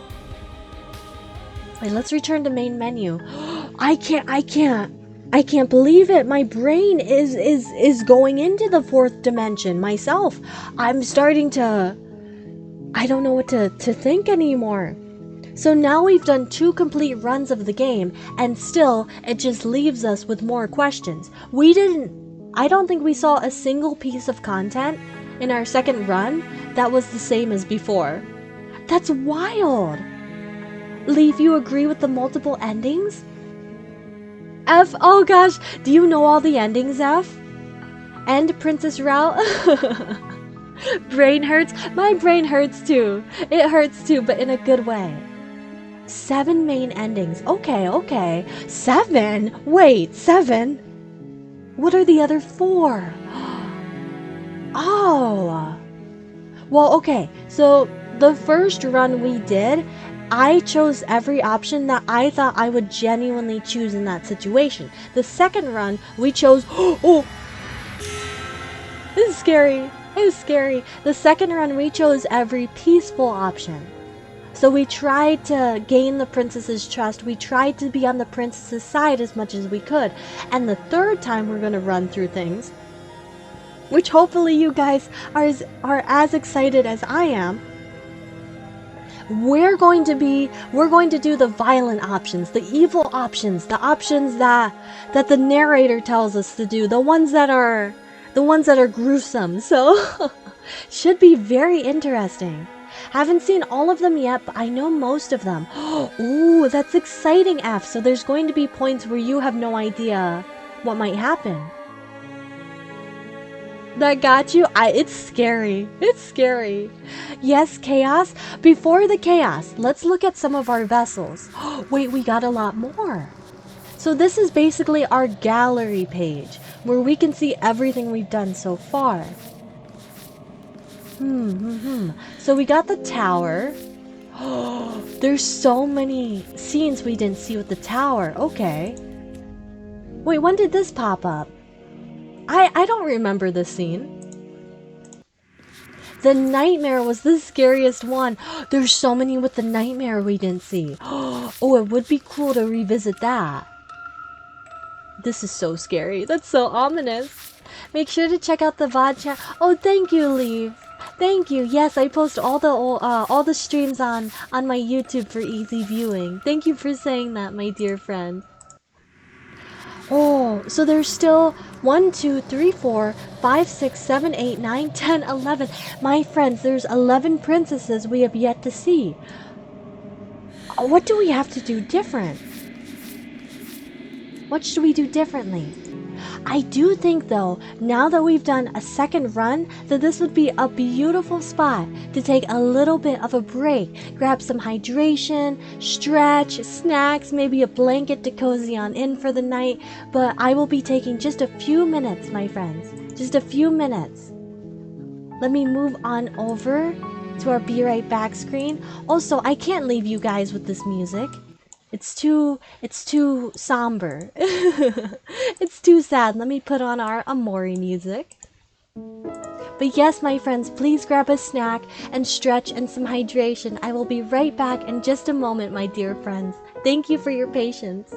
Wait, let's return to main menu. I can't believe it. My brain is going into the fourth dimension myself. I'm starting to, I don't know what to think anymore. So now we've done 2 complete runs of the game, and still it just leaves us with more questions. I don't think we saw a single piece of content in our second run that was the same as before. That's wild. Leaf, you agree with the multiple endings? F, oh gosh, do you know all the endings, F? End Princess Route? Brain hurts? My brain hurts too. It hurts too, but in a good way. 7 main endings. Okay. 7? Wait, 7? What are the other 4? Oh. Well, okay, so the first run we did, I chose every option that I thought I would genuinely choose in that situation. The second run, we chose... Oh! This is scary. It is scary. The second run, we chose every peaceful option. So we tried to gain the princess's trust. We tried to be on the princess's side as much as we could. And the third time we're going to run through things, which hopefully you guys are as excited as I am. We're going to do the violent options, the evil options, the options that the narrator tells us to do, the ones that are gruesome. So should be very interesting. Haven't seen all of them yet, but I know most of them. Ooh, that's exciting, F. So there's going to be points where you have no idea what might happen. That got you? It's scary. It's scary. Yes, chaos. Before the chaos, let's look at some of our vessels. Wait, we got a lot more. So this is basically our gallery page, where we can see everything we've done so far. So we got the tower. There's so many scenes we didn't see with the tower. Okay. Wait, when did this pop up? I don't remember this scene. The nightmare was the scariest one. There's so many with the nightmare we didn't see. Oh, it would be cool to revisit that. This is so scary. That's so ominous. Make sure to check out the VOD chat. Oh, thank you, Leave. Thank you. Yes, I post all the streams on my YouTube for easy viewing. Thank you for saying that, my dear friend. Oh, so there's still 1, 2, 3, 4, 5, 6, 7, 8, 9, 10, 11. My friends, there's 11 princesses we have yet to see. What do we have to do different? What should we do differently? I do think, though, now that we've done a second run, that this would be a beautiful spot to take a little bit of a break, grab some hydration, stretch, snacks, maybe a blanket to cozy on in for the night. But I will be taking just a few minutes, my friends. Just a few minutes. Let me move on over to our Be Right Back screen. Also, I can't leave you guys with this music. It's too somber. It's too sad. Let me put on our Amori music. But yes, my friends, please grab a snack and stretch and some hydration. I will be right back in just a moment, my dear friends. Thank you for your patience.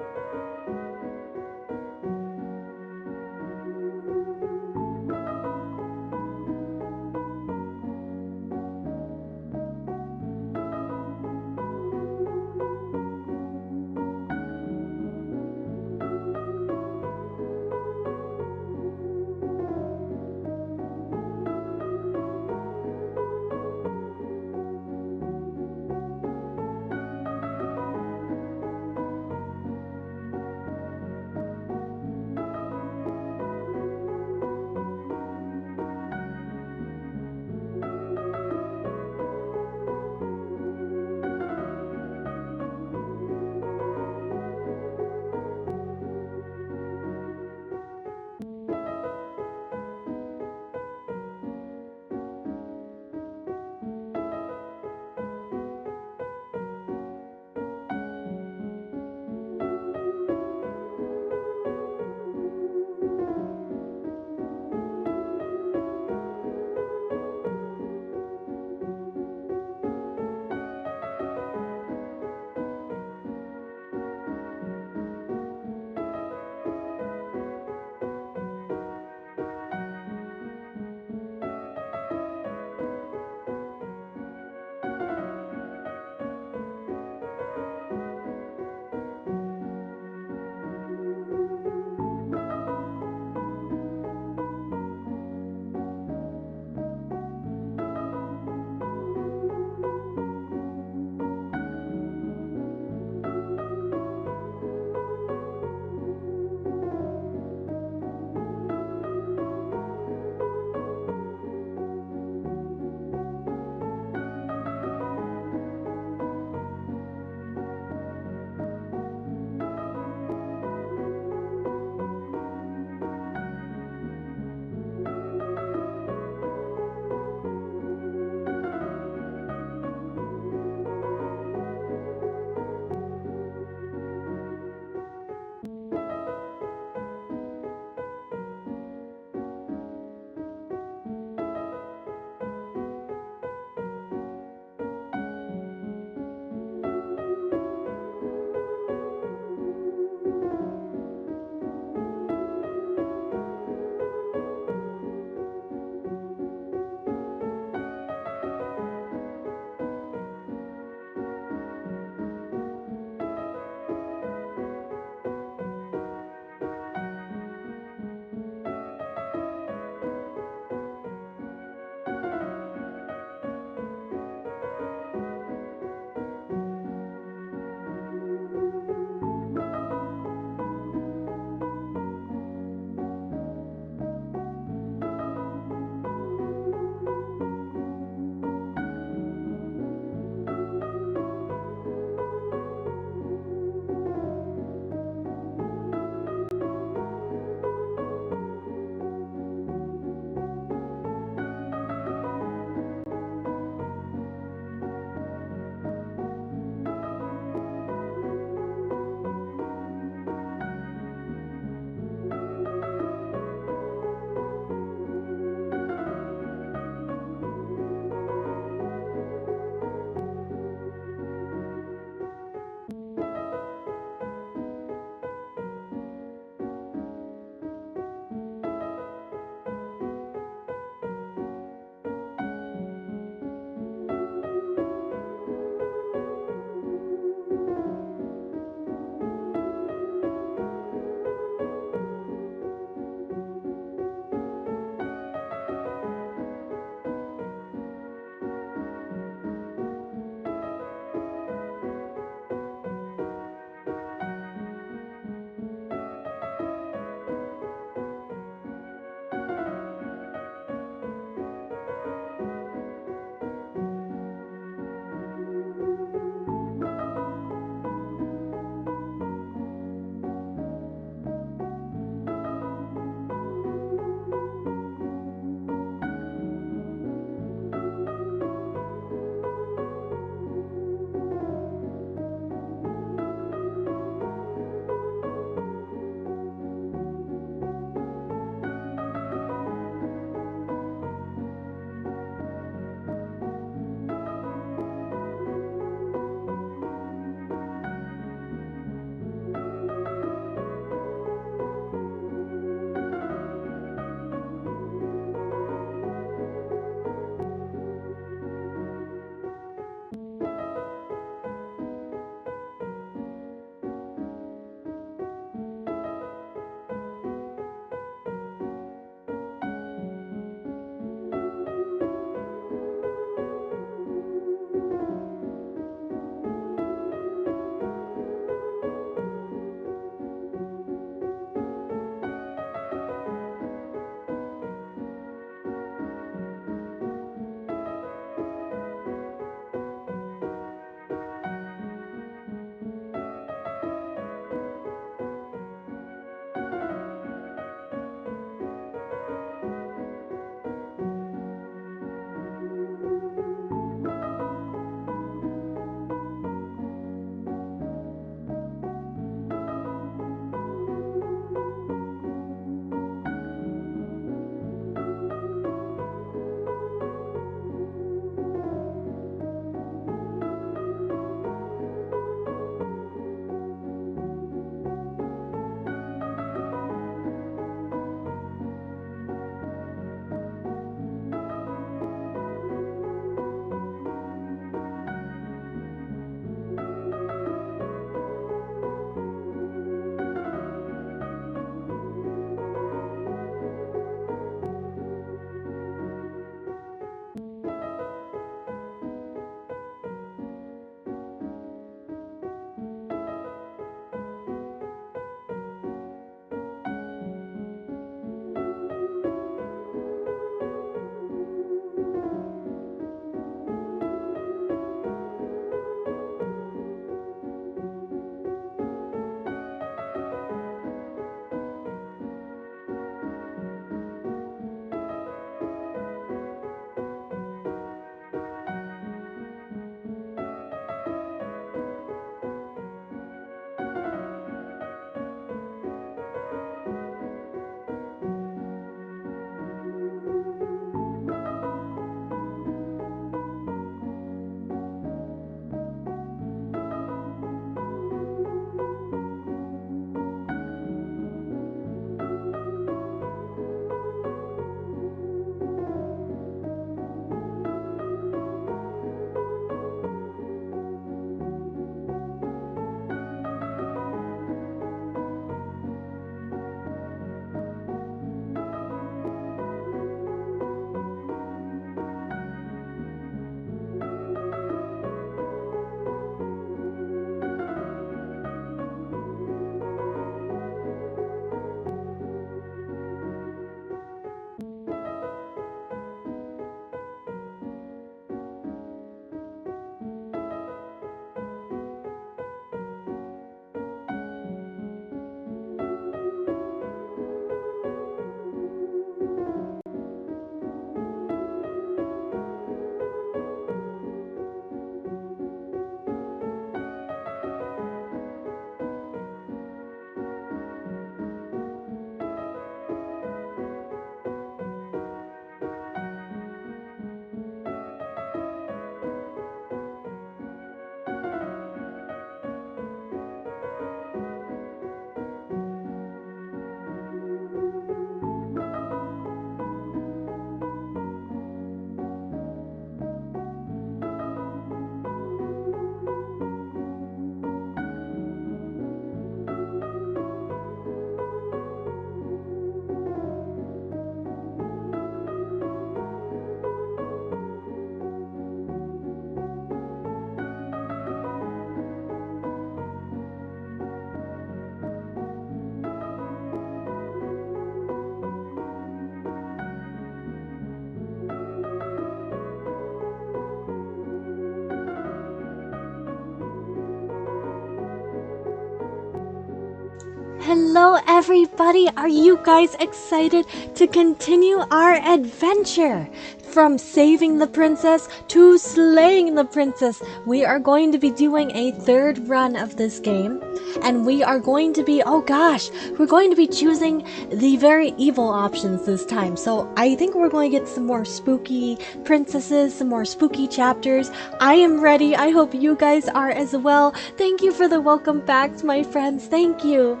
hello everybody! Are you guys excited to continue our adventure? From saving the princess to slaying the princess, we are going to be doing a third run of this game, and we are going to be, we're going to be choosing the very evil options this time. So I think we're going to get some more spooky princesses, some more spooky chapters. I am ready. I hope you guys are as well. Thank you for the welcome backs, my friends. Thank you.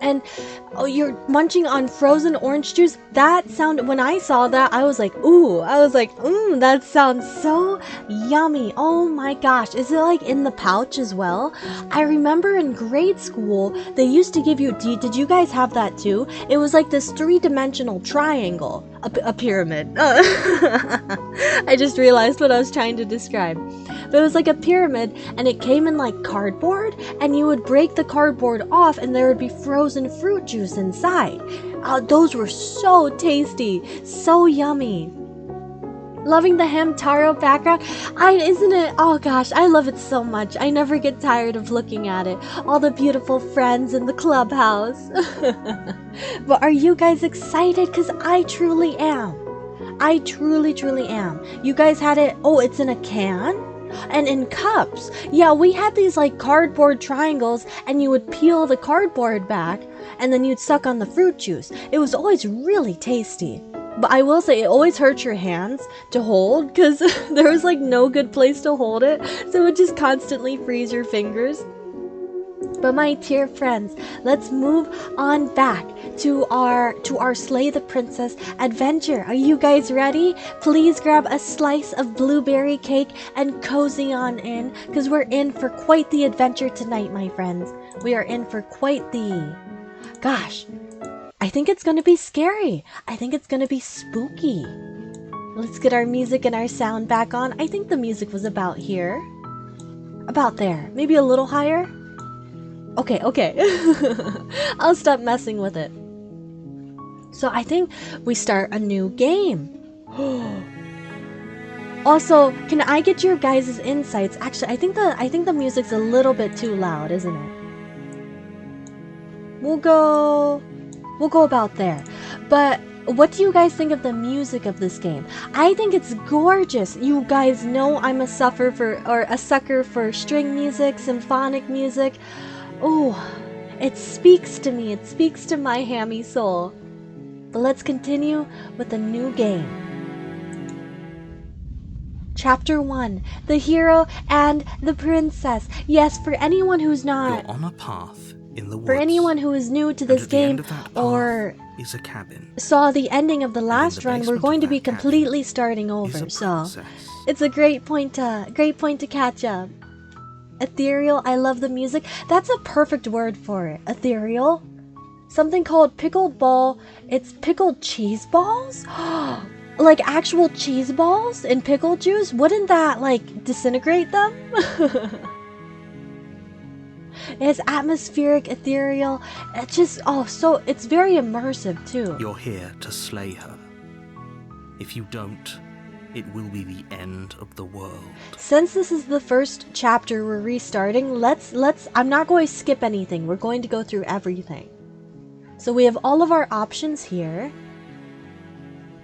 And oh, you're munching on frozen orange juice. That sound, when I saw that, I was like, that sounds so yummy. Oh my gosh. Is it like in the pouch as well? I remember in grade school, they used to give you, did you guys have that too? It was like this 3-dimensional triangle, a pyramid. I just realized what I was trying to describe. But it was like a pyramid, and it came in like cardboard, and you would break the cardboard off and there would be frozen fruit juice inside. Those were so tasty, so yummy. Loving the Hamtaro background. Isn't it? Oh gosh, I love it so much. I never get tired of looking at it. All the beautiful friends in the clubhouse. But are you guys excited? Because I truly am. I truly am. You guys had it. Oh, it's in a can? And in cups. Yeah, we had these like cardboard triangles, and you would peel the cardboard back and then you'd suck on the fruit juice. It was always really tasty. But I will say, it always hurt your hands to hold because there was like no good place to hold it, so it would just constantly freeze your fingers. But my dear friends, let's move on back to our Slay the Princess adventure. Are you guys ready? Please grab a slice of blueberry cake and cozy on in, because we're in for quite the adventure tonight, my friends. We are in for quite the... Gosh, I think it's going to be scary. I think it's going to be spooky. Let's get our music and our sound back on. I think the music was about here. About there. Maybe a little higher? Okay. I'll stop messing with it. So I think we start a new game. Also, can I get your guys' insights? Actually, I think the music's a little bit too loud, isn't it? We'll go about there. But what do you guys think of the music of this game? I think it's gorgeous. You guys know I'm a sucker for string music, symphonic music. Oh, it speaks to me. It speaks to my hammy soul. But let's continue with the new game. Chapter 1. The Hero and the Princess. Yes, for anyone who's not... You're on a path in the woods. For anyone who is new to this game or is a cabin. Saw the ending of the last run, we're going to be completely starting over. So it's a great point to catch up. Ethereal, I love the music. That's a perfect word for it. Ethereal. Something called pickled ball. It's pickled cheese balls? Like actual cheese balls in pickle juice? Wouldn't that like disintegrate them? It's atmospheric, ethereal. It's just, it's very immersive too. You're here to slay her. If you don't, it will be the end of the world. Since this is the first chapter we're restarting, I'm not going to skip anything. We're going to go through everything. So we have all of our options here.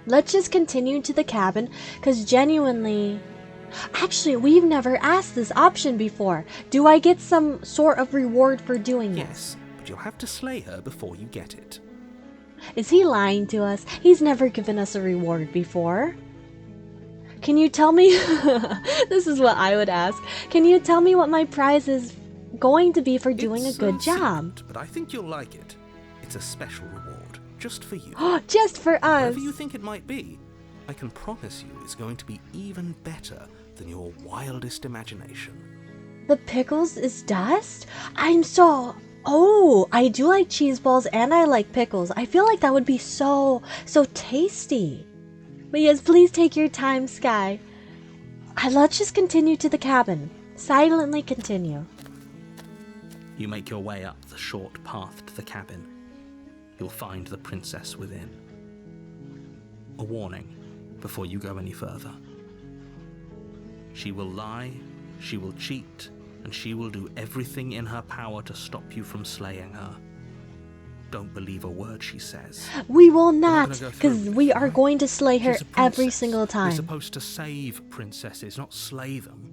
Let's just continue to the cabin, because genuinely... Actually, we've never asked this option before. Do I get some sort of reward for doing this? Yes, but you'll have to slay her before you get it. Is he lying to us? He's never given us a reward before. Can you tell me? This is what I would ask. Can you tell me what my prize is going to be for doing a good job? Secret, but I think you'll like it. It's a special reward, just for you. Just for us. Whatever you think it might be, I can promise you it's going to be even better than your wildest imagination. The pickles is dust? I do like cheese balls and I like pickles. I feel like that would be so tasty. But yes, please take your time, Sky. Let's just continue to the cabin. Silently continue. You make your way up the short path to the cabin. You'll find the princess within. A warning before you go any further. She will lie, she will cheat, and she will do everything in her power to stop you from slaying her. Don't believe a word she says. We will We're not, gonna go through because with it, we are right? going to slay her She's a every princess. single We're time. supposed to save princesses, not slay them.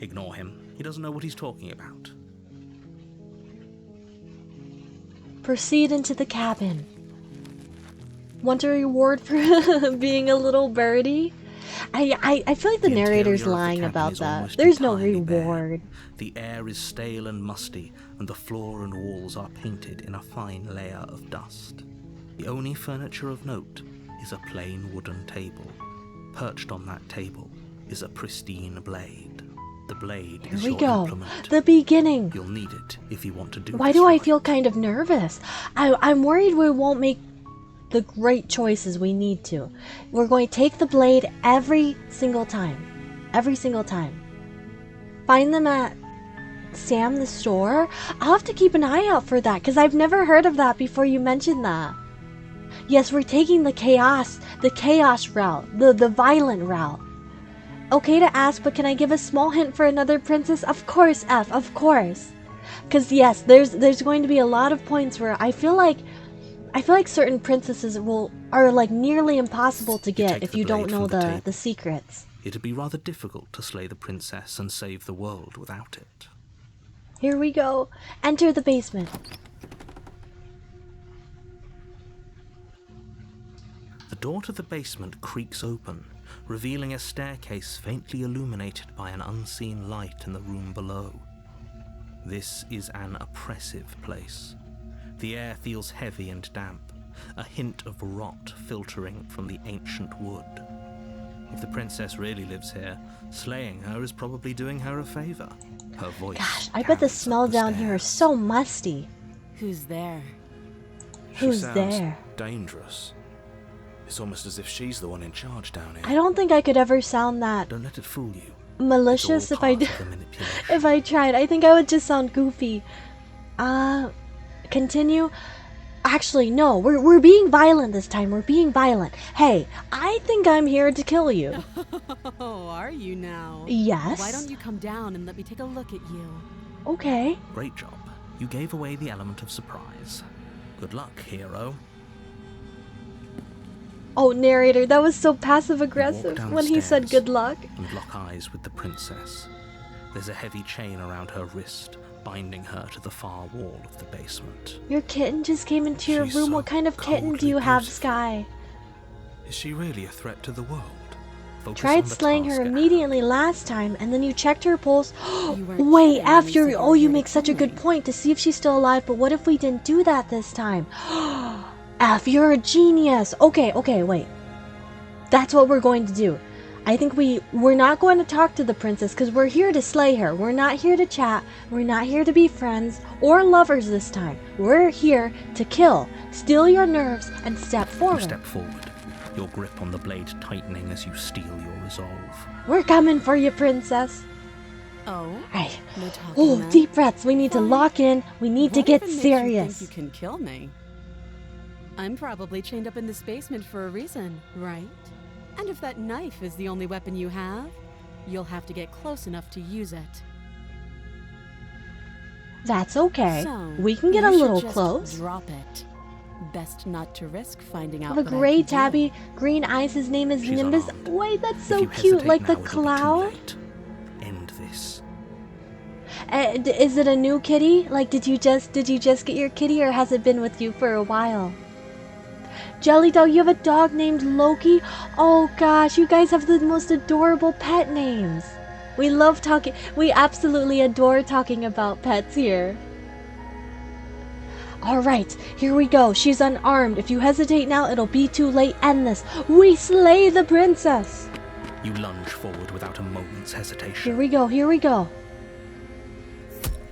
Ignore him. He doesn't know what he's talking about. Proceed into the cabin. Want a reward for being a little birdie? I feel like the narrator's interior of the lying cabin about is that. almost There's no entirely bare. reward. The air is stale and musty, and the floor and walls are painted in a fine layer of dust. The only furniture of note is a plain wooden table. Perched on that table is a pristine blade. The blade Here is we your go. implement. The beginning. You'll need it if you want to do Why this do I right. feel kind of nervous? I'm worried we won't make the great choices we need to. We're going to take the blade every single time. Every single time. Find them at Sam the store. I'll have to keep an eye out for that because I've never heard of that before you mentioned that. Yes, we're taking the chaos route, the violent route. Okay to ask, but can I give a small hint for another princess? Of course, F, of course. Because yes, there's going to be a lot of points where I feel like certain princesses are like nearly impossible to get take if the you don't blade know from the the table. secrets. It'd be rather difficult to slay the princess and save the world without it. Here we go. Enter the basement. The door to the basement creaks open, revealing a staircase faintly illuminated by an unseen light in the room below. This is an oppressive place. The air feels heavy and damp, a hint of rot filtering from the ancient wood. If the princess really lives here, slaying her is probably doing her a favor. Her voice Gosh, I bet the carries up smell down here is stairs. so musty. Who's there? Who's She sounds there? dangerous. It's almost as if she's the one in charge down here. I don't think I could ever sound that Don't let it fool you. malicious It's all if I part did. of the manipulation. If I tried. I think I would just sound goofy. Continue. Actually, no. We're being violent this time. We're being violent. Hey, I think I'm here to kill you. Oh, are you now? Yes. Why don't you come down and let me take a look at you? Okay. Great job. You gave away the element of surprise. Good luck, hero. Oh, narrator, that was so passive You aggressive walk when he said downstairs good luck. and lock eyes with the princess. There's a heavy chain around her wrist, binding her to the far wall of the basement. Your kitten just came into your She's room. so What kind of kitten do coldly you have, beautiful. Sky? Is she really a threat to the world? Focus Tried on the slaying her task at hand. immediately last time, and then you checked her pulse. You weren't Wait, kidding when F, you you're. said Oh, were you here to make such a kill good me. point to see if she's still alive, but what if we didn't do that this time? F, you're a genius. Okay, wait. That's what we're going to do. I think we're not going to talk to the princess because we're here to slay her. We're not here to chat. We're not here to be friends or lovers this time. We're here to kill, steal your nerves, and step You forward. step forward, your grip on the blade tightening as you steel your resolve. We're coming for you, princess. Oh, Right. no talking Oh, then? deep breaths. We need to Fine. lock in. We need to What get even makes serious. You think you can kill me? I'm probably chained up in this basement for a reason, right? And if that knife is the only weapon you have, you'll have to get close enough to use it. That's okay. So, We can get a you should little just close. Drop it. Best not to risk finding out. The what I gray can do. tabby, green eyes. His name is She's Nimbus. unarmed. Wait, that's If so you cute, hesitate like the now, it'll be too cloud. late. End this. Is it a new kitty? Like, did you just get your kitty, or has it been with you for a while? Jelly dog, you have a dog named Loki. Oh gosh, you guys have the most adorable pet names. We love talking. We absolutely adore talking about pets here. All right, here we go. She's unarmed. If you hesitate now, it'll be too late. End this. We slay the princess. You lunge forward without a moment's Here hesitation. we go. Here we go.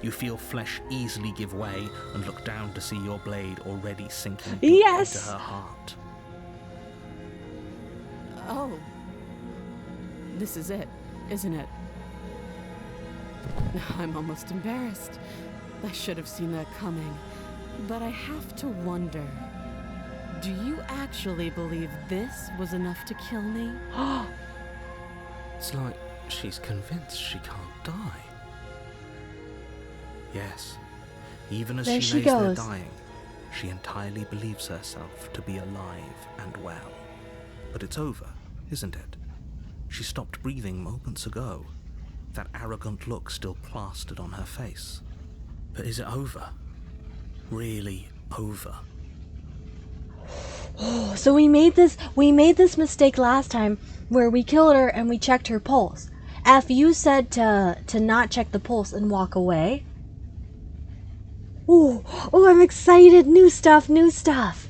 You feel flesh easily give way and look down to see your blade already sinking deep Yes. into her heart. Oh. This is it, isn't it? I'm almost embarrassed. I should have seen that coming. But I have to wonder. Do you actually believe this was enough to kill me? It's like she's convinced she can't die. Yes, Even as There she she lays there goes. dying, she entirely believes herself to be alive and well. But it's over, isn't it? She stopped breathing moments ago, that arrogant look still plastered on her face. But is it over? Really over? So we made this mistake last time where we killed her and we checked her pulse. F, you said to not check the pulse and walk away. Oh, I'm excited. New stuff, new stuff.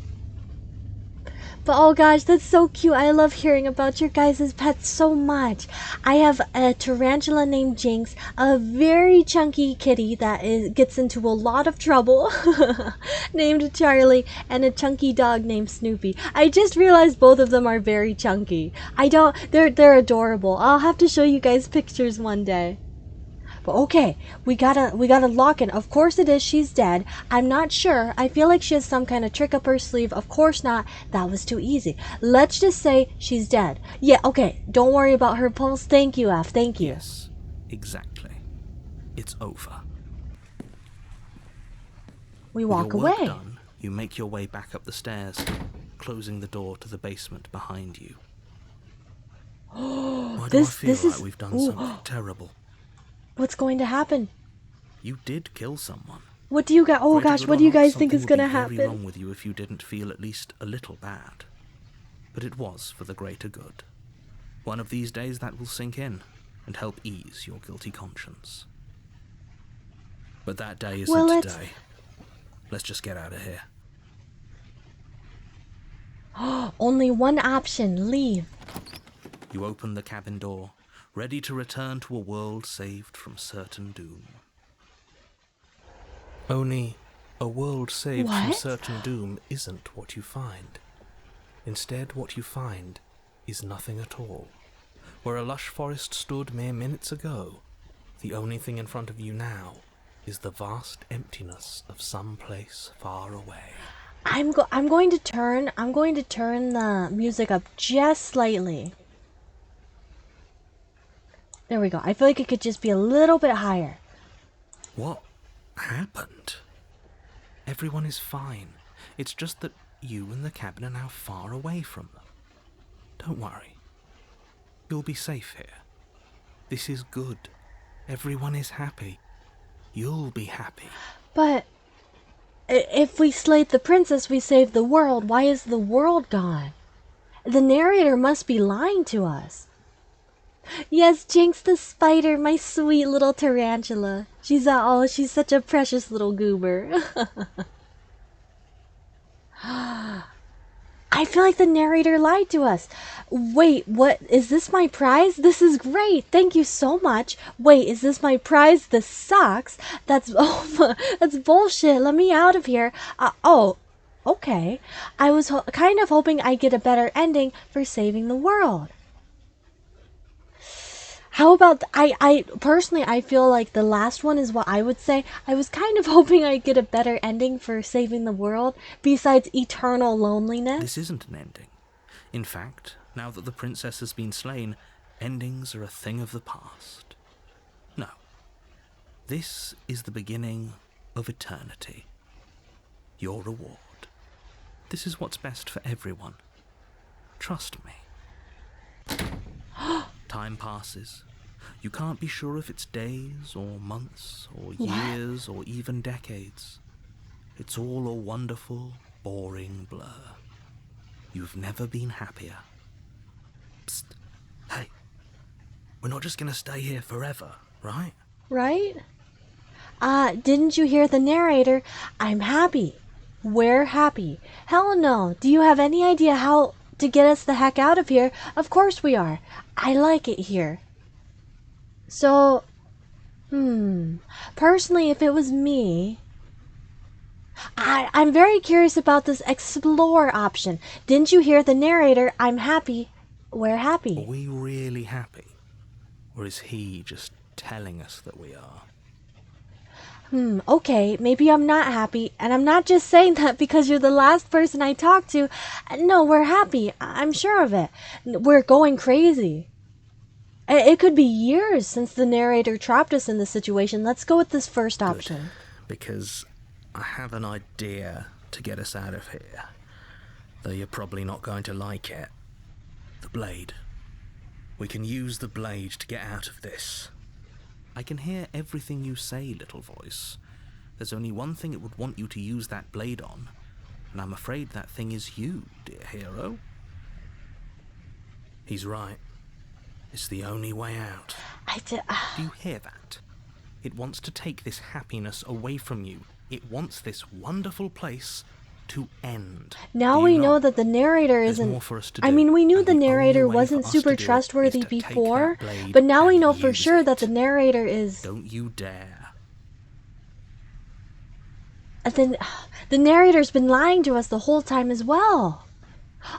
But oh gosh, that's so cute. I love hearing about your guys' pets so much. I have a tarantula named Jinx, a very chunky kitty that gets into a lot of trouble named Charlie, and a chunky dog named Snoopy. I just realized both of them are very chunky. They're adorable. I'll have to show you guys pictures one day. But okay, we gotta lock in. Of course it is, she's dead. I'm not sure. I feel like she has some kind of trick up her sleeve. Of course not. That was too easy. Let's just say she's dead. Yeah, okay. Don't worry about her pulse. Thank you, F. Thank you. Yes, exactly. It's over. We With walk your work away. done, you make your way back up the stairs, closing the door to the basement behind you. Why do I feel like we've done something terrible? What's going to happen? You did kill someone. What do you guys? Oh Greater gosh, good what or do you not, guys think something is would gonna be very wrong happen? with you if you didn't feel at least a little bad. But it was for the greater good. One of these days that will sink in and help ease your guilty conscience. But that day isn't Well, today. Let's just get out of here. Only one option: leave. You open the cabin door, ready to return to a world saved from certain doom. Only a world saved from What? certain doom isn't what you find. Instead, what you find is nothing at all. Where a lush forest stood mere minutes ago, the only thing in front of you now is the vast emptiness of some place far away. I'm going to turn the music up just slightly. There we go. I feel like it could just be a little bit higher. What happened? Everyone is fine. It's just that you and the cabin are now far away from them. Don't worry. You'll be safe here. This is good. Everyone is happy. You'll be happy. But if we slayed the princess, we saved the world. Why is the world gone? The narrator must be lying to us. Yes, Jinx the spider, my sweet little tarantula. She's such a precious little goober. I feel like the narrator lied to us. Wait, what? Is this my prize? This is great. Thank you so much. Wait, is this my prize? This sucks. That's that's bullshit. Let me out of here. Okay. I was kind of hoping I'd get a better ending for saving the world. How about I personally I feel like the last one is what I would say. I was kind of hoping I'd get a better ending for saving the world besides eternal loneliness. This isn't an ending. In fact, now that the princess has been slain, endings are a thing of the past. No. This is the beginning of eternity. Your reward. This is what's best for everyone. Trust me. Time passes. You can't be sure if it's days or months or years or even decades. It's all a wonderful, boring blur. You've never been happier. Psst. Hey, we're not just gonna stay here forever, right? Right? Didn't you hear the narrator? I'm happy. We're happy. Hell no. Do you have any idea how to get us the heck out of here? Of course we are. I like it here. So, personally, if it was me, I'm very curious about this explore option. Didn't you hear the narrator? I'm happy. We're Are happy. we really happy? Or is he just telling us that we are? Okay, maybe I'm not happy, and I'm not just saying that because you're the last person I talked to. No, we're happy. I'm sure of it. We're going crazy. It could be years since the narrator trapped us in this situation. Let's go with this first option. Because I have an idea to get us out of here, though you're probably not going to like it. The blade. We can use the blade to get out of this. I can hear everything you say, little voice. There's only one thing it would want you to use that blade on, and I'm afraid that thing is you, dear hero. He's right. It's the only way out. Do you hear that? It wants to take this happiness away from you. It wants this wonderful place to end. Now we know that the narrator isn't... more for us to do, I mean, we knew and the the only narrator way wasn't for us super to do it trustworthy is to take before, that blade but now we and know for use sure that it. the narrator is... Don't you dare. Then the narrator's been lying to us the whole time as well.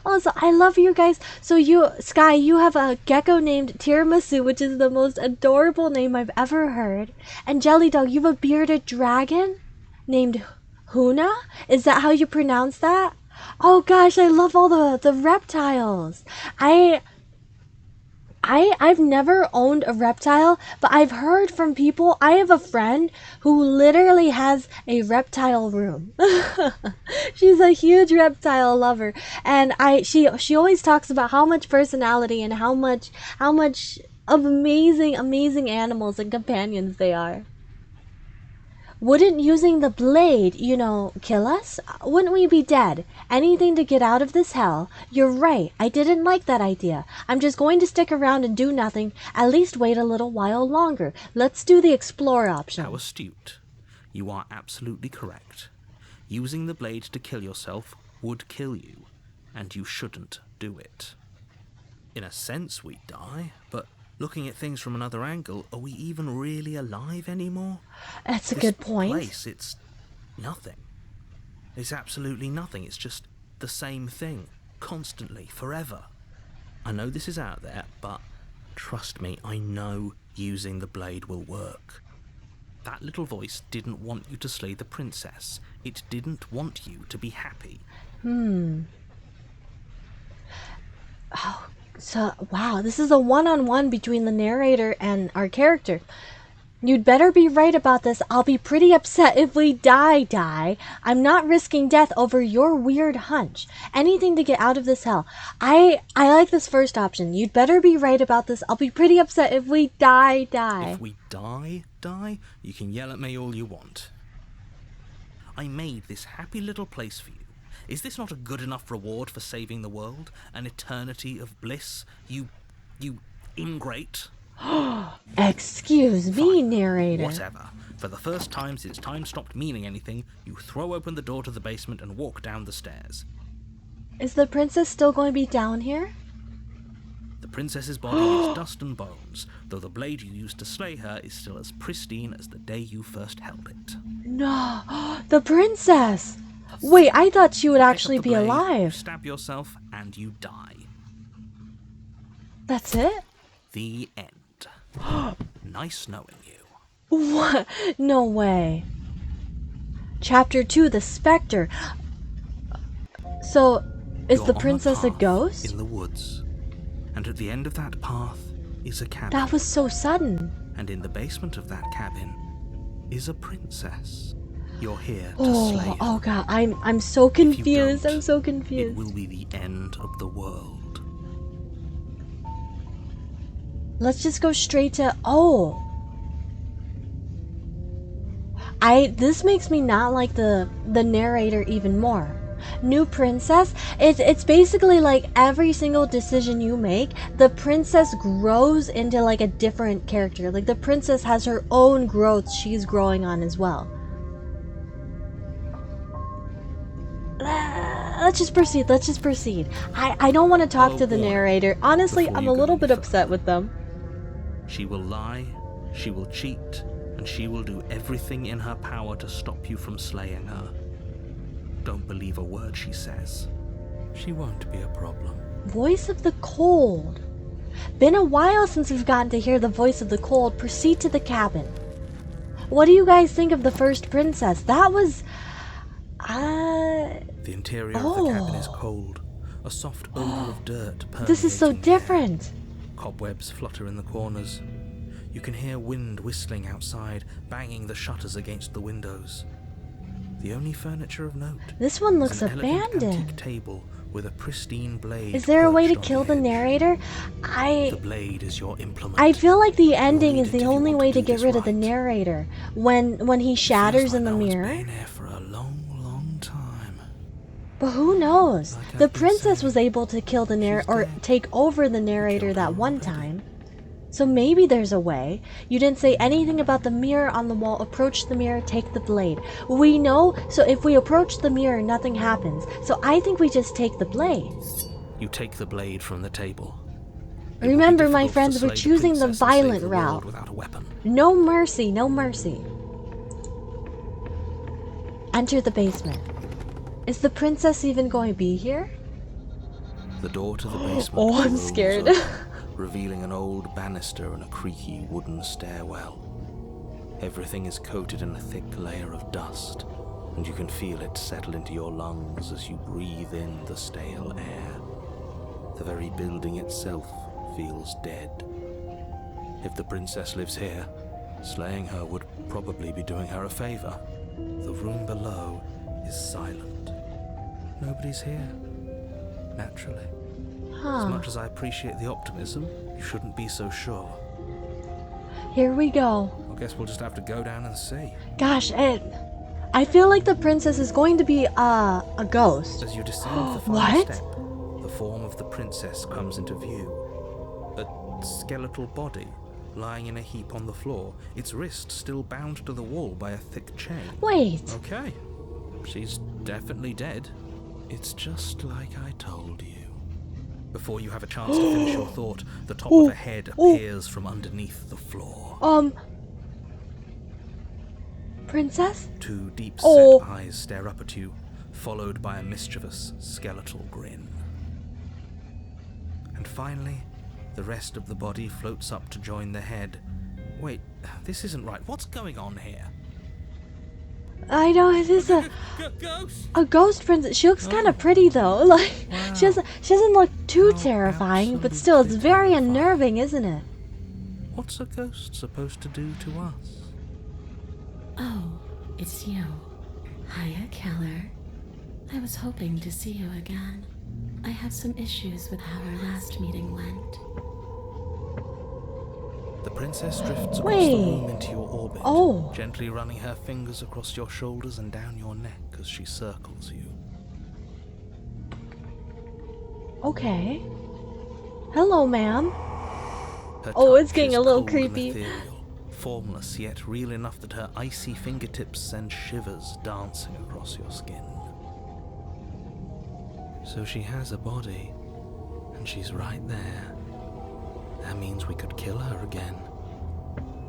Also, I love you guys. So you, Sky, you have a gecko named Tiramisu, which is the most adorable name I've ever heard. And Jelly Dog, you have a bearded dragon named Huna? Is that how you pronounce that? Oh gosh, I love all the reptiles. I've never owned a reptile, but I've heard from people. I have a friend who literally has a reptile room. She's a huge reptile lover, and she always talks about how much personality and how much of amazing animals and companions they are. Wouldn't using the blade, kill us? Wouldn't we be dead? Anything to get out of this hell. You're right, I didn't like that idea. I'm just going to stick around and do nothing. At least wait a little while longer. Let's do the explore option. How astute. You are absolutely correct. Using the blade to kill yourself would kill you, and you shouldn't do it. In a sense, we die, but looking at things from another angle, are we even really alive anymore? That's a good point. This place, it's nothing. It's absolutely nothing. It's just the same thing, constantly, forever. I know this is out there, but trust me, I know using the blade will work. That little voice didn't want you to slay the princess. It didn't want you to be happy. Oh, so, wow, this is a one-on-one between the narrator and our character. You'd better be right about this. I'll be pretty upset if we die. I'm not risking death over your weird hunch. Anything to get out of this hell. I like this first option. You'd better be right about this. I'll be pretty upset if we die. If we die, you can yell at me all you want. I made this happy little place for you. Is this not a good enough reward for saving the world? An eternity of bliss? You ingrate? Excuse me, Fine. narrator. Whatever. For the first time since time stopped meaning anything, you throw open the door to the basement and walk down the stairs. Is the princess still going to be down here? The princess's body is dust and bones, though the blade you used to slay her is still as pristine as the day you first held it. No, the princess! Wait, I thought she would actually be You alive. stab yourself and you die. That's it? The end. Nice knowing you. What? No way. Chapter 2, The Spectre. So, is You're the on princess a path ghost? in the woods, and at the end of that path is a cabin. That was so sudden. And in the basement of that cabin is a princess. You're here to slay her. Oh god, I'm so If you confused. don't, I'm so It confused. will be the end of the world. Let's just go straight to this makes me not like the narrator even more. New princess, it's basically like every single decision you make, the princess grows into like a different character. Like the princess has her own growth she's growing on as well. Let's just proceed. I don't want to talk to the narrator. Honestly, before I'm you a go little any bit further. upset with them. She will lie, she will cheat, and she will do everything in her power to stop you from slaying her. Don't believe a word she says. She won't be a problem. Voice of the Cold. Been a while since we've gotten to hear the voice of the cold. Proceed to the cabin. What do you guys think of the first princess? That was... The interior of the cabin is cold. A soft odor of dirt This is so permeating the air. different. Cobwebs flutter in the corners. You can hear wind whistling outside, banging the shutters against the windows. The only furniture of note. This one is looks an elegant antique abandoned. table with a pristine blade. Is there a way to perched on kill the edge. narrator? The blade is your implement. I feel like the ending need is it the if you only want way to to do get this rid of the right. narrator when he shatters Feels like in the no one's mirror. been here for a long time. But who knows? Like The I've been princess saying, was able to kill the narrator or dead. take over the narrator killed that her one already. time. So maybe there's a way. You didn't say anything about the mirror on the wall. Approach the mirror, take the blade. We know, so if we approach the mirror, nothing happens. So I think we just take the blade. You take the blade from the table. It will be Remember, my difficult to friends, we're slay the choosing the princess and save violent the world route. without a weapon. No mercy, no mercy. Enter the basement. Is the princess even going to be here? The door to the basement Oh, I'm rolls scared. open, revealing an old banister and a creaky wooden stairwell. Everything is coated in a thick layer of dust, and you can feel it settle into your lungs as you breathe in the stale air. The very building itself feels dead. If the princess lives here, slaying her would probably be doing her a favor. The room below is silent. Nobody's here, naturally. As Huh. much as I appreciate the optimism, you shouldn't be so sure. Here we go. I guess we'll just have to go down and see. Gosh, I feel like the princess is going to be a ghost. As you descend the final What? step, the form of the princess comes into view. A skeletal body lying in a heap on the floor, its wrist still bound to the wall by a thick chain. Wait. Okay, she's definitely dead. It's just like I told you. Before you have a chance to finish your thought, the top of a head appears from underneath the floor. Princess? Two deep-set Oh. eyes stare up at you, followed by a mischievous skeletal grin. And finally, the rest of the body floats up to join the head. Wait, this isn't right. What's going on here? I know it is Ghost! a ghost princess. She looks kind of pretty though. Like she doesn't look too How terrifying, but still, it's absolutely very terrifying. unnerving, isn't it? What's a ghost supposed to do to us? Oh, it's you. Hiya, Keller. I was hoping to see you again. I have some issues with how our last meeting went. The princess drifts across Wait. the room into your orbit, Oh. gently running her fingers across your shoulders and down your neck as she circles you. Okay. Hello, ma'am. Her Oh, it's touch getting is a little cold and creepy. ethereal, formless yet real enough that her icy fingertips send shivers dancing across your skin. So she has a body, and she's right there. That means we could kill her again,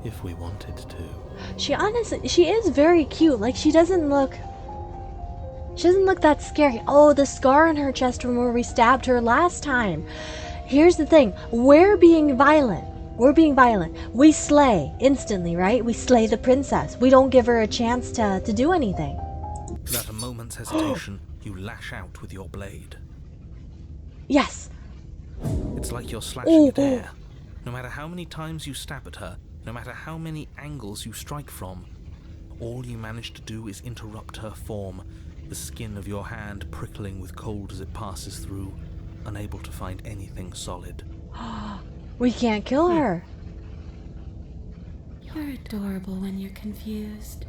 if we wanted to. She is very cute. Like she doesn't look that scary. Oh, the scar on her chest from where we stabbed her last time. Here's the thing. We're being violent. We slay instantly, right? We slay the princess. We don't give her a chance to do anything. Without a moment's hesitation, you lash out with your blade. Yes. It's like you're slashing at Oh. air. No matter how many times you stab at her, no matter how many angles you strike from, all you manage to do is interrupt her form, the skin of your hand prickling with cold as it passes through, unable to find anything solid. We can't kill her. You're adorable when you're confused.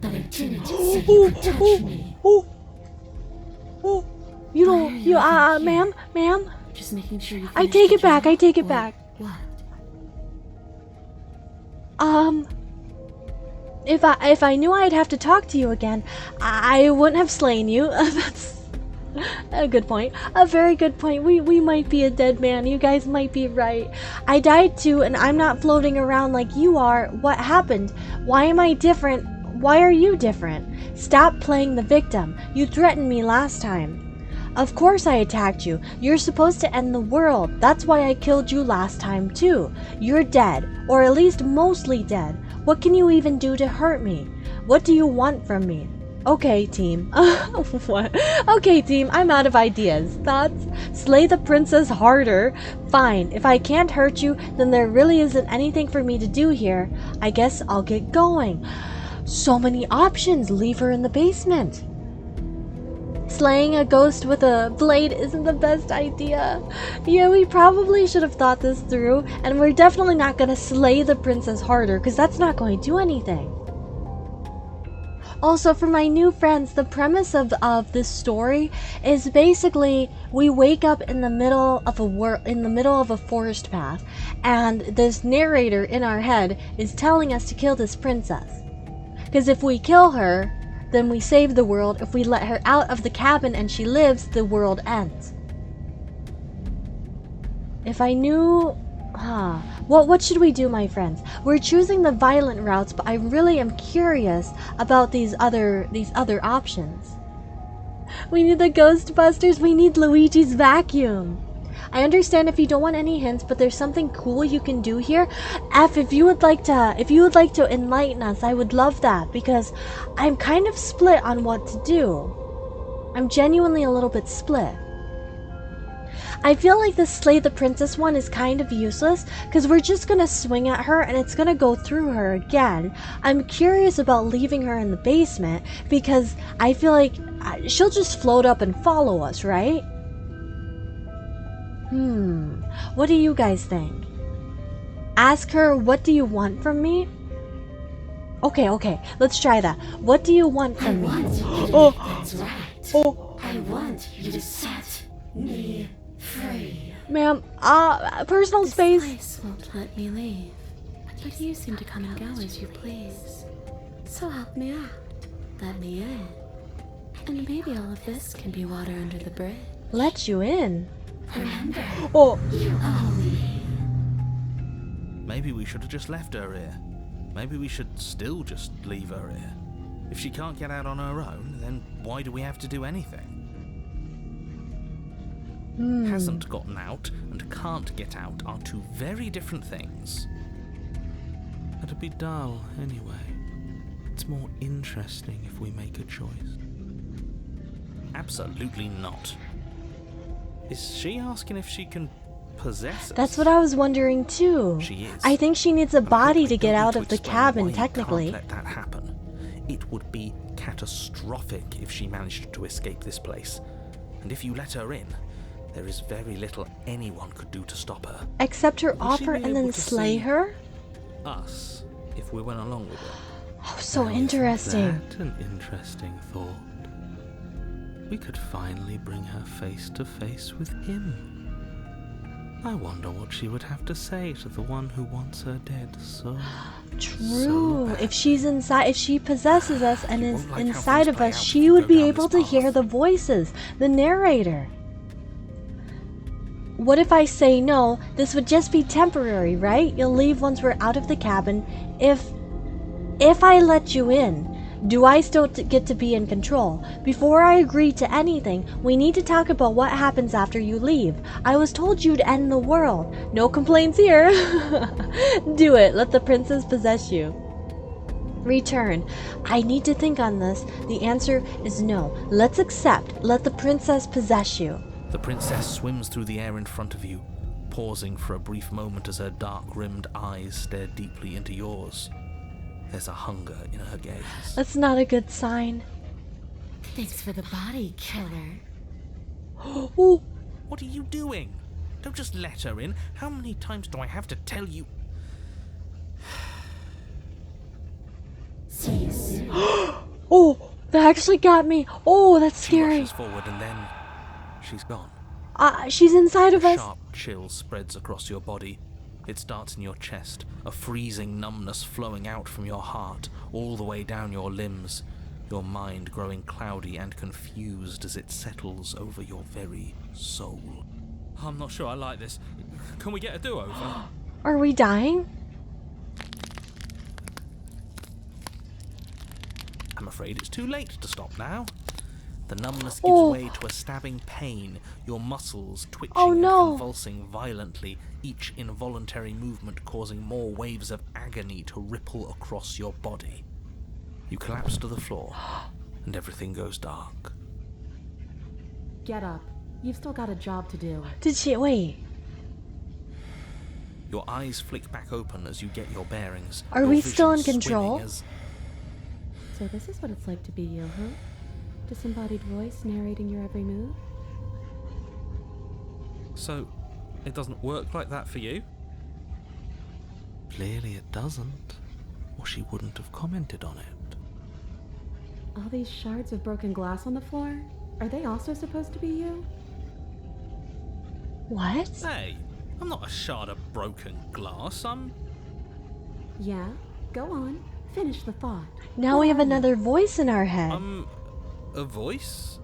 But I didn't say you could touch me. You Why don't, are you even here? ma'am. Just making sure you I finished take the it back, job, I take it or back. What? If I knew I'd have to talk to you again, I wouldn't have slain you. That's a good point. A very good point. We might be a dead man. You guys might be right. I died too, and I'm not floating around like you are. What happened? Why am I different? Why are you different? Stop playing the victim. You threatened me last time. Of course I attacked you. You're supposed to end the world. That's why I killed you last time too. You're dead, or at least mostly dead. What can you even do to hurt me? What do you want from me? Okay, team. What? Okay, team, I'm out of ideas. Thoughts? Slay the princess harder? Fine. If I can't hurt you, then there really isn't anything for me to do here. I guess I'll get going. So many options. Leave her in the basement. Slaying a ghost with a blade isn't the best idea. Yeah, we probably should have thought this through, and we're definitely not gonna slay the princess harder, because that's not going to do anything. Also, for my new friends, the premise of this story is basically we wake up in the middle of a forest path, and this narrator in our head is telling us to kill this princess. Because if we kill her, then we save the world. If we let her out of the cabin and she lives, the world ends. If I knew... what should we do, my friends? We're choosing the violent routes, but I really am curious about these other options. We need the Ghostbusters. We need Luigi's vacuum. I understand if you don't want any hints, but there's something cool you can do here. If you would like to enlighten us, I would love that, because I'm kind of split on what to do. I'm genuinely a little bit split. I feel like the Slay the Princess one is kind of useless, because we're just gonna swing at her and it's gonna go through her again. I'm curious about leaving her in the basement, because I feel like she'll just float up and follow us, right? What do you guys think? Ask her, what do you want from me? Okay, let's try that. What do you want from me? That's right. I want you to set me free. Ma'am, personal space. This place won't let me leave, but you seem to come and go as you please. So help me out. Let me in. And maybe all of this can be water under the bridge. Let you in. Remember, Oh, you owe me. Maybe we should have just left her here. Maybe we should still just leave her here. If she can't get out on her own, then why do we have to do anything? Hasn't gotten out and can't get out are two very different things. It'd be dull anyway. It's more interesting if we make a choice. Absolutely not. Is she asking if she can possess us? that's what I was wondering too. She is. I think she needs a And I hope body I to get don't need out to of the explain why cabin, you technically. Can't let that happen. It would be catastrophic if she managed to escape this place. And if you let her in, there is very little anyone could do to stop her. Accept her Will she offer be and then able to slay see her? Us, if we went along with her. Oh, so Now, isn't interesting. that an interesting thought? We could finally bring her face to face with him. I wonder what she would have to say to the one who wants her dead so True. bad. If she's inside, if she possesses us and You is won't like how inside things of play us, out if she you would go be down able this to hear path. the voices, the narrator. What if I say no? This would just be temporary, right? You'll leave once we're out of the cabin. If I let you in, do I still get to be in control? Before I agree to anything, we need to talk about what happens after you leave. I was told you'd end the world. No complaints here. Do it. Let the princess possess you. Return. I need to think on this. The answer is no. Let's accept. Let the princess possess you. The princess swims through the air in front of you, pausing for a brief moment as her dark-rimmed eyes stare deeply into yours. There's a hunger in her gaze. That's not a good sign. Thanks for the body, killer. Oh, What are you doing? Don't just let her in. How many times do I have to tell you? See you soon. oh, that actually got me. Oh, that's She scary. rushes forward and then she's gone. She's inside of A us. sharp chill spreads across your body. It starts in your chest, a freezing numbness flowing out from your heart, all the way down your limbs, your mind growing cloudy and confused as it settles over your very soul. I'm not sure I like this. Can we get a do-over? Are we dying? I'm afraid it's too late to stop now. The numbness gives Oh. way to a stabbing pain, your muscles twitching Oh, no. and convulsing violently, each involuntary movement causing more waves of agony to ripple across your body. You collapse to the floor, and everything goes dark. Get up. You've still got a job to do. Did she? Wait. Your eyes flick back open as you get your bearings. Are your we vision still in swimming control? as- So this is what it's like to be you, huh? Disembodied voice narrating your every move? So, it doesn't work like that for you? Clearly it doesn't, or she wouldn't have commented on it. All these shards of broken glass on the floor? Are they also supposed to be you? What? Hey, I'm not a shard of broken glass, I'm... Yeah? Go on. Finish the thought. Now What we have are you? another voice in our head. A voice?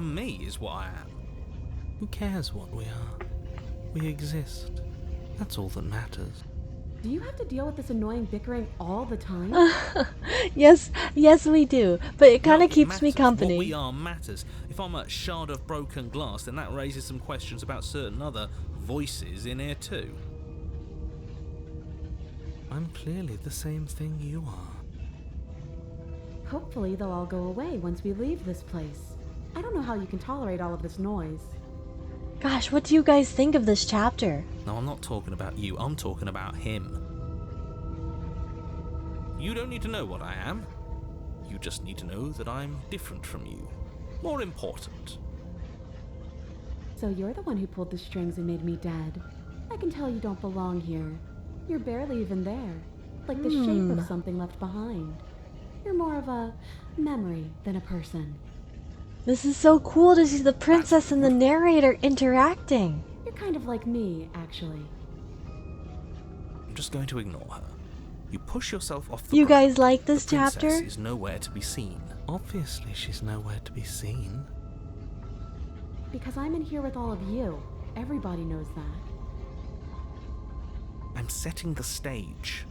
Me is what I am. Who cares what we are? We exist. That's all that matters. Do you have to deal with this annoying bickering all the time? Yes, we do. But it kind No, of keeps me matters. company. What we are matters. If I'm a shard of broken glass, then that raises some questions about certain other voices in here too. I'm clearly the same thing you are. Hopefully they'll all go away once we leave this place. I don't know how you can tolerate all of this noise. Gosh, what do you guys think of this chapter? No, I'm not talking about you. I'm talking about him. You don't need to know what I am. You just need to know that I'm different from you. More important. So you're the one who pulled the strings and made me dead. I can tell you don't belong here. You're barely even there. Like the shape of something left behind. You're more of a memory than a person. This is so cool to see the princess and the narrator interacting. You're kind of like me, actually. I'm just going to ignore her. You push yourself off the You ground. guys like this The princess chapter? is nowhere to be seen. Obviously, she's nowhere to be seen. Because I'm in here with all of you. Everybody knows that. I'm setting the stage.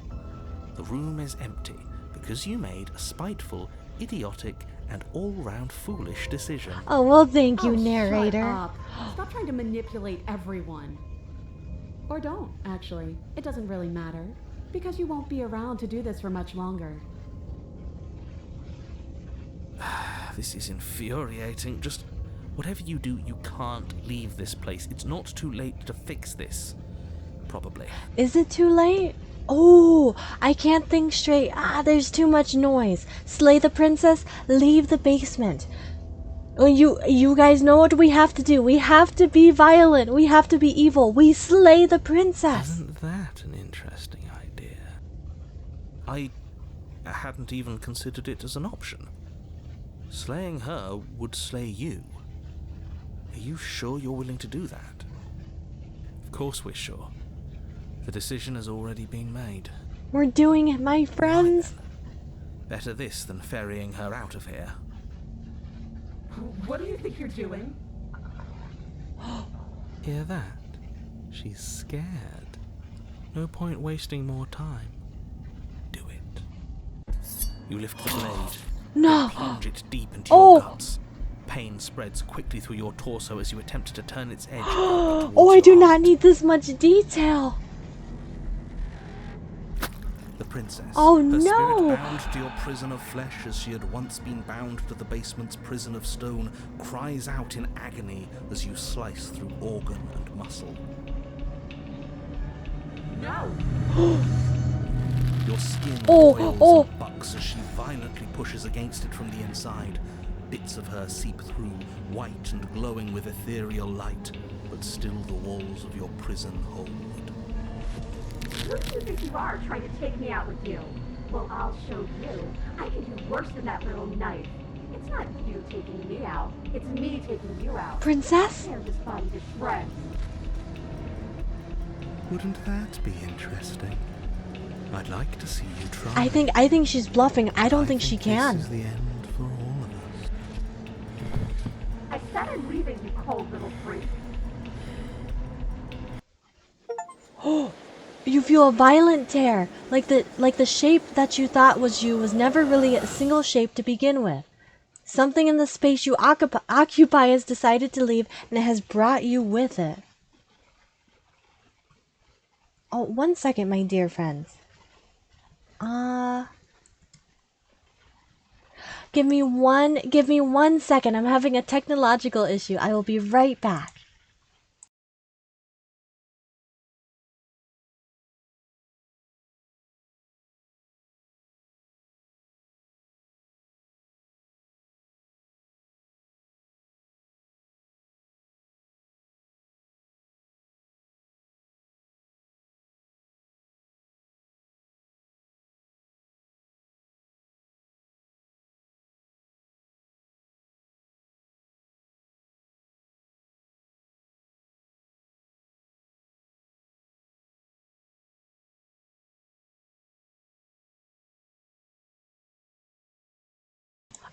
The room is empty because you made a spiteful, idiotic, and all-round foolish decision. Oh, well, thank you, Oh, narrator. Shut up. Stop trying to manipulate everyone. Or don't, actually. It doesn't really matter. Because you won't be around to do this for much longer. This is infuriating. Just whatever you do, you can't leave this place. It's not too late to fix this. Probably. Is it too late? Oh, I can't think straight. There's too much noise. Slay the princess, leave the basement. Oh, you guys know what we have to do. We have to be violent. We have to be evil. We slay the princess. Isn't that an interesting idea? I hadn't even considered it as an option. Slaying her would slay you. Are you sure you're willing to do that? Of course we're sure. The decision has already been made. We're doing it, my friends. Right then. Better this than ferrying her out of here. What do you think you're doing? Hear that? She's scared. No point wasting more time. Do it. You lift the blade. No. You plunge it deep into Oh. your guts. Pain spreads quickly through your torso as you attempt to turn its edge. Oh, I do not need this much detail. The princess, Oh, her no. spirit bound to your prison of flesh as she had once been bound to the basement's prison of stone, cries out in agony as you slice through organ and muscle. No! Your skin Oh, boils oh. and bucks as she violently pushes against it from the inside. Bits of her seep through, white and glowing with ethereal light, but still the walls of your prison hold. Who do you think you are, trying to take me out with you? Well, I'll show you. I can do worse than that little knife. It's not you taking me out. It's me taking you out. Princess? Tear this body to shreds. Wouldn't that be interesting? I'd like to see you try. I think she's bluffing. I don't think she can. This is the end for all of us. I said I'm leaving, you cold little freak. You feel a violent tear, like the shape that you thought was you was never really a single shape to begin with. Something in the space you occupy has decided to leave, and it has brought you with it. Oh, 1 second, my dear friends. Give me 1 second. I'm having a technological issue. I will be right back.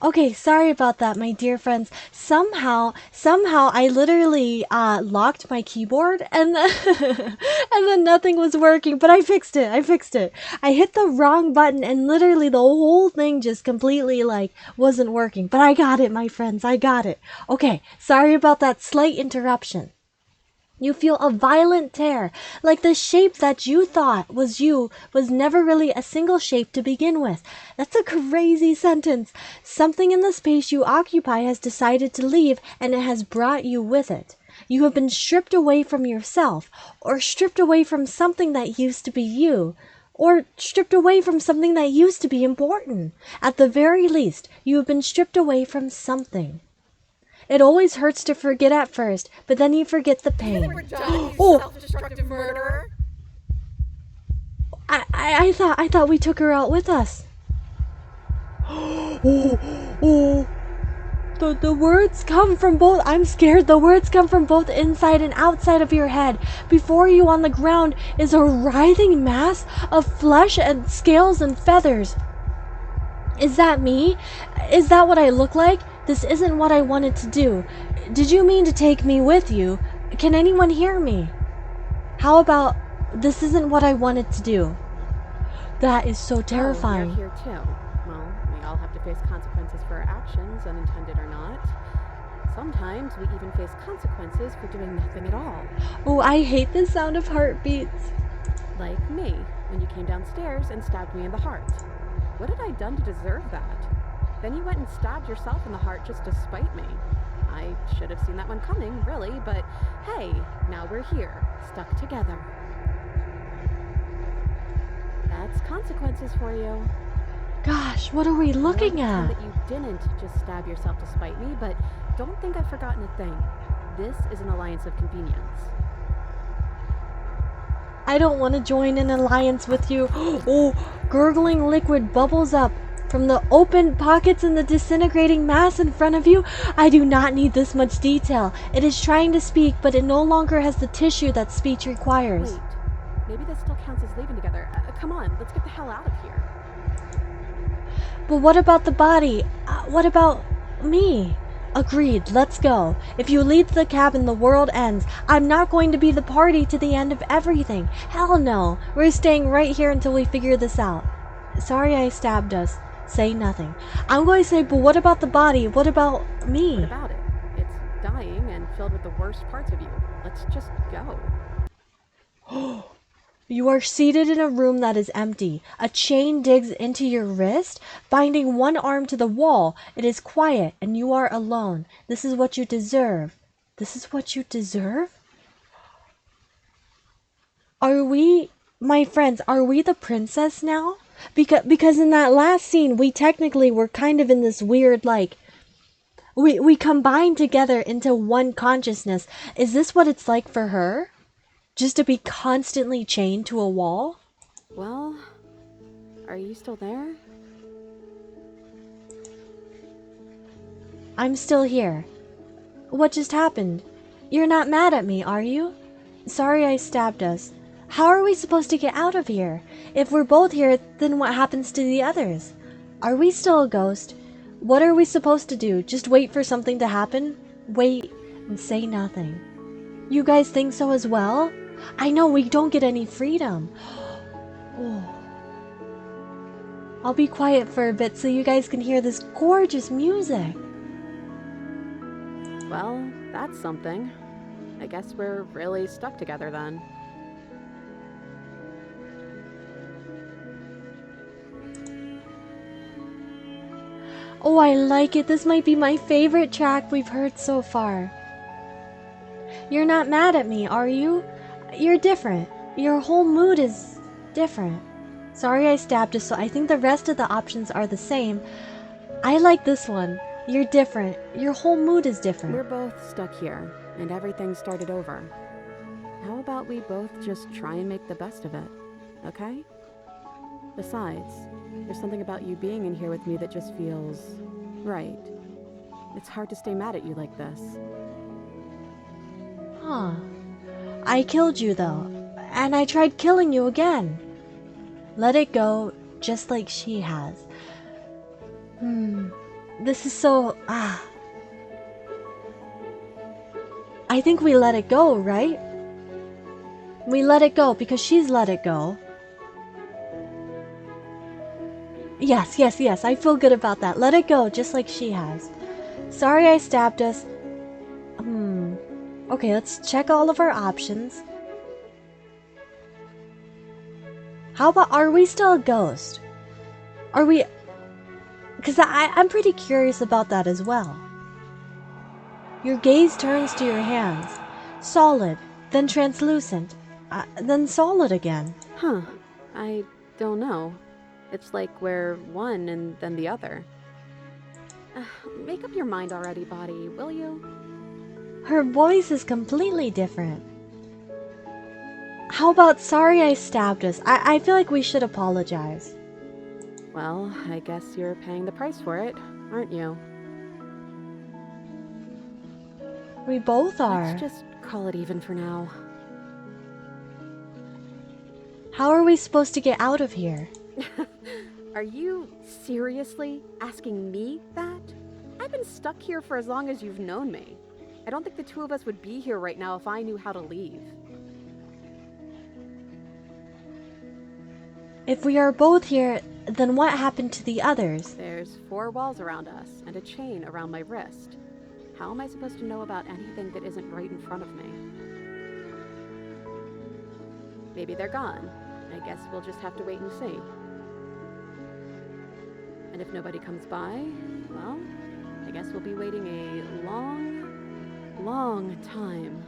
Okay, sorry about that, my dear friends. Somehow I literally locked my keyboard and and then nothing was working, but I fixed it. I hit the wrong button and literally the whole thing just completely like wasn't working. But I got it, my friends. I got it. Okay, sorry about that slight interruption. You feel a violent tear, like the shape that you thought was you was never really a single shape to begin with. That's a crazy sentence. Something in the space you occupy has decided to leave, and it has brought you with it. You have been stripped away from yourself, or stripped away from something that used to be you, or stripped away from something that used to be important. At the very least, you have been stripped away from something. It always hurts to forget at first, but then you forget the pain. Oh, self-destructive murderer. I thought we took her out with us. Oh. The words come from both. I'm scared. The words come from both inside and outside of your head. Before you on the ground is a writhing mass of flesh and scales and feathers. Is that me? Is that what I look like? This isn't what I wanted to do. Did you mean to take me with you? Can anyone hear me? How about, this isn't what I wanted to do? That is so terrifying. Oh, you're here too. Well, we all have to face consequences for our actions, unintended or not. Sometimes we even face consequences for doing nothing at all. Oh, I hate the sound of heartbeats. Like me, when you came downstairs and stabbed me in the heart. What had I done to deserve that? Then you went and stabbed yourself in the heart just to spite me. I should have seen that one coming, really, but hey, now we're here, stuck together. That's consequences for you. Gosh, what are we looking at? That you didn't just stab yourself to spite me, but don't think I've forgotten a thing. This is an alliance of convenience. I don't want to join an alliance with you. Oh, gurgling liquid bubbles up from the open pockets in the disintegrating mass in front of you. I do not need this much detail. It is trying to speak, but it no longer has the tissue that speech requires. Wait, maybe this still counts as leaving together. Come on, let's get the hell out of here. But what about the body? What about me? Agreed, let's go. If you leave the cabin, the world ends. I'm not going to be the party to the end of everything. Hell no. We're staying right here until we figure this out. Sorry I stabbed us. Say nothing. I'm going to say, but what about the body? What about me? What about it? It's dying and filled with the worst parts of you. Let's just go. You are seated in a room that is empty. A chain digs into your wrist, binding one arm to the wall. It is quiet, and you are alone. This is what you deserve. This is what you deserve? Are we, my friends, are we the princess now? Because in that last scene, we technically were kind of in this weird, like, we combined together into one consciousness. Is this what it's like for her? Just to be constantly chained to a wall? Well, are you still there? I'm still here. What just happened? You're not mad at me, are you? Sorry I stabbed us. How are we supposed to get out of here? If we're both here, then what happens to the others? Are we still a ghost? What are we supposed to do? Just wait for something to happen? Wait and say nothing. You guys think so as well? I know we don't get any freedom. Oh. I'll be quiet for a bit so you guys can hear this gorgeous music. Well, that's something. I guess we're really stuck together then. Oh, I like it. This might be my favorite track we've heard so far. You're not mad at me, are you? You're different. Your whole mood is different. Sorry I stabbed us, so I think the rest of the options are the same. I like this one. You're different. Your whole mood is different. We're both stuck here, and everything started over. How about we both just try and make the best of it, okay? Besides, there's something about you being in here with me that just feels right. It's hard to stay mad at you like this. Huh. I killed you though, and I tried killing you again. Let it go, just like she has. This is so... I think we let it go, right? We let it go because she's let it go. Yes, yes, yes. I feel good about that. Let it go, just like she has. Sorry I stabbed us. Okay, let's check all of our options. How about, are we still a ghost? Are we... Because I'm pretty curious about that as well. Your gaze turns to your hands. Solid, then translucent, then solid again. Huh. I don't know. It's like we're one and then the other. Make up your mind already, Body, will you? Her voice is completely different. How about sorry I stabbed us? I feel like we should apologize. Well, I guess you're paying the price for it, aren't you? We both are. Let's just call it even for now. How are we supposed to get out of here? Are you seriously asking me that? I've been stuck here for as long as you've known me. I don't think the two of us would be here right now if I knew how to leave. If we are both here, then what happened to the others? There's 4 walls around us and a chain around my wrist. How am I supposed to know about anything that isn't right in front of me? Maybe they're gone. I guess we'll just have to wait and see. And if nobody comes by, well, I guess we'll be waiting a long time.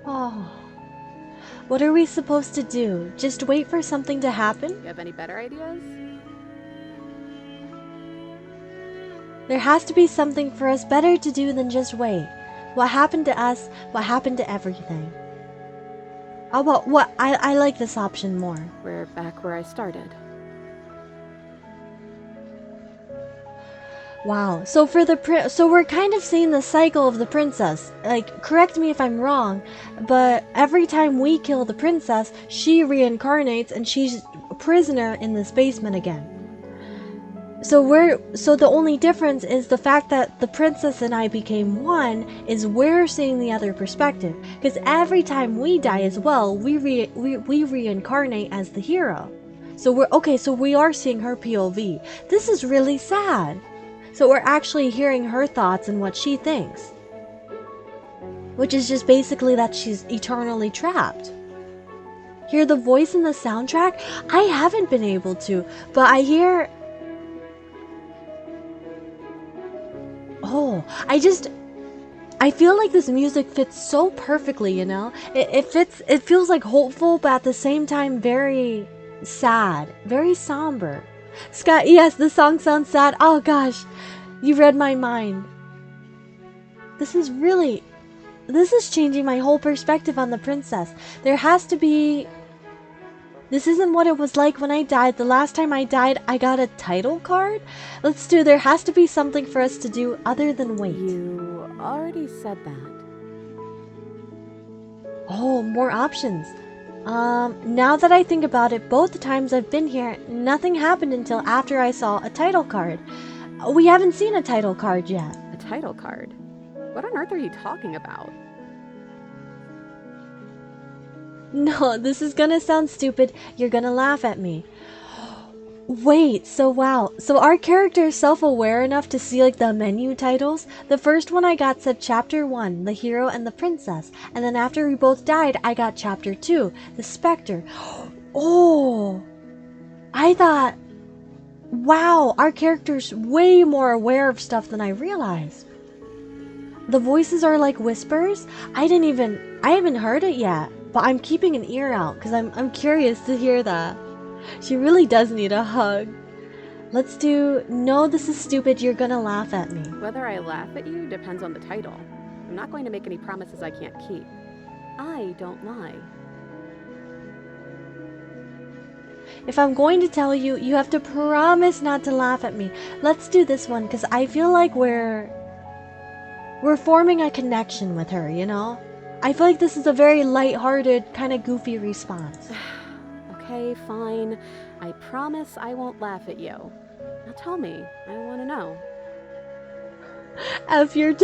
Oh. What are we supposed to do? Just wait for something to happen? You have any better ideas? There has to be something for us better to do than just wait. What happened to us? What happened to everything? How about what? I like this option more. We're back where I started. Wow. So for the so we're kind of seeing the cycle of the princess. Like, correct me if I'm wrong, but every time we kill the princess, she reincarnates and she's a prisoner in this basement again. So the only difference is the fact that the princess and I became one is we're seeing the other perspective. Because every time we die as well, we reincarnate as the hero. So we are seeing her POV. This is really sad. So we're actually hearing her thoughts and what she thinks. Which is just basically that she's eternally trapped. Hear the voice in the soundtrack? I haven't been able to, but I hear... Oh, I feel like this music fits so perfectly, you know? It feels like hopeful, but at the same time very sad, very somber. Scott, yes, the song sounds sad. Oh gosh, you read my mind. This is changing my whole perspective on the princess. There has to be... This isn't what it was like when I died. The last time I died, I got a title card? There has to be something for us to do other than wait. You already said that. Oh, more options. Now that I think about it, both times I've been here, nothing happened until after I saw a title card. We haven't seen a title card yet. A title card? What on earth are you talking about? No, this is gonna sound stupid. You're gonna laugh at me. Wait, so our character is self-aware enough to see like the menu titles? The first one I got said Chapter 1, the hero and the princess. And then after we both died, I got Chapter 2, the specter. Oh! I thought, wow, our character's way more aware of stuff than I realized. The voices are like whispers? I haven't heard it yet. But I'm keeping an ear out because I'm curious to hear that. She really does need a hug. Let's do, no, this is stupid, you're gonna laugh at me. Whether I laugh at you depends on the title. I'm not going to make any promises I can't keep. I don't lie. If I'm going to tell you, you have to promise not to laugh at me. Let's do this one because I feel like we're forming a connection with her, you know? I feel like this is a very lighthearted, kind of goofy response. Okay, fine. I promise I won't laugh at you. Now tell me, I want to know. F your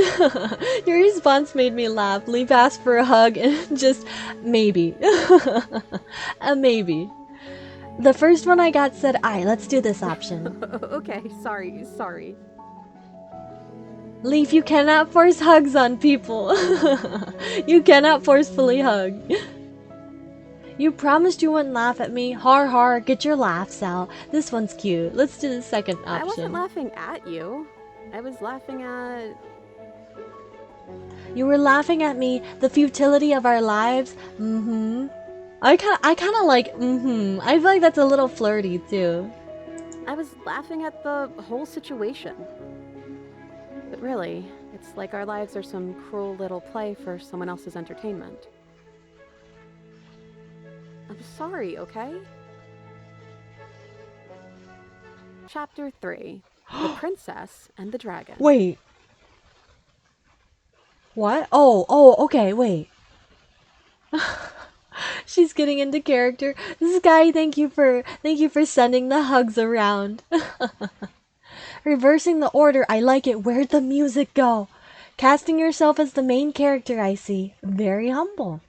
your response made me laugh. Leaf asked for a hug and just maybe. A maybe. The first one I got said, "Alright, let's do this option." Okay, sorry. Leaf, you cannot force hugs on people. You cannot forcefully hug. You promised you wouldn't laugh at me. Har har, get your laughs out. This one's cute. Let's do the second option. I wasn't laughing at you. I was laughing at... You were laughing at me, the futility of our lives. I kind of like I feel like that's a little flirty too. I was laughing at the whole situation. But really, it's like our lives are some cruel little play for someone else's entertainment. I'm sorry, okay? Chapter 3. The Princess and the Dragon. Wait. What? Oh, okay, wait. She's getting into character. Sky, thank you for sending the hugs around. Reversing the order, I like it. Where'd the music go? Casting yourself as the main character, I see. Very humble.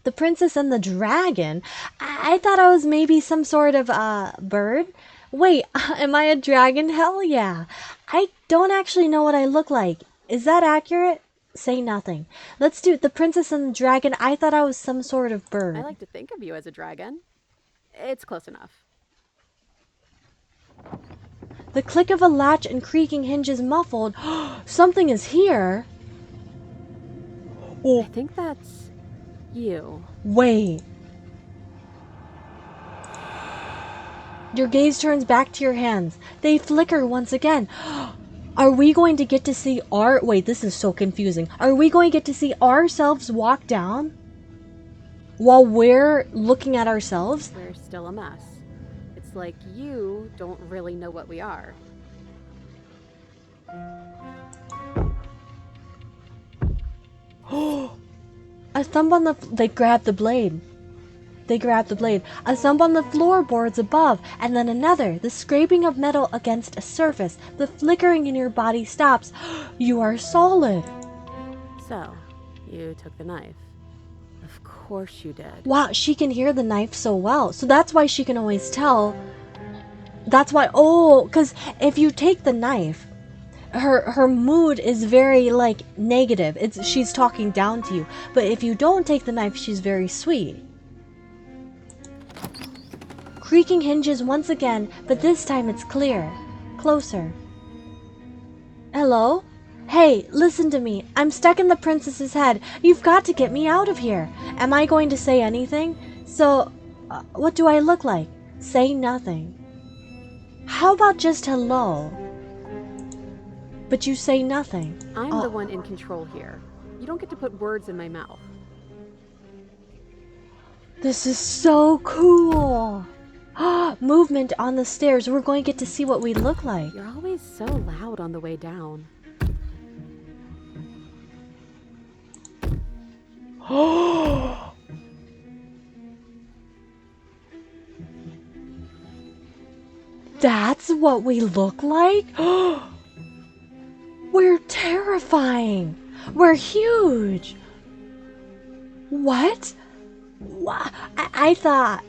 The Princess and the Dragon? I thought I was maybe some sort of, bird? Wait, am I a dragon? Hell yeah. I don't actually know what I look like. Is that accurate? Say nothing. Let's do The Princess and the Dragon. I thought I was some sort of bird. I like to think of you as a dragon. It's close enough. The click of a latch and creaking hinges muffled. Something is here. I think that's you. Wait. Your gaze turns back to your hands. They flicker once again. Are we going to get to see our... Wait, this is so confusing. Are we going to get to see ourselves walk down? While we're looking at ourselves? We're still a mess. It's like you don't really know what we are. A thump on the... They grab the blade. They grab the blade. A thump on the floorboards above, and then another. The scraping of metal against a surface. The flickering in your body stops. You are solid. So, you took the knife. Of course you did. Wow, she can hear the knife so well. So that's why she can always tell. That's why... Oh, because if you take the knife, her mood is very, like, negative. She's talking down to you. But if you don't take the knife, she's very sweet. Creaking hinges once again, but this time it's clear. Closer. Hello? Hey, listen to me. I'm stuck in the princess's head. You've got to get me out of here. Am I going to say anything? So, what do I look like? Say nothing. How about just hello? But you say nothing. I'm the one in control here. You don't get to put words in my mouth. This is so cool. Movement on the stairs. We're going to get to see what we look like. You're always so loud on the way down. That's what we look like? We're terrifying. We're huge. What? I thought...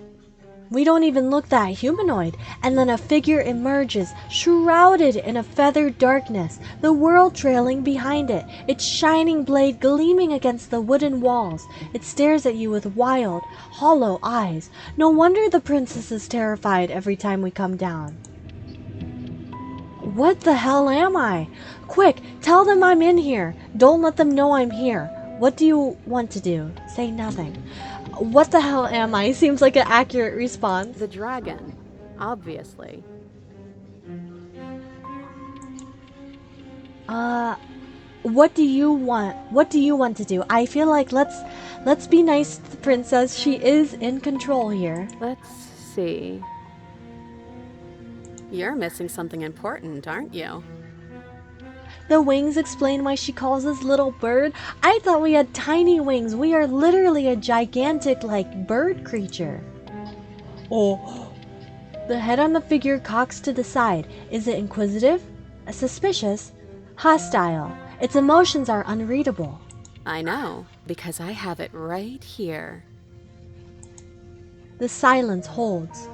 We don't even look that humanoid. And then a figure emerges, shrouded in a feathered darkness, the world trailing behind it, its shining blade gleaming against the wooden walls. It stares at you with wild, hollow eyes. No wonder the princess is terrified every time we come down. What the hell am I? Quick, tell them I'm in here. Don't let them know I'm here. What do you want to do? Say nothing. What the hell am I? Seems like an accurate response. The dragon, obviously. What do you want? What do you want to do? I feel like let's be nice to the princess. She is in control here. Let's see. You're missing something important, aren't you? The wings explain why she calls us little bird. I thought we had tiny wings. We are literally a gigantic, like, bird creature. Oh. The head on the figure cocks to the side. Is it inquisitive? Suspicious? hostile. Its emotions are unreadable. I know, because I have it right here. The silence holds.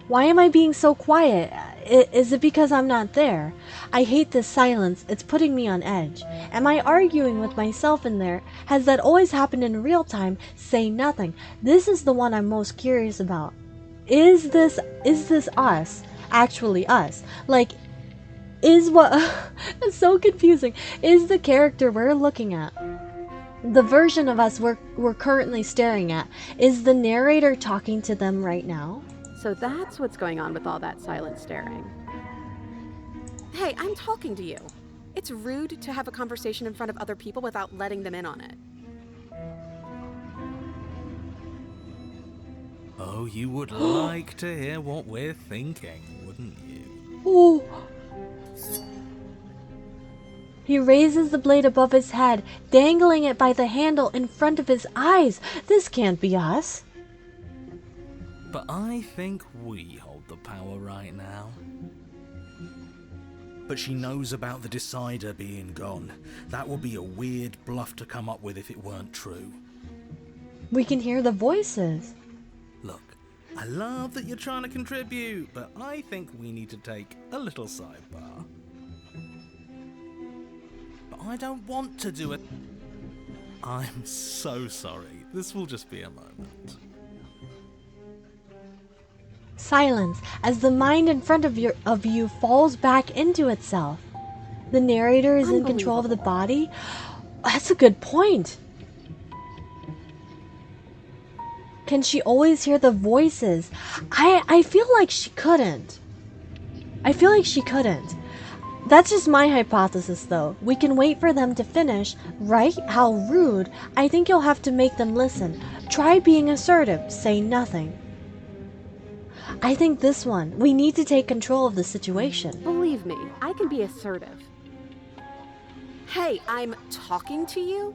Why am I being so quiet? Is it because I'm not there? I hate this silence. It's putting me on edge. Am I arguing with myself in there? Has that always happened in real time? Say nothing. This is the one I'm most curious about. Is this us? Actually us? Like, is what... It's so confusing. Is the character we're looking at, the version of us we're currently staring at, is the narrator talking to them right now? So that's what's going on with all that silent staring. Hey, I'm talking to you. It's rude to have a conversation in front of other people without letting them in on it. Oh, you would like to hear what we're thinking, wouldn't you? Oh. He raises the blade above his head, dangling it by the handle in front of his eyes. This can't be us. But I think we hold the power right now. But she knows about the Decider being gone. That would be a weird bluff to come up with if it weren't true. We can hear the voices. Look, I love that you're trying to contribute, but I think we need to take a little sidebar. But I don't want to do it. I'm so sorry. This will just be a moment. Silence as the mind in front of you falls back into itself. The narrator is in control of the body? That's a good point. Can she always hear the voices? I feel like she couldn't. That's just my hypothesis though. We can wait for them to finish, right? How rude. I think you'll have to make them listen. Try being assertive. Say nothing. I think this one, we need to take control of the situation. Believe me, I can be assertive. Hey, I'm talking to you?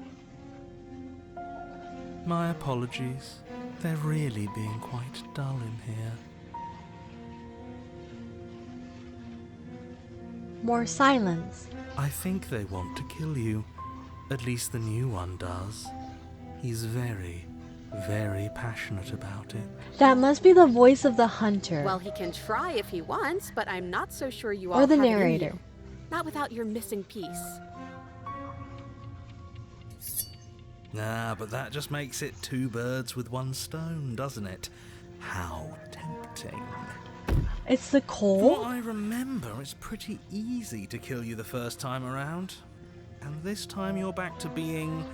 My apologies. They're really being quite dull in here. More silence. I think they want to kill you. At least the new one does. He's very, very passionate about it. That must be the voice of the hunter. Well, he can try if he wants, but I'm not so sure you all or the have it in narrator. you. Not without your missing piece. Ah, but that just makes it two birds with one stone, doesn't it? How tempting. It's the From coal? what I remember, it's pretty easy to kill you the first time around. And this time you're back to being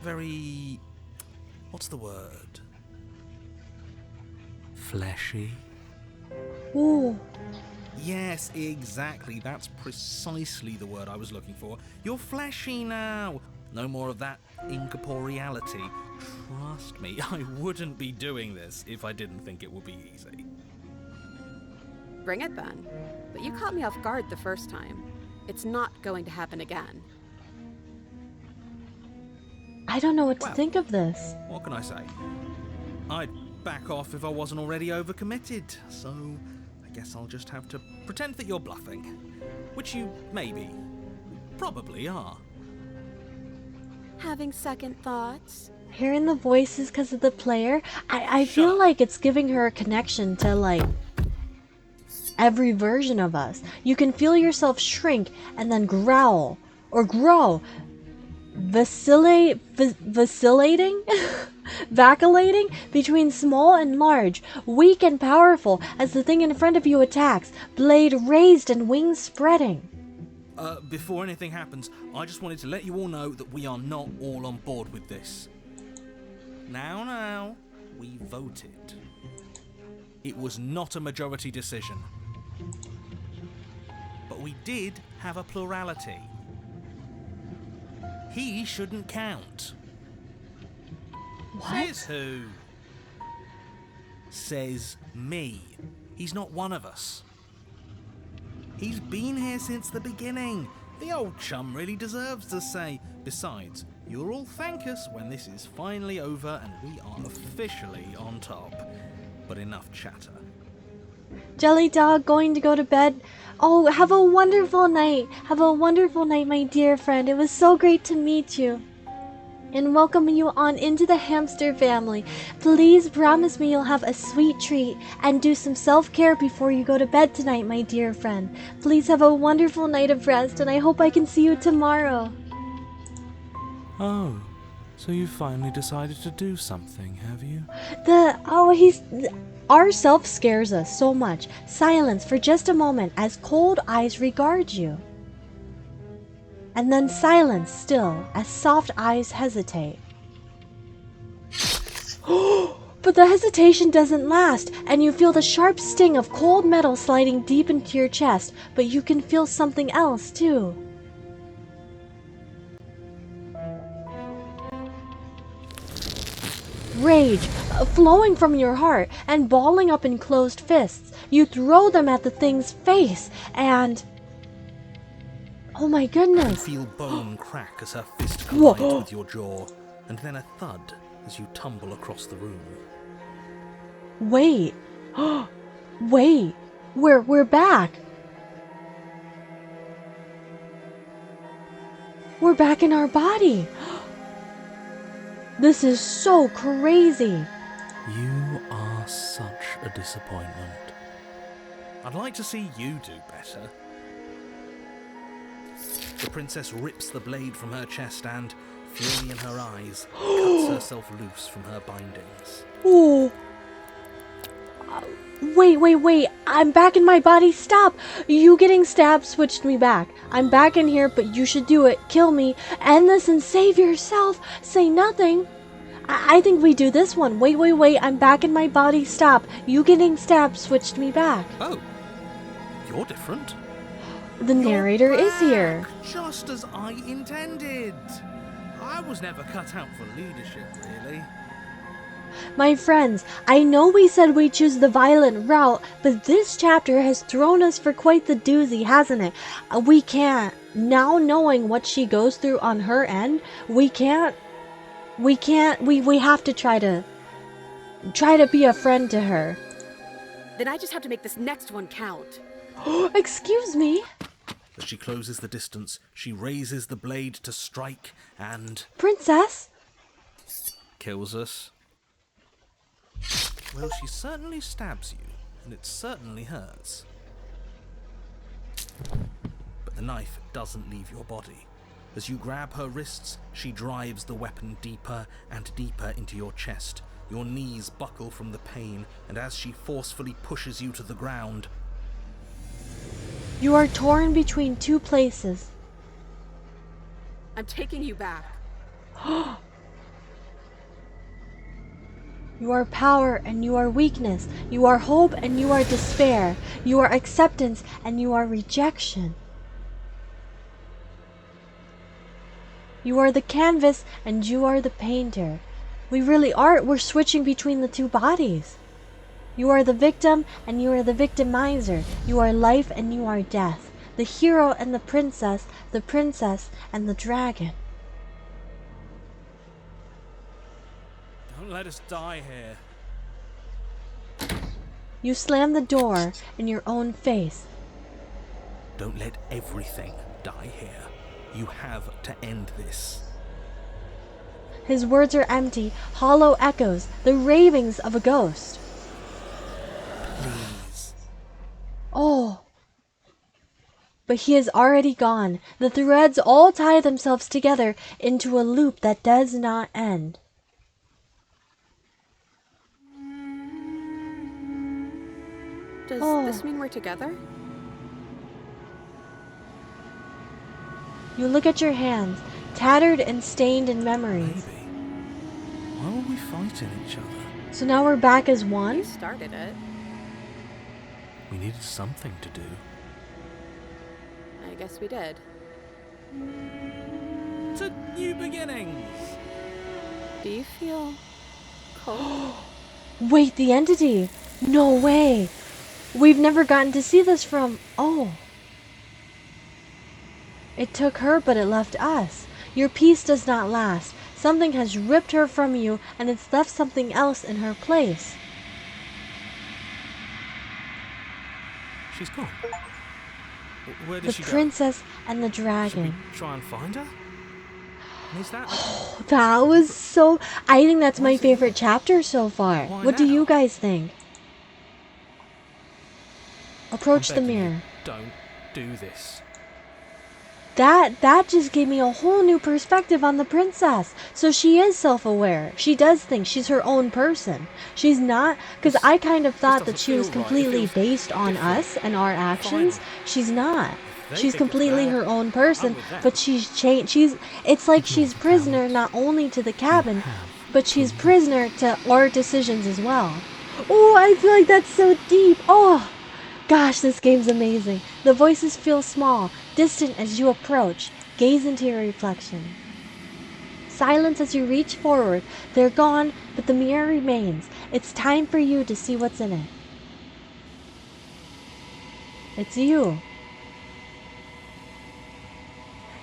very... what's the word? Fleshy? Ooh. Yes, exactly. That's precisely the word I was looking for. You're fleshy now. No more of that incorporeality. Trust me, I wouldn't be doing this if I didn't think it would be easy. Bring it then. But you caught me off guard the first time. It's not going to happen again. I don't know what to Well, think of this. What can I say? I'd back off if I wasn't already overcommitted, so I guess I'll just have to pretend that you're bluffing. Which you maybe, probably are. Having second thoughts? Hearing the voices because of the player, I feel up. like it's giving her a connection to, like, every version of us. You can feel yourself shrink and then growl or grow. Vacillating? Vacillating between small and large, weak and powerful as the thing in front of you attacks, blade raised and wings spreading. Before anything happens, I just wanted to let you all know that we are not all on board with this. Now, we voted. It was not a majority decision. But we did have a plurality. He shouldn't count. What? Says who? Says me. He's not one of us. He's been here since the beginning. The old chum really deserves to say. Besides, you'll all thank us when this is finally over and we are officially on top. But enough chatter. Jelly Dog going to go to bed. Oh, have a wonderful night. Have a wonderful night, my dear friend. It was so great to meet you. And welcome you on into the hamster family. Please promise me you'll have a sweet treat and do some self-care before you go to bed tonight, my dear friend. Please have a wonderful night of rest, and I hope I can see you tomorrow. Oh, so you finally decided to do something, have you? Our self scares us so much. Silence for just a moment as cold eyes regard you. And then silence still as soft eyes hesitate. But the hesitation doesn't last, and you feel the sharp sting of cold metal sliding deep into your chest, but you can feel something else too. Rage, flowing from your heart and balling up in closed fists. You throw them at the thing's face, and... oh my goodness. You feel bone crack as her fist collides with your jaw, and then a thud as you tumble across the room. Wait. Wait. We're back. We're back in our body. This is so crazy. You are such a disappointment. I'd like to see you do better. The princess rips the blade from her chest and, fury in her eyes, cuts herself loose from her bindings. Oh. Wait. I'm back in my body. Stop. You getting stabbed switched me back. I'm back in here, but you should do it. Kill me. End this and save yourself. Say nothing. I think we do this one. Wait. I'm back in my body. Stop. You getting stabbed switched me back. Oh. You're different. The narrator is here. Just as I intended. I was never cut out for leadership, really. My friends, I know we said we choose the violent route, but this chapter has thrown us for quite the doozy, hasn't it? We can't, now knowing what she goes through on her end, we have to try to be a friend to her. Then I just have to make this next one count. Excuse me? As she closes the distance, she raises the blade to strike and... Princess? kills us. Well, she certainly stabs you, and it certainly hurts. But the knife doesn't leave your body. As you grab her wrists, she drives the weapon deeper and deeper into your chest. Your knees buckle from the pain, and as she forcefully pushes you to the ground... You are torn between two places. I'm taking you back. You are power and you are weakness. You are hope and you are despair. You are acceptance and you are rejection. You are the canvas and you are the painter. We really are. We're switching between the two bodies. You are the victim and you are the victimizer. You are life and you are death. The hero and the princess and the dragon. Don't let us die here. You slam the door in your own face. Don't let everything die here. You have to end this. His words are empty, hollow echoes, the ravings of a ghost. Please. Oh. But he is already gone. The threads all tie themselves together into a loop that does not end. Does this mean we're together? You look at your hands, tattered and stained in memories. Maybe. Why were we fighting each other? So now we're back as one? You started it. We needed something to do. I guess we did. To new beginnings. Do you feel cold? Wait, the entity! No way! We've never gotten to see this from... Oh. It took her, but it left us. Your peace does not last. Something has ripped her from you, and it's left something else in her place. She's gone. Where did The she princess and the go? Should dragon. we try and find her? And is that... That was so... I think that's Why my is it favorite here? chapter so far. Why What do now? you guys think? Approach I'm the begging you, mirror. don't do this. That just gave me a whole new perspective on the princess. So she is self-aware. She does think she's her own person. She's not... Because I kind of thought that doesn't she was feel right. It completely feels based on different. us and our actions. Final. She's not. They She's think it's completely bad. her own I'm person, with them. but she's changed. It's like Ignore she's the prisoner cowards. not only to the cabin, have but she's to prisoner to our decisions as well. Oh, I feel like that's so deep. Oh, gosh, this game's amazing. The voices feel small, distant as you approach. Gaze into your reflection. Silence as you reach forward. They're gone, but the mirror remains. It's time for you to see what's in it. It's you.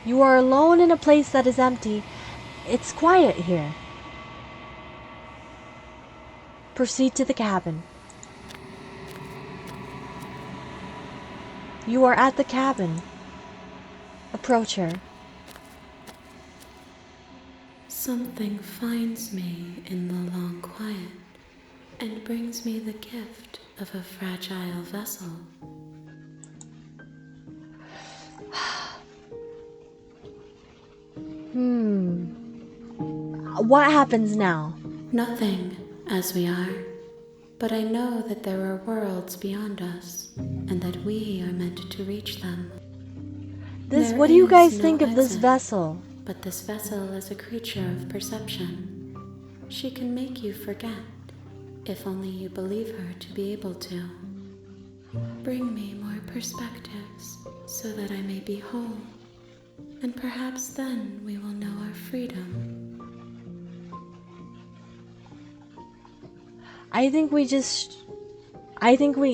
You are alone in a place that is empty. It's quiet here. Proceed to the cabin. You are at the cabin. Approach her. Something finds me in the long quiet and brings me the gift of a fragile vessel. What happens now? Nothing, as we are, but I know that there are worlds beyond us and that we are meant to reach them. There What do you guys is think no of this exit, vessel? But this vessel is a creature of perception. She can make you forget, if only you believe her to be able to. Bring me more perspectives so that I may be whole, and perhaps then we will know our freedom.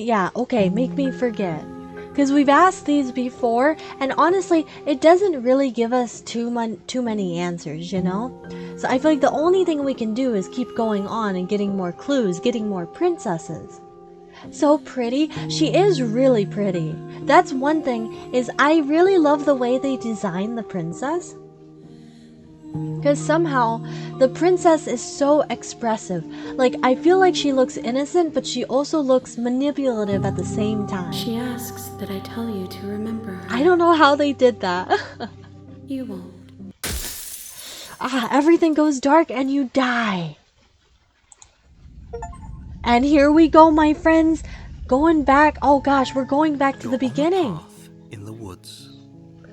Yeah, okay, make me forget. Because we've asked these before, and honestly, it doesn't really give us too many answers, you know? So I feel like the only thing we can do is keep going on and getting more clues, getting more princesses. So pretty. She is really pretty. That's one thing, is I really love the way they designed the princess. Because somehow, the princess is so expressive. Like, I feel like she looks innocent, but she also looks manipulative at the same time. She asks that I tell you to remember her. I don't know how they did that. You won't. Everything goes dark and you die. And here we go, my friends. Going back. Oh gosh, we're going back to the beginning. On a path in the woods.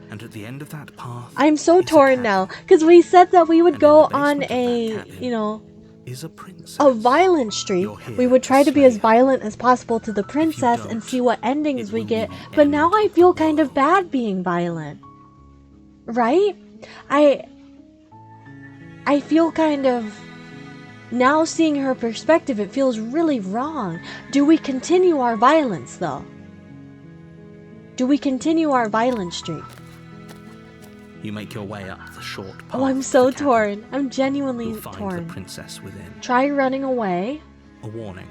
And at the end of that path, I'm so is a torn cabin. now, because we said that we would And go in the on basement of that a, cabin you know, is a princess. a violent streak. You're here We would to try to be slay as her. violent as possible to the princess and don't, see what endings it we will get. mean the But now end I of the feel kind of world. bad being violent. Right? I feel kind of... Now seeing her perspective, it feels really wrong. Do we continue our violence, though? Do we continue our violent streak? You make your way up the short path. Oh, I'm to so the cabin. torn. I'm genuinely You'll find torn. the princess within. Try running away. A warning.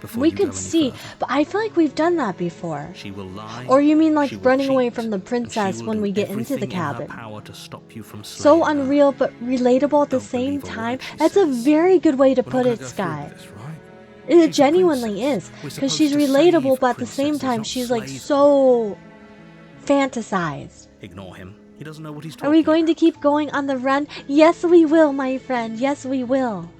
Before We you go could any see, further. but I feel like we've done that before. She will lie. Or you mean like she will running away cheat, from the and she princess will when do we get into the everything in her cabin? power to stop you from So slaying her. unreal but relatable at the Don't same believe a time. word she That's a says. very good way to We're not put gonna it, go through Sky. with this, right? It She's a genuinely princess. is. We're Because supposed she's to relatable, save but at the same princesses, time, not she's like slay them. so fantasized. Ignore him. He doesn't know what he's talking Are we going to about. keep going on the run? Yes, we will, my friend. Yes, we will.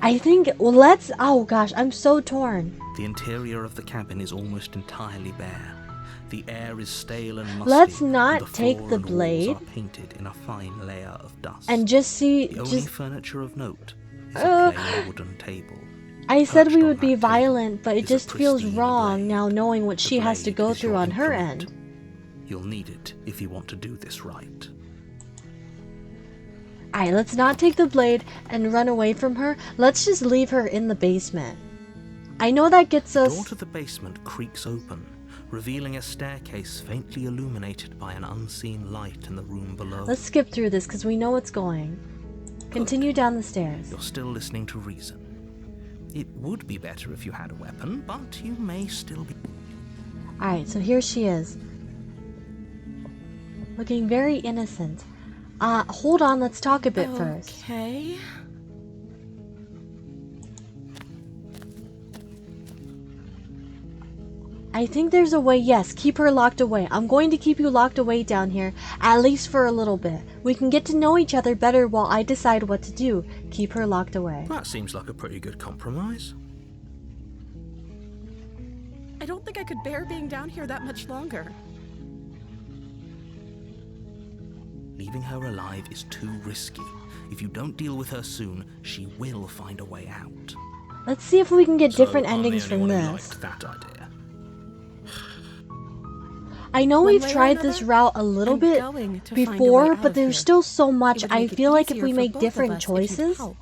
I think, well, let's, oh gosh, I'm so torn. The interior of the cabin is almost entirely bare. The air is stale and musty. Let's and not the take floor the and walls blade are painted in a fine layer of dust. and just see, The only just, furniture of note is a plain wooden table. I said we Perched on would be that table violent, but it is a just feels pristine wrong blade. now knowing what The she has to blade go is through your on her implement. end. You'll need it if you want to do this right. Alright, let's not take the blade and run away from her. Let's just leave her in the basement. I know that gets The door us... to the basement creaks open, revealing a staircase faintly illuminated by an unseen light in the room below. Let's skip through this because we know it's going. Continue down the stairs. You're still listening to reason. It would be better if you had a weapon, but you may still be... Alright, so here she is. Looking very innocent. Hold on, let's talk a bit first. Okay. I think there's a way, yes, keep her locked away. I'm going to keep you locked away down here, at least for a little bit. We can get to know each other better while I decide what to do. Keep her locked away. That seems like a pretty good compromise. I don't think I could bear being down here that much longer. Leaving her alive is too risky. If you don't deal with her soon, she will find a way out. Let's see if we can get different I'm the endings only from one who this. liked that idea. I know One we've way or tried this another, route a little I'm bit going to find a way before, out but of there's here. still so much. It would I make it feel like if easier we for make both of different us if you'd choices... help.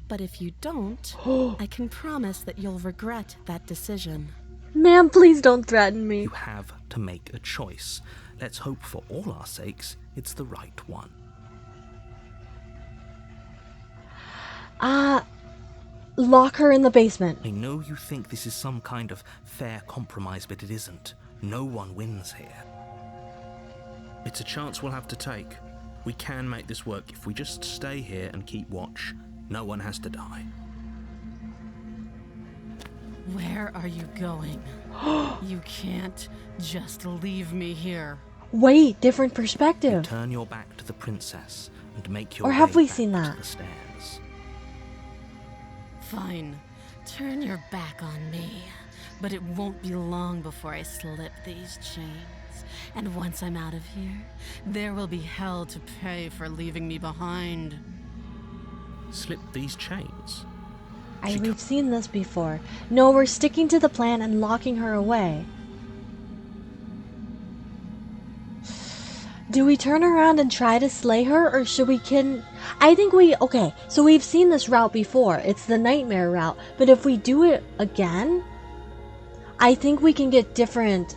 But if you don't, I can promise that you'll regret that decision. Ma'am, please don't threaten me. You have to make a choice. Let's hope for all our sakes it's the right one. Lock her in the basement. I know you think this is some kind of fair compromise, but it isn't. No one wins here. It's a chance we'll have to take. We can make this work if we just stay here and keep watch. No one has to die. Where are you going? You can't just leave me here. Wait, different perspective. Turn your back to the princess and make your Or have way we back seen to that? the stairs. Fine. Turn your back on me. But it won't be long before I slip these chains. And once I'm out of here, there will be hell to pay for leaving me behind. Slip these chains? We've seen this before. No, we're sticking to the plan and locking her away. Do we turn around and try to slay her, or should we I think okay, so we've seen this route before. It's the nightmare route. But if we do it again, I think we can get different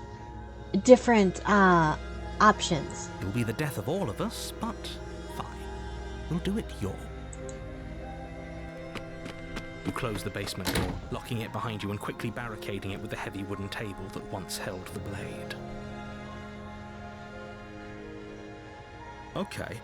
options. It will be the death of all of us, but fine. We'll do it your way. You close the basement door, locking it behind you and quickly barricading it with the heavy wooden table that once held the blade. Okay,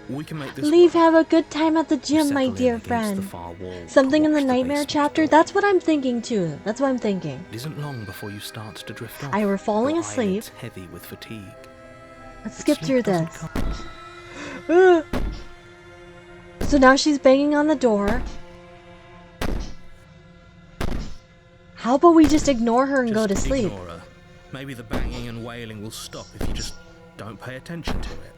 we can make this Leave, work. have a good time at the gym, Settle my in dear against the friend. far wall Something to in the watch nightmare basement chapter? door. That's what I'm thinking too. That's what I'm thinking. It isn't long before you start to drift off. I were falling Your asleep. eyelids heavy with fatigue. Let's skip Sleep through doesn't this. come. So now she's banging on the door. How about we just ignore her and go to Just sleep? ignore her. Maybe the banging and wailing will stop if you just don't pay attention to it.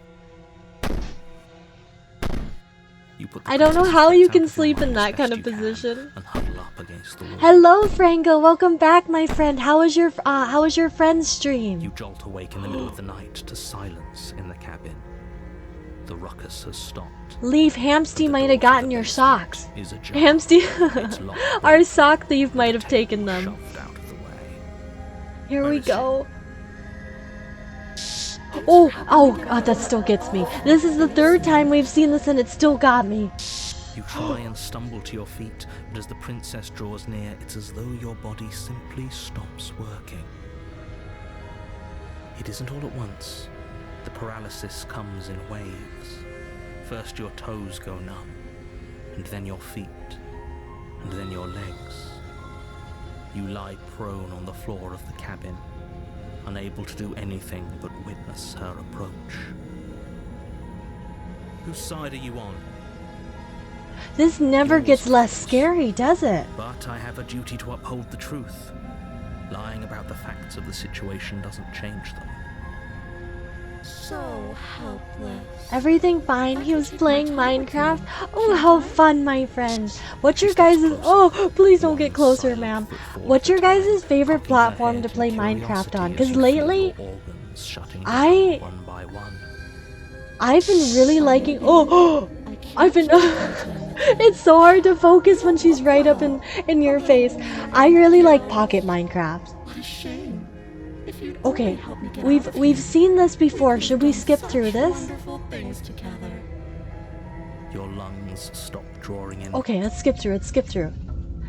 You put the I don't know princess's how face you out can of your sleep in mind that as kind best of you can position. and huddle up against the wall. Hello, Franco. Welcome back, my friend. How was your friend's stream? You jolt awake in the middle of the night to silence in the cabin. The ruckus has stopped. Leave, Hamsty The might door have to gotten the your basement socks. is ajar. Hamsty, It's locked, our but sock thief the might have table taken them. shoved out of the way. Here Where we is she? go. Oh, that still gets me. This is the third time we've seen this and it still got me. You try and stumble to your feet, but as the princess draws near, it's as though your body simply stops working. It isn't all at once. The paralysis comes in waves. First your toes go numb, and then your feet, and then your legs. You lie prone on the floor of the cabin, unable to do anything but witness her approach. Whose side are you on? This never Yours, gets of less course. scary, does it? But I have a duty to uphold the truth. Lying about the facts of the situation doesn't change them. So helpless. Everything fine. He was playing Minecraft. Oh, how fun, my friend. What's your guys' Oh, please don't get closer, ma'am. What's your guys' favorite platform to play Minecraft on? Because lately, I've been really liking I've been it's so hard to focus when she's right up in your face. I really like Pocket Minecraft. What a shame. If you'd Okay, only help me get out of we've here, seen this before. Should we we've skip done through such this? wonderful things together. Your lungs stop drawing in. Okay, let's skip through.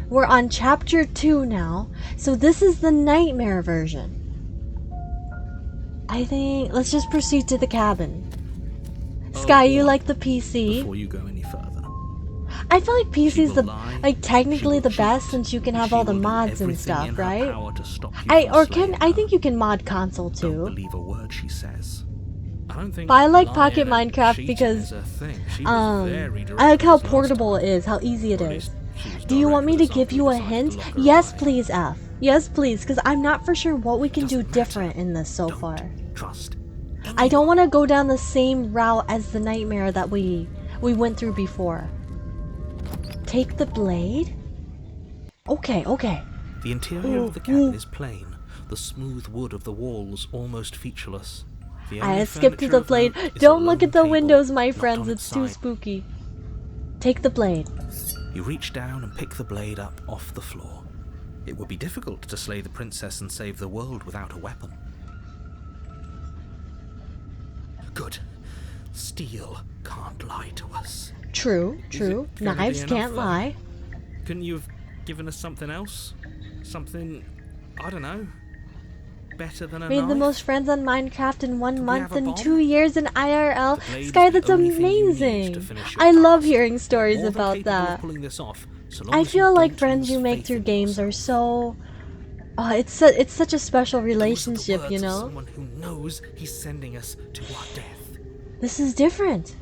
We're on chapter 2 now, so this is the nightmare version. I think let's just proceed to the cabin. Sky, you like the PC? Before you go any further. I feel like PC is technically the cheat, best since you can have all the mods and stuff, right? I I think you can mod console Don't too. believe a word she says. I don't think But I like lying Pocket and Minecraft cheating because is a thing. She was very direct I like how with us last portable time. it is, how easy it Or at is. least she was Do you want direct me to with us give after you we a decided to hint? lock her Yes, away. please, F. Yes, please, because I'm not for sure what we can do Doesn't matter. different in this so Don't far. Trust. I don't want to go down the same route as the nightmare that we went through before. Take the blade? Okay. The interior of the cabin is plain. The smooth wood of the walls almost featureless. The only I skipped to furniture the of blade. note is a Don't look lone at the table windows, my knocked friends. on It's its too side. spooky. Take the blade. You reach down and pick the blade up off the floor. It would be difficult to slay the princess and save the world without a weapon. Good. Steel can't lie to us. True. Is it gonna be Knives enough, can't though? lie. Couldn't you have given us something else? Something, I don't know, better than a Made the knife? most friends on Minecraft in 1 Do we month have a and bomb? 2 years in IRL. The blade is Sky, the that's only thing you need to amazing. finish your I love task. hearing stories More than about capable of that. pulling this off, so long I as you feel like don't friends you lose make faith through in games are yourself. so... Oh, it's such a special Those are the relationship, words you of know? someone who knows he's sending us to our death. This is different.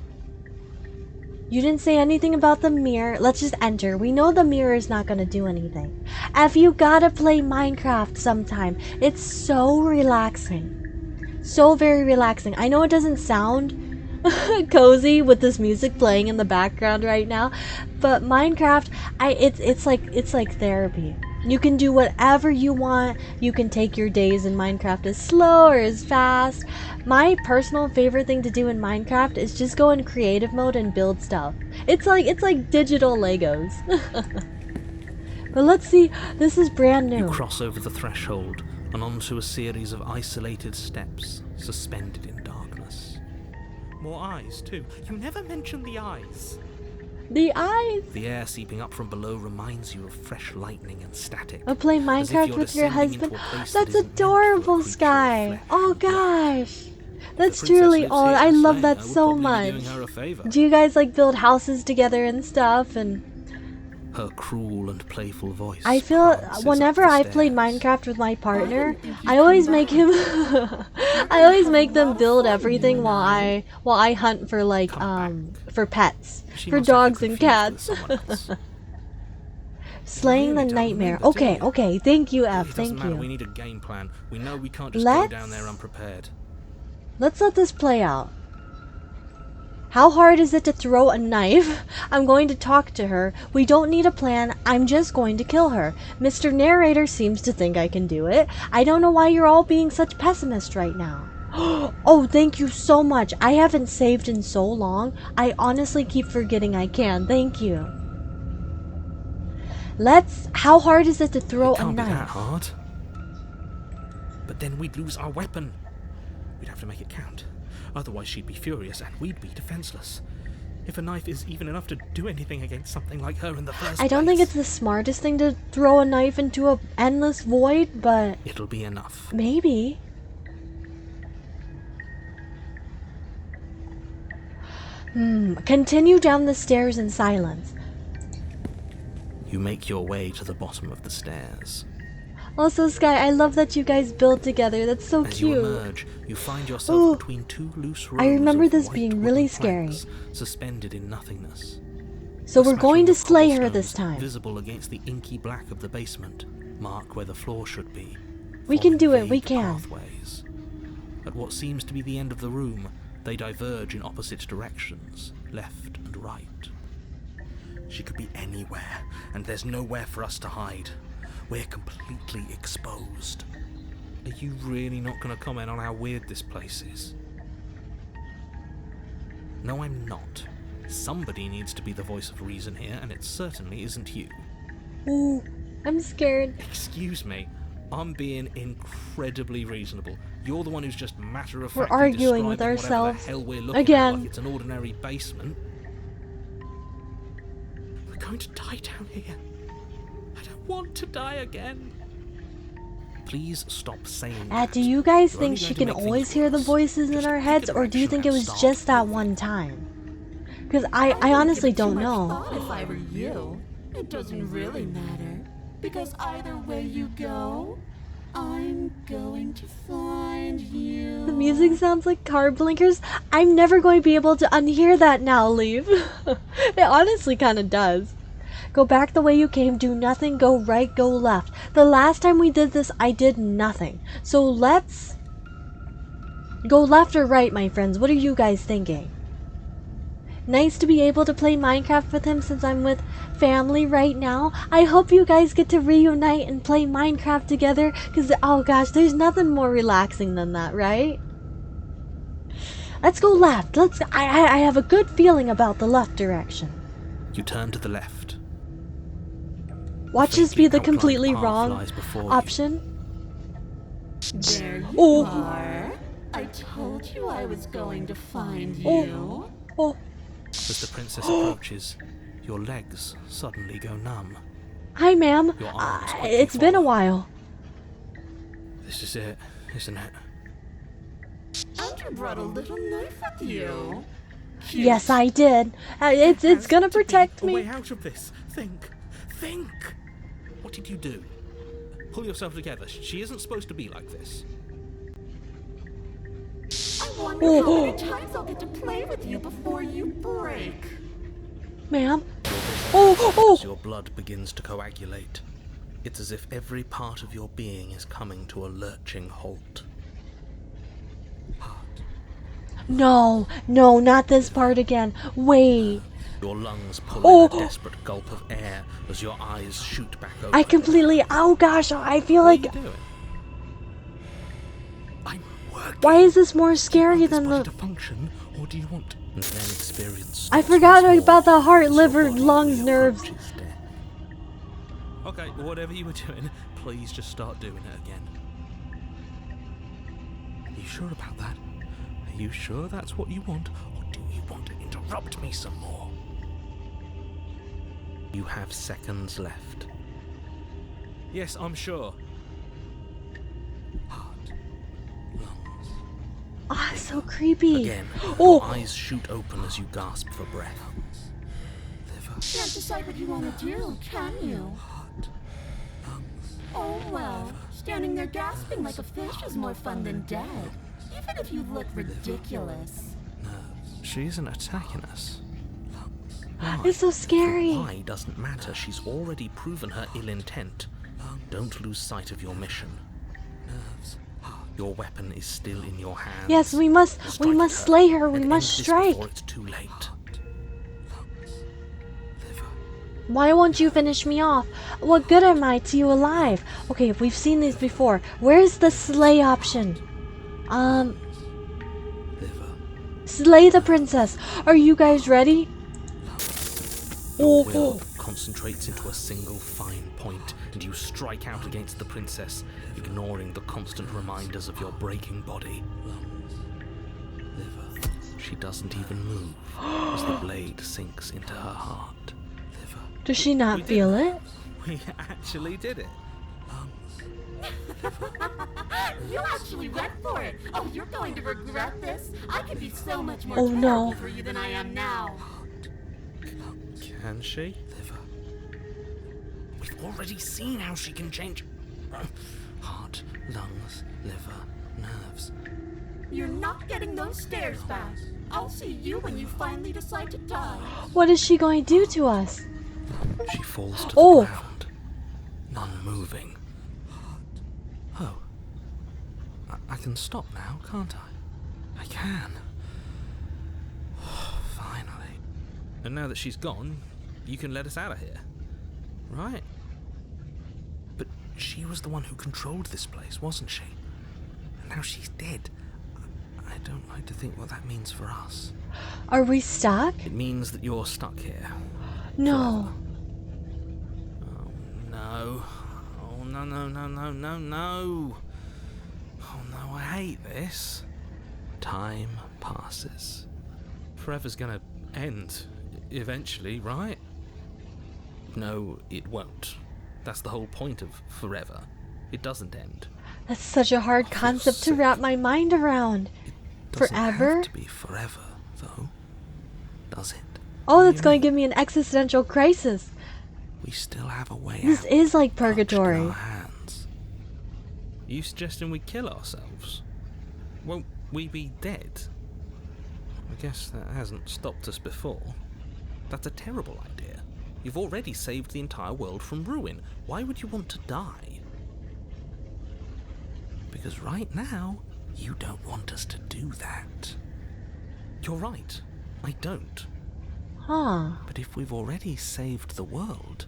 You didn't say anything about the mirror. Let's just enter. We know the mirror is not gonna do anything. F, you gotta play Minecraft sometime. It's so relaxing. So very relaxing. I know it doesn't sound cozy with this music playing in the background right now, but Minecraft, it's like therapy. You can do whatever you want. You can take your days in Minecraft as slow or as fast. My personal favorite thing to do in Minecraft is just go in creative mode and build stuff. It's like digital Legos. But let's see. This is brand new. You cross over the threshold and onto a series of isolated steps suspended in darkness. More eyes, too. You never mentioned the eyes. The eyes. The air seeping up from below reminds you of fresh lightning and static. Play as if Minecraft you're with your descending into husband. a place that That's isn't meant for a adorable, creature of Sky. flesh Oh and blood. gosh. That's The princess truly, lives oh, here, I so love I that would so probably be much. doing her a favor. Do you guys like build houses together and stuff? And Her cruel and playful voice. I feel prances up whenever the I've played stairs. Minecraft with my partner, I always make him I always make them build everything while I hunt for like for pets, She for must have you dogs and confused with cats. someone else. Slaying Really the don't nightmare. remember, do you? Okay, thank you, It F, doesn't thank matter. We you. need a game plan. We know we can't just go down there unprepared. Let's let this play out. How hard is it to throw a knife? I'm going to talk to her. We don't need a plan. I'm just going to kill her. Mr. Narrator seems to think I can do it. I don't know why you're all being such pessimists right now. Oh, thank you so much. I haven't saved in so long. I honestly keep forgetting I can. Thank you. How hard is it to throw It can't a be that knife? hard. But then we'd lose our weapon. We'd have to make it count. Otherwise she'd be furious and we'd be defenseless. If a knife is even enough to do anything against something like her in the first place. I don't think it's the smartest thing to throw a knife into an endless void, but It'll be enough. maybe. Continue down the stairs in silence. You make your way to the bottom of the stairs. Also, Sky, I love that you guys build together. That's so As you cute. emerge, you find yourself Ooh. between two loose rows I remember of this white being wooden really planks scary. suspended in nothingness. So The we're going to smattering slay of her this cobblestones time. Visible against the inky black of the basement, mark where the floor should be. We can forming do it, we vague can. Pathways. At what seems to be the end of the room, they diverge in opposite directions, left and right. She could be anywhere, and there's nowhere for us to hide. We're completely exposed. Are you really not going to comment on how weird this place is? No, I'm not. Somebody needs to be the voice of reason here, and it certainly isn't you. Ooh, I'm scared. Excuse me, I'm being incredibly reasonable. You're the one who's just matter-of-factly We're arguing with describing whatever ourselves the hell we're looking again. at like it's an ordinary basement. going to die down here. I don't want to die again. Please stop saying that. Do you guys You're think only she going to can make always things hear the worse. voices in Just our pick heads, a or do you direction think it and was start just that moving. one time? Because I honestly don't know. If I were you, it doesn't really matter. Because either way you go, I'm going to find you. The music sounds like car blinkers. I'm never going to be able to unhear that now, Leave. It honestly kind of does. Go back the way you came, do nothing, go right, go left. The last time we did this, I did nothing. So let's go left or right, my friends. What are you guys thinking? Nice to be able to play Minecraft with him since I'm with family right now. I hope you guys get to reunite and play Minecraft together, because, oh gosh, there's nothing more relaxing than that, right? Let's go left. I have a good feeling about the left direction. You turn to the left. Watch this be the completely wrong option. There you Oh. are. I told you I was going to find you. Oh. As the princess approaches, your legs suddenly go numb. Hi, ma'am. Your arms quickly It's been a follow. while. This is it, isn't it? And you brought a little knife with you. Yes, I did. It's gonna protect A way me. out of this. Think. What did you do? Pull yourself together. She isn't supposed to be like this. I wonder how many times I'll get to play with you before you break. Ma'am. As your blood begins to coagulate, it's as if every part of your being is coming to a lurching halt. No, not this part again. Wait. Your lungs pull in a desperate gulp of air as your eyes shoot back open. Oh gosh, I feel What are like... you doing? I'm working. Why is this more Do you scary want this than body the... to function, or do you want and then experience? I starts forgot once more about the heart, as your liver, body lungs, nerves. approaches death. Okay, whatever you were doing, please just start doing it again. Are you sure about that? Are you sure that's what you want, or do you want to interrupt me some more? You have seconds left. Yes, I'm sure. Heart, lungs. Ah, so creepy. Again, Oh. your eyes shoot open as you gasp for breath. Liver, Can't decide what you want to do, can you? heart, lungs. Oh well, standing there gasping like a fish is more fun than dead. Even if you look ridiculous. She isn't attacking us. It's so scary. Why doesn't matter. She's already proven her ill intent. Don't lose sight of your mission. Your weapon is still in your hands. Yes, we must Strike at slay her. We and must end this strike. before it's too late. Liver. Why won't you finish me off? What good am I to you alive? Okay, we've seen these before. Where's the slay option? Liver. Slay the princess. Are you guys ready? Your will concentrates into a single fine point, and you strike out against the princess, ignoring the constant reminders of your breaking body. Liver. She doesn't even move as the blade sinks into her heart. Liver. Does she not feel it? We actually did it. You actually went for it. Oh, you're going to regret this. I could be so much more Oh, terrible no. for you than I am now. Can she? Liver. We've already seen how she can change. Heart, lungs, liver, nerves. You're not getting those stairs back. I'll see you when you finally decide to die. What is she going to do to us? She falls to the Oh. ground, unmoving. Oh. I can stop now, can't I? I can. Finally. And now that she's gone, you can let us out of here. Right? But she was the one who controlled this place, wasn't she? And now she's dead. I don't like to think what that means for us. Are we stuck? It means that you're stuck here. No. Oh no. Oh no, no, no, no, no, no. Oh no, I hate this. Time passes. Forever's gonna end eventually, right? No, it won't. That's the whole point of forever. It doesn't end. That's such a hard concept to sick. wrap my mind around. Doesn't Forever? have to be forever, though. Does it? Oh, What do that's you going to mean? give me an existential crisis. We still have a way This out. is like clutched in purgatory. our hands. Are you suggesting we kill ourselves? Won't we be dead? I guess that hasn't stopped us before. That's a terrible idea. You've already saved the entire world from ruin. Why would you want to die? Because right now, you don't want us to do that. You're right. I don't. Huh. But if we've already saved the world,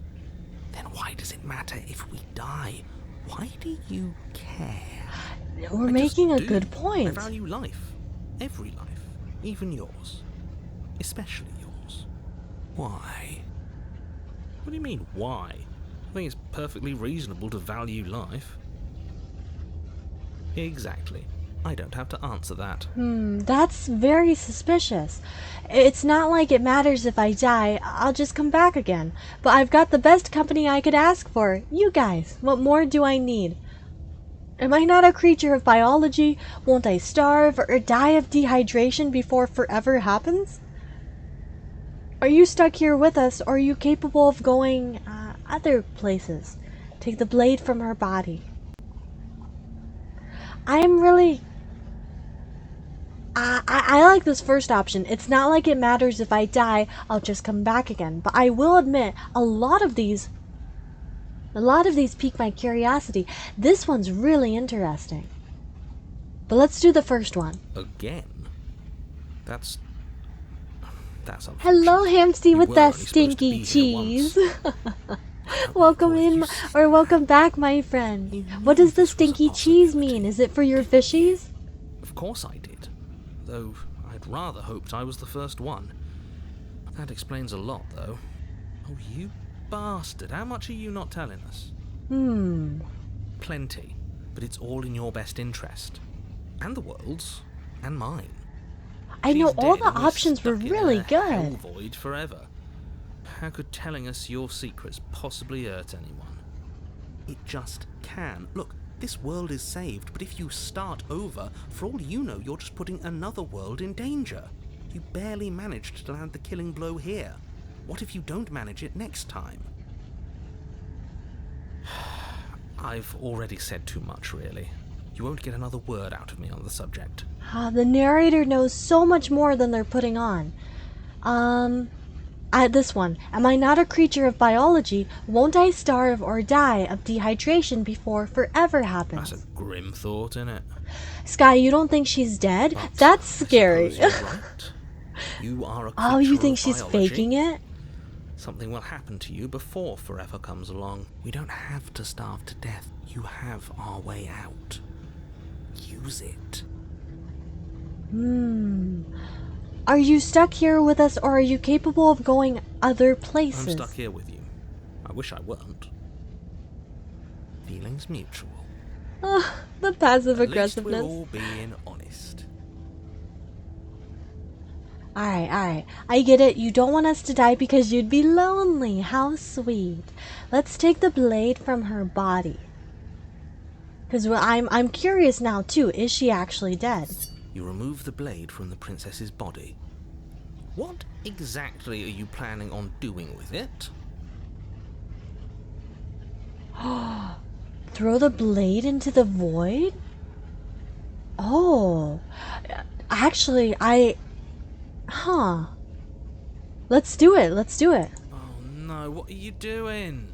then why does it matter if we die? Why do you care? We're I making a just do. good point. I value life. Every life. Even yours. Especially yours. Why? What do you mean, why? I think it's perfectly reasonable to value life. Exactly. I don't have to answer that. That's very suspicious. It's not like it matters if I die, I'll just come back again. But I've got the best company I could ask for. You guys. What more do I need? Am I not a creature of biology? Won't I starve or die of dehydration before forever happens? Are you stuck here with us, or are you capable of going other places? Take the blade from her body. I'm really... I like this first option. It's not like it matters if I die, I'll just come back again. But I will admit, a lot of these pique my curiosity. This one's really interesting. But let's do the first one. Again? That's unfortunate. Hello, Hamsty, You with were that only supposed to stinky be here cheese. once. Welcome Boy, in, you or welcome back, my friend. You What knew does the this was a stinky cheese possibility. mean? Is it for your fishies? Of course I did. Though I'd rather hoped I was the first one. That explains a lot, though. Oh, you bastard. How much are you not telling us? Plenty. But it's all in your best interest. And the world's. And mine. I know She's all dead the and we're options were stuck in really a hell good. void forever. How could telling us your secrets possibly hurt anyone? It just can. Look, this world is saved, but if you start over, for all you know, you're just putting another world in danger. You barely managed to land the killing blow here. What if you don't manage it next time? I've already said too much, really. You won't get another word out of me on the subject. The narrator knows so much more than they're putting on. This one. Am I not a creature of biology? Won't I starve or die of dehydration before forever happens? That's a grim thought, innit? Sky, you don't think she's dead? But That's I scary. suppose you're right. You are a creature Oh, you of think she's biology. faking it? Something will happen to you before forever comes along. We don't have to starve to death. You have our way out. Use it. Are you stuck here with us, or are you capable of going other places? I'm stuck here with you. I wish I weren't. Feelings mutual. The passive At least aggressiveness. we're all being honest. Alright. I get it. You don't want us to die because you'd be lonely. How sweet. Let's take the blade from her body. Because I'm curious now, too. Is she actually dead? You remove the blade from the princess's body. What exactly are you planning on doing with it? Throw the blade into the void? Oh. Actually, Let's do it. Oh no, what are you doing?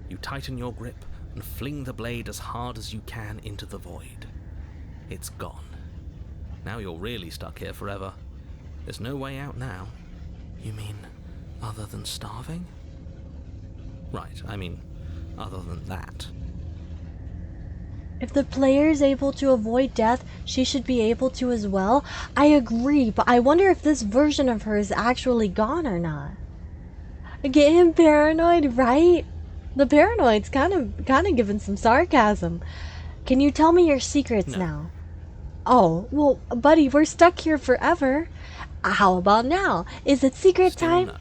You tighten your grip and fling the blade as hard as you can into the void. It's gone. Now you're really stuck here forever. There's no way out now. You mean, other than starving? Right, I mean, other than that. If the player is able to avoid death, she should be able to as well. I agree, but I wonder if this version of her is actually gone or not. Get him paranoid, right? The paranoid's kind of giving some sarcasm. Can you tell me your secrets now? Oh, well, buddy, we're stuck here forever. How about now? Is it secret Still time? no.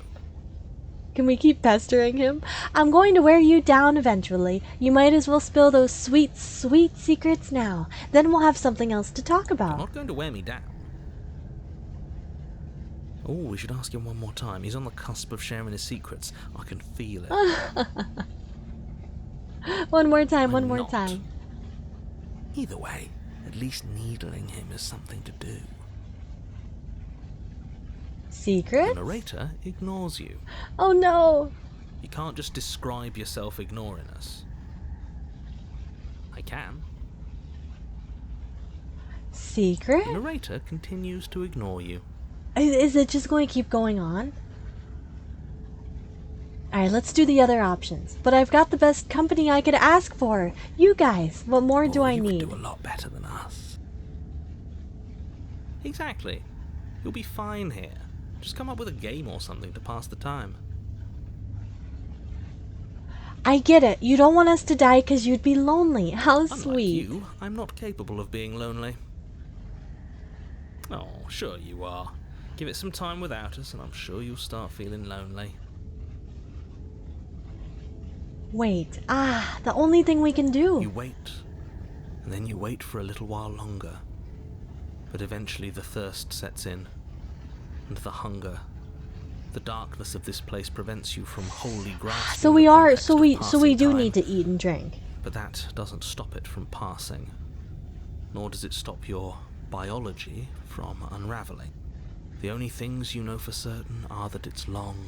Can we keep pestering him? I'm going to wear you down eventually. You might as well spill those sweet, sweet secrets now. Then we'll have something else to talk You're about. not going to wear me down. Oh, we should ask him one more time. He's on the cusp of sharing his secrets. I can feel it. One more time, I'm one more not. time. Either way, at least needling him is something to do. Secrets? The narrator ignores you. Oh no! You can't just describe yourself ignoring us. I can. Secret? The narrator continues to ignore you. Is it just going to keep going on? Alright, let's do the other options. But I've got the best company I could ask for. You guys, what more do I you need? could do a lot better than us. Exactly. You'll be fine here. Just come up with a game or something to pass the time. I get it. You don't want us to die because you'd be lonely. How Unlike sweet. you, I'm not capable of being lonely. Oh, sure you are. Give it some time without us and I'm sure you'll start feeling lonely. Wait. The only thing we can do. You wait, and then you wait for a little while longer. But eventually the thirst sets in, and the hunger. The darkness of this place prevents you from wholly grasping So we the are, context so of we passing do time. need to eat and drink. But that doesn't stop it from passing, nor does it stop your biology from unraveling. The only things you know for certain are that it's long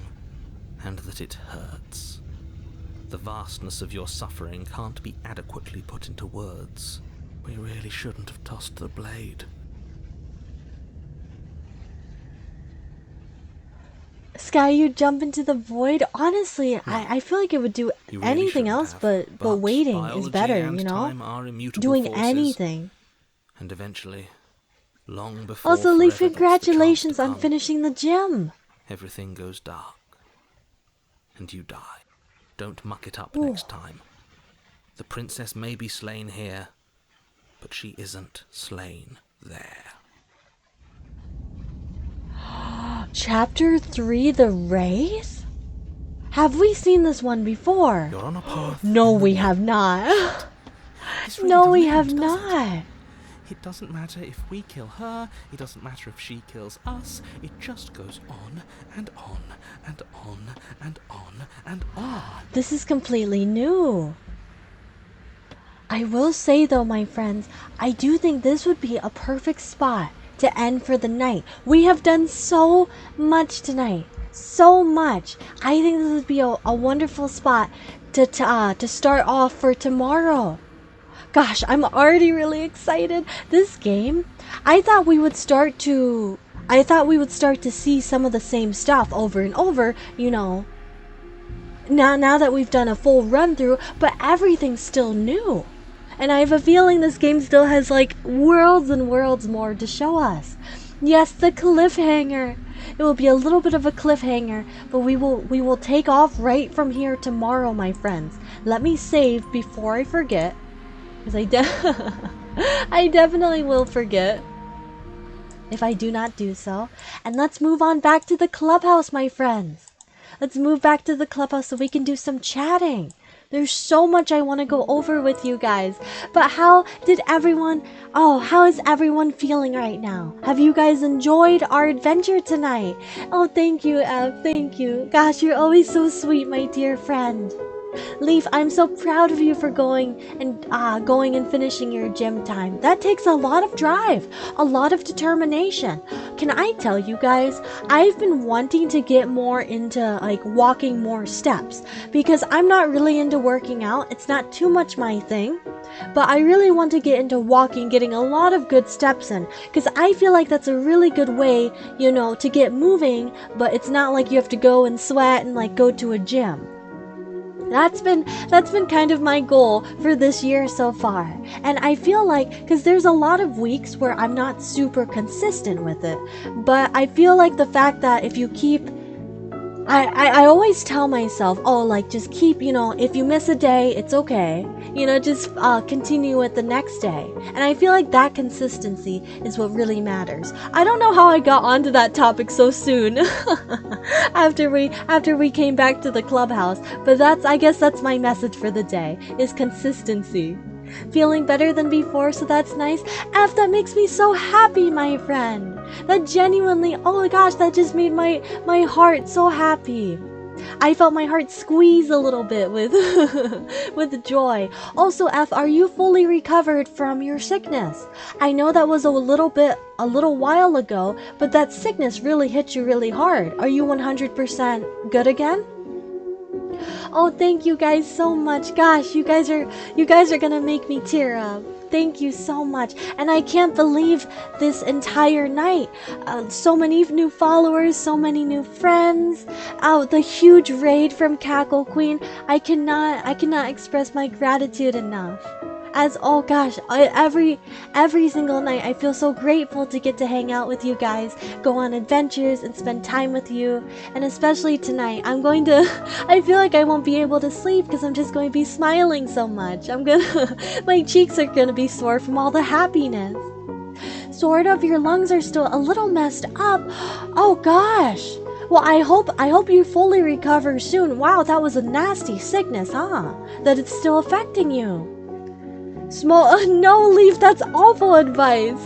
and that it hurts. The vastness of your suffering can't be adequately put into words. We really shouldn't have tossed the blade. Sky, you jump into the void? Honestly, I feel like it would do You really anything shouldn't else, have. but waiting is biology better, and you know? time are immutable Doing forces, anything. And eventually, long before Also, Leaf, forever gets the chance to congratulations on come, finishing the gym. everything goes dark. And you die. Don't muck it up Ooh. next time. The princess may be slain here, but she isn't slain there. Chapter 3, The Wraith? Have we seen this one before? You're on a path. No, we have not. This really No, doesn't we end, have does it? not. It doesn't matter if we kill her, it doesn't matter if she kills us, it just goes on and on and on and on and on. This is completely new. I will say though, my friends, I do think this would be a perfect spot to end for the night. We have done so much tonight. So much. I think this would be a wonderful spot to start off for tomorrow. Gosh, I'm already really excited. This game, I thought we would start to see some of the same stuff over and over, you know. Now that we've done a full run through, but everything's still new. And I have a feeling this game still has like worlds and worlds more to show us. Yes, the cliffhanger. It will be a little bit of a cliffhanger, but we will take off right from here tomorrow, my friends. Let me save before I forget. Because I definitely will forget if I do not do so. And let's move on back to the clubhouse, my friends. Let's move back to the clubhouse so we can do some chatting. There's so much I want to go over with you guys. But how is everyone feeling right now? Have you guys enjoyed our adventure tonight? Oh, thank you, Ev. Thank you. Gosh, you're always so sweet, my dear friend. Leaf, I'm so proud of you for going and finishing your gym time. That takes a lot of drive, a lot of determination. Can I tell you guys, I've been wanting to get more into like walking more steps because I'm not really into working out. It's not too much my thing. But I really want to get into walking, getting a lot of good steps in, because I feel like that's a really good way, you know, to get moving, but it's not like you have to go and sweat and like go to a gym. That's been kind of my goal for this year so far. And I feel like, because there's a lot of weeks where I'm not super consistent with it, but I feel like the fact that if you keep I always tell myself, oh, like, just keep, if you miss a day, it's okay. Just continue it the next day. And I feel like that consistency is what really matters. I don't know how I got onto that topic so soon after we came back to the clubhouse, but I guess that's my message for the day, is consistency. Feeling better than before, so that's nice. F, that makes me so happy, my friend. That genuinely, oh my gosh, that just made my heart so happy. I felt my heart squeeze a little bit with with joy. Also, F, are you fully recovered from your sickness? I know that was a little while ago, but that sickness really hit you really hard. Are you 100% good again? Oh, thank you guys so much. Gosh, you guys are gonna make me tear up. Thank you so much. And I can't believe this entire night. So many new followers, so many new friends. Oh, the huge raid from Cackle Queen. I cannot express my gratitude enough. Oh gosh, every single night I feel so grateful to get to hang out with you guys, go on adventures and spend time with you. And especially tonight, I feel like I won't be able to sleep because I'm just going to be smiling so much. My cheeks are gonna be sore from all the happiness. Sort of, your lungs are still a little messed up. Oh gosh. Well, I hope you fully recover soon. Wow, that was a nasty sickness, huh? That it's still affecting you. No, Leaf, that's awful advice.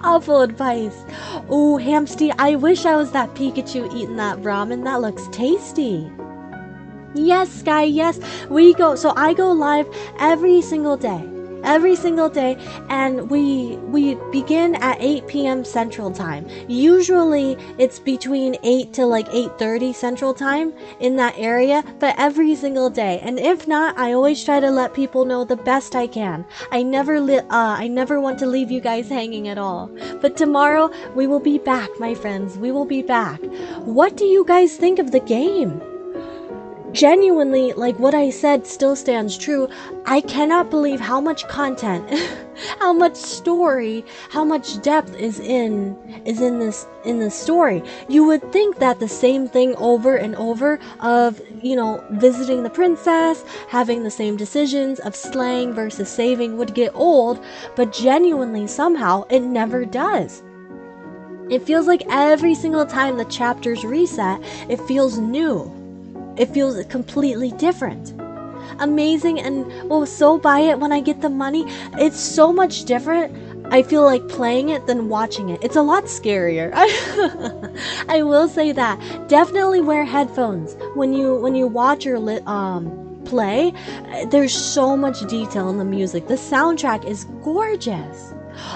Awful advice. Oh, Hamsty, I wish I was that Pikachu eating that ramen. That looks tasty. Yes, Sky, yes. So I go live every single day, and we begin at 8 p.m. Central Time. Usually it's between 8 to like 8:30 Central Time in that area, but every single day. And if not, I always try to let people know the best I can. I never want to leave you guys hanging at all. But tomorrow we will be back, my friends. We will be back. What do you guys think of the game? Genuinely, like what I said still stands true. I cannot believe how much content, how much story, how much depth is in this story. You would think that the same thing over and over of, visiting the princess, having the same decisions of slaying versus saving would get old, but genuinely somehow it never does. It feels like every single time the chapters reset, it feels new. It feels completely different. Amazing, and so buy it when I get the money. It's so much different. I feel like playing it than watching it. It's a lot scarier. I will say that. Definitely wear headphones when you watch or play. There's so much detail in the music. The soundtrack is gorgeous.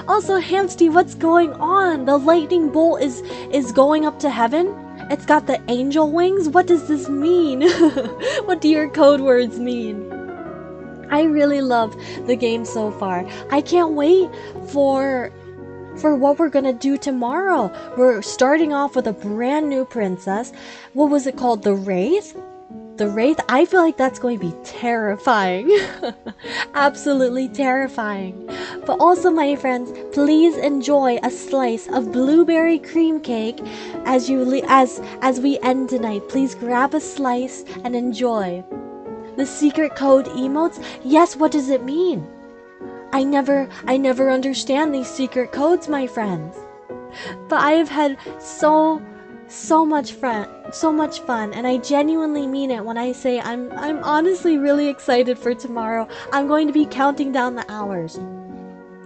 Also, Hamsty, what's going on? The lightning bolt is going up to heaven? It's got the angel wings? What does this mean? What do your code words mean? I really love the game so far. I can't wait for what we're gonna do tomorrow. We're starting off with a brand new princess. What was it called? The Wraith? The Wraith? I feel like that's going to be terrifying. Absolutely terrifying. But also, my friends, please enjoy a slice of blueberry cream cake as we end tonight. Please grab a slice and enjoy. The secret code emotes? Yes, what does it mean? I never understand these secret codes, my friends. But I have had so much fun, and I genuinely mean it when I say I'm honestly really excited for tomorrow. I'm going to be counting down the hours,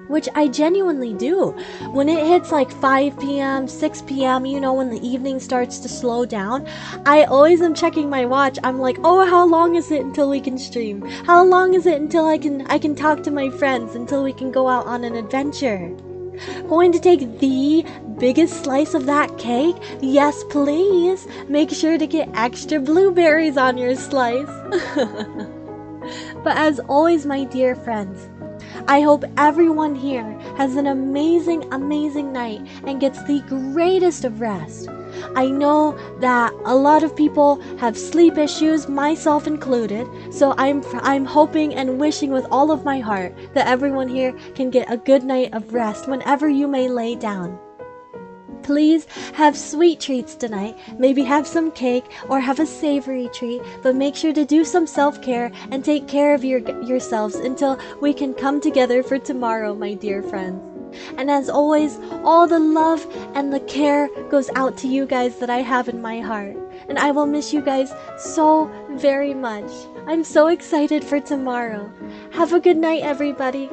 which I genuinely do. When it hits like 5 p.m., 6 p.m., when the evening starts to slow down, I always am checking my watch. I'm like, oh, how long is it until we can stream? How long is it until I can talk to my friends, until we can go out on an adventure? Going to take the biggest slice of that cake? Yes, please. Make sure to get extra blueberries on your slice. But as always, my dear friends, I hope everyone here has an amazing, amazing night and gets the greatest of rest. I know that a lot of people have sleep issues, myself included, so I'm hoping and wishing with all of my heart that everyone here can get a good night of rest whenever you may lay down. please have sweet treats tonight. Maybe have some cake or have a savory treat, but make sure to do some self-care and take care of yourselves until we can come together for tomorrow, my dear friends. And as always, all the love and the care goes out to you guys that I have in my heart. And I will miss you guys so very much. I'm so excited for tomorrow. Have a good night, everybody.